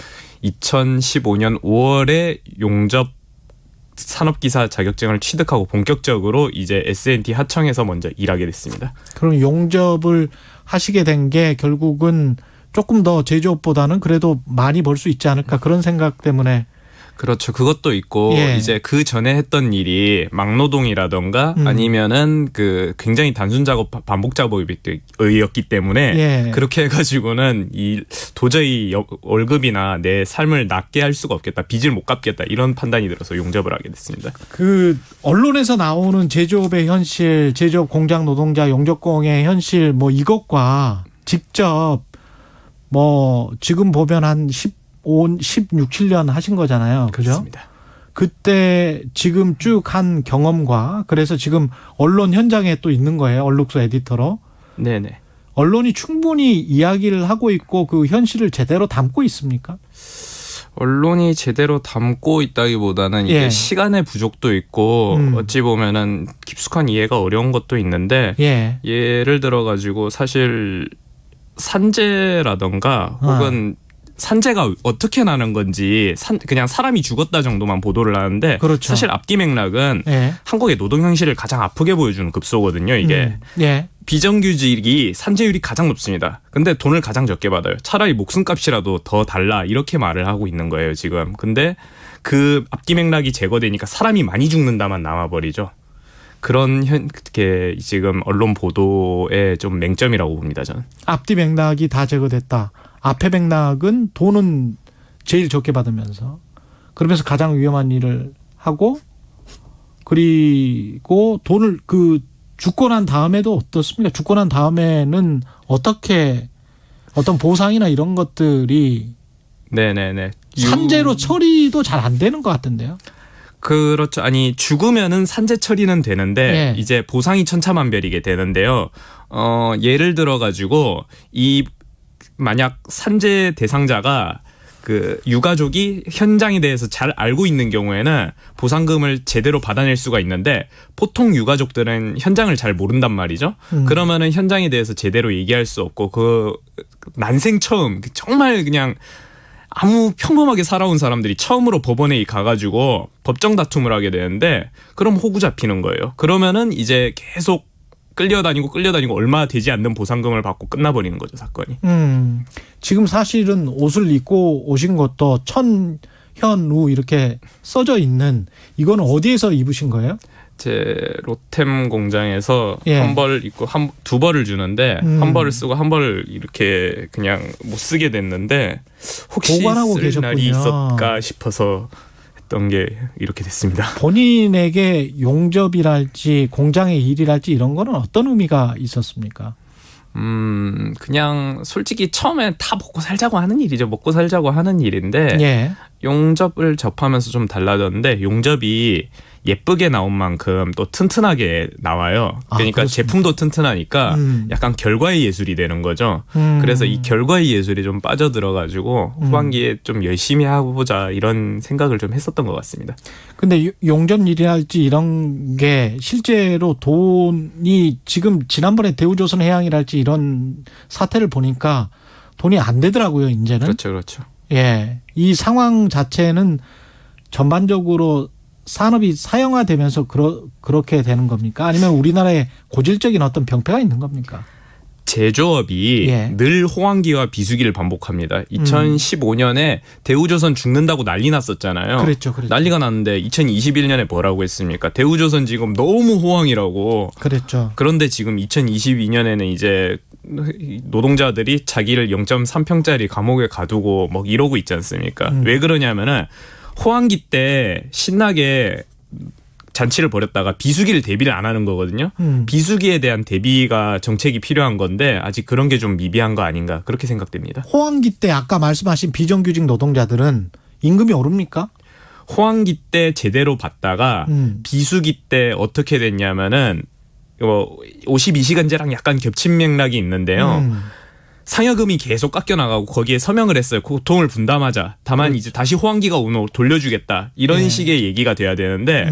2015년 5월에 용접 산업기사 자격증을 취득하고 본격적으로 이제 S&T 하청에서 먼저 일하게 됐습니다. 그럼 용접을 하시게 된 게 결국은 조금 더 제조업보다는 그래도 많이 벌 수 있지 않을까 그런 생각 때문에. 그렇죠. 그것도 있고 이제 그 전에 했던 일이 막노동이라던가 아니면은 그 굉장히 단순 작업 반복 작업이었기 때문에 그렇게 해가지고는 도저히 월급이나 내 삶을 낮게 할 수가 없겠다. 빚을 못 갚겠다. 이런 판단이 들어서 용접을 하게 됐습니다. 그 언론에서 나오는 제조업의 현실, 제조업 공장 노동자 용접공의 현실 뭐 이것과 직접 뭐 지금 보면 한 16, 17년 하신 거잖아요. 그죠? 그렇습니다. 그때 지금 쭉 한 경험과 그래서 지금 언론 현장에 또 있는 거예요. 얼룩소 에디터로. 네네. 언론이 충분히 이야기를 하고 있고 그 현실을 제대로 담고 있습니까? 언론이 제대로 담고 있다기보다는 이게 시간의 부족도 있고 어찌 보면은 깊숙한 이해가 어려운 것도 있는데 예를 들어 가지고 사실 산재라던가 혹은 산재가 어떻게 나는 건지 그냥 사람이 죽었다 정도만 보도를 하는데 그렇죠. 사실 앞뒤 맥락은 한국의 노동 현실을 가장 아프게 보여주는 급소거든요. 이게 비정규직이 산재율이 가장 높습니다. 근데 돈을 가장 적게 받아요. 차라리 목숨값이라도 더 달라 이렇게 말을 하고 있는 거예요 지금. 근데 그 앞뒤 맥락이 제거되니까 사람이 많이 죽는다만 남아버리죠. 그런 게 지금 언론 보도의 좀 맹점이라고 봅니다 저는. 앞뒤 맥락이 다 제거됐다. 앞에 맥락은 돈은 제일 적게 받으면서 그러면서 가장 위험한 일을 하고 그리고 돈을 죽고 난 다음에도 어떻습니까? 죽고 난 다음에는 어떤 보상이나 이런 것들이 네네네. 산재로 처리도 잘 안 되는 것 같은데요. 그렇죠. 아니 죽으면은 산재 처리는 되는데 이제 보상이 천차만별이게 되는데요. 예를 들어 가지고 만약 산재 대상자가 그 유가족이 현장에 대해서 잘 알고 있는 경우에는 보상금을 제대로 받아낼 수가 있는데 보통 유가족들은 현장을 잘 모른단 말이죠. 그러면은 현장에 대해서 제대로 얘기할 수 없고 그 난생 처음 정말 그냥 아무 평범하게 살아온 사람들이 처음으로 법원에 가가지고 법정 다툼을 하게 되는데 그럼 호구 잡히는 거예요. 그러면은 이제 계속 끌려다니고 얼마 되지 않는 보상금을 받고 끝나버리는 거죠 사건이. 지금 사실은 옷을 입고 오신 것도 천현우 이렇게 써져 있는 이거는 어디에서 입으신 거예요? 제 로템 공장에서 한 벌 입고 두 벌을 주는데 한 벌을 쓰고 한 벌을 이렇게 그냥 못 쓰게 됐는데 혹시 보관하고 쓸 계셨군요. 날이 있었까 싶어서 했던 게 이렇게 됐습니다. 본인에게 용접이랄지 공장의 일이랄지 이런 거는 어떤 의미가 있었습니까? 그냥 솔직히 처음에 다 먹고 살자고 하는 일이죠. 먹고 살자고 하는 일인데 용접을 접하면서 좀 달라졌는데 용접이 예쁘게 나온 만큼 또 튼튼하게 나와요. 그러니까 제품도 튼튼하니까 약간 결과의 예술이 되는 거죠. 그래서 이 결과의 예술이 좀 빠져들어가지고 후반기에 좀 열심히 해보자 이런 생각을 좀 했었던 것 같습니다. 근데 용접 일이랄지 이런 게 실제로 돈이 지금 지난번에 대우조선해양이랄지 이런 사태를 보니까 돈이 안 되더라고요. 이제는. 그렇죠. 이 상황 자체는 전반적으로 산업이 사형화되면서 그렇게 되는 겁니까? 아니면 우리나라에 고질적인 어떤 병폐가 있는 겁니까? 제조업이 늘 호황기와 비수기를 반복합니다. 2015년에 대우조선 죽는다고 난리 났었잖아요. 그렇죠. 난리가 났는데 2021년에 뭐라고 했습니까? 대우조선 지금 너무 호황이라고. 그랬죠. 그런데 지금 2022년에는 이제 노동자들이 자기를 0.3평짜리 감옥에 가두고 막 이러고 있지 않습니까? 왜 그러냐면은 호황기 때 신나게 잔치를 벌였다가 비수기를 대비를 안 하는 거거든요. 비수기에 대한 대비가 정책이 필요한 건데 아직 그런 게 좀 미비한 거 아닌가 그렇게 생각됩니다. 호황기 때 아까 말씀하신 비정규직 노동자들은 임금이 오릅니까? 호황기 때 제대로 받다가 비수기 때 어떻게 됐냐면은 52시간제랑 약간 겹친 맥락이 있는데요. 상여금이 계속 깎여나가고 거기에 서명을 했어요. 고통을 분담하자. 다만 이제 다시 호황기가 오면 돌려주겠다. 이런 식의 얘기가 돼야 되는데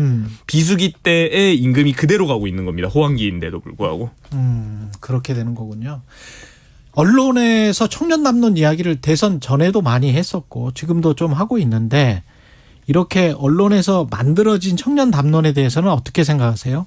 비수기 때의 임금이 그대로 가고 있는 겁니다. 호황기인데도 불구하고. 그렇게 되는 거군요. 언론에서 청년 담론 이야기를 대선 전에도 많이 했었고 지금도 좀 하고 있는데 이렇게 언론에서 만들어진 청년 담론에 대해서는 어떻게 생각하세요?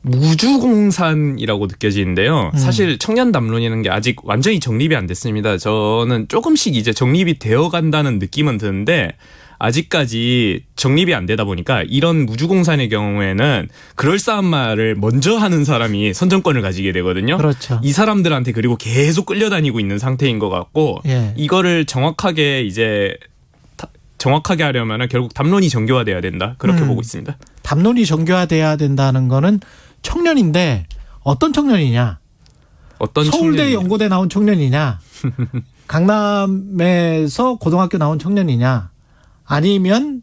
무주공산이라고 느껴지는데요. 사실 청년 담론이라는 게 아직 완전히 정립이 안 됐습니다. 저는 조금씩 이제 정립이 되어 간다는 느낌은 드는데 아직까지 정립이 안 되다 보니까 이런 무주공산의 경우에는 그럴싸한 말을 먼저 하는 사람이 선정권을 가지게 되거든요. 그렇죠. 이 사람들한테 그리고 계속 끌려다니고 있는 상태인 것 같고 이거를 정확하게 하려면 결국 담론이 정교화돼야 된다. 그렇게 보고 있습니다. 담론이 정교화돼야 된다는 거는 청년인데 어떤 청년이냐? 서울대 연고대 나온 청년이냐? 강남에서 고등학교 나온 청년이냐? 아니면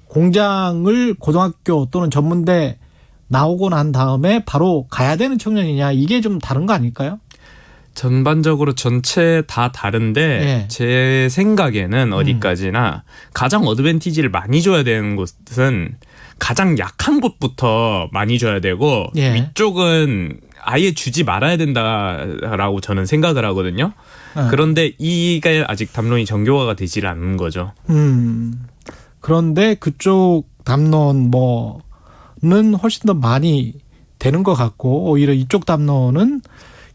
공장을 고등학교 또는 전문대 나오고 난 다음에 바로 가야 되는 청년이냐? 이게 좀 다른 거 아닐까요? 전반적으로 전체 다 다른데 제 생각에는 어디까지나 가장 어드밴티지를 많이 줘야 되는 곳은 가장 약한 곳부터 많이 줘야 되고 위쪽은 아예 주지 말아야 된다라고 저는 생각을 하거든요. 그런데 이게 아직 담론이 정교화가 되질 않는 거죠. 그런데 그쪽 담론은 훨씬 더 많이 되는 것 같고 오히려 이쪽 담론은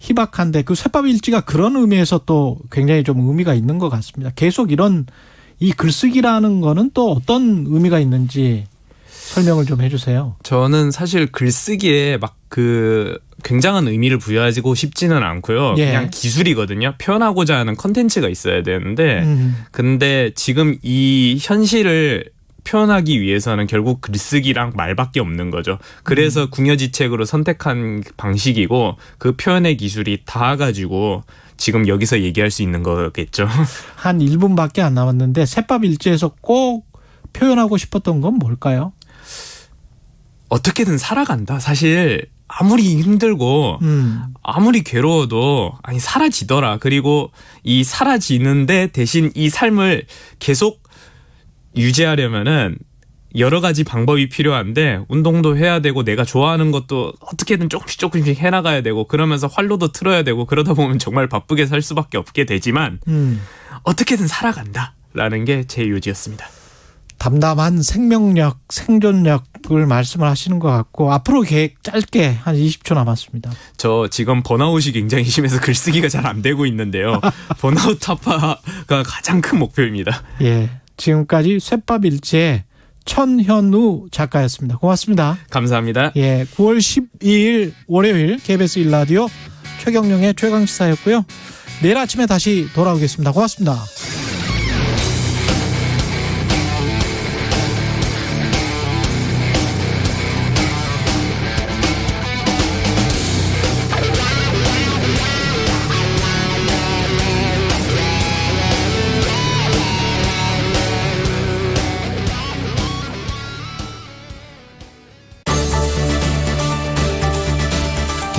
희박한데 그 쇠밥 일지가 그런 의미에서 또 굉장히 좀 의미가 있는 것 같습니다. 계속 이 글쓰기라는 거는 또 어떤 의미가 있는지 설명을 좀 해주세요. 저는 사실 글쓰기에 막 굉장한 의미를 부여하고 싶지는 않고요. 그냥 기술이거든요. 표현하고자 하는 컨텐츠가 있어야 되는데 근데 지금 이 현실을 표현하기 위해서는 결국 글쓰기랑 말밖에 없는 거죠. 그래서 궁여지책으로 선택한 방식이고 그 표현의 기술이 다 가지고 지금 여기서 얘기할 수 있는 거겠죠. 한 1분밖에 안 남았는데 셋밥 일지에서 꼭 표현하고 싶었던 건 뭘까요? 어떻게든 살아간다. 사실 아무리 힘들고 아무리 괴로워도 사라지더라. 그리고 이 사라지는데 대신 이 삶을 계속 유지하려면은 여러 가지 방법이 필요한데 운동도 해야 되고 내가 좋아하는 것도 어떻게든 조금씩 해나가야 되고 그러면서 활로도 틀어야 되고 그러다 보면 정말 바쁘게 살 수밖에 없게 되지만 어떻게든 살아간다라는 게 제 요지였습니다. 담담한 생명력, 생존력을 말씀을 하시는 것 같고 앞으로 계획 짧게 한 20초 남았습니다. 저 지금 번아웃이 굉장히 심해서 글쓰기가 잘 안 되고 있는데요. 번아웃 타파가 가장 큰 목표입니다. 지금까지 쇠밥 일지의 천현우 작가였습니다. 고맙습니다. 감사합니다. 9월 12일 월요일 KBS 1라디오 최경영의 최강시사였고요. 내일 아침에 다시 돌아오겠습니다. 고맙습니다.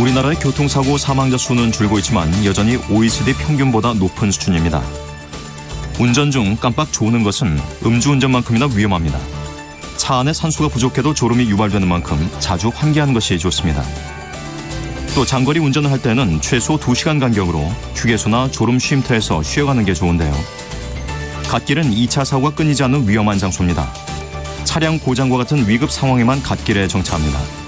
우리나라의 교통사고 사망자 수는 줄고 있지만 여전히 OECD 평균보다 높은 수준입니다. 운전 중 깜빡 조는 것은 음주운전만큼이나 위험합니다. 차 안에 산소가 부족해도 졸음이 유발되는 만큼 자주 환기하는 것이 좋습니다. 또 장거리 운전을 할 때는 최소 2시간 간격으로 휴게소나 졸음 쉼터에서 쉬어가는 게 좋은데요. 갓길은 2차 사고가 끊이지 않는 위험한 장소입니다. 차량 고장과 같은 위급 상황에만 갓길에 정차합니다.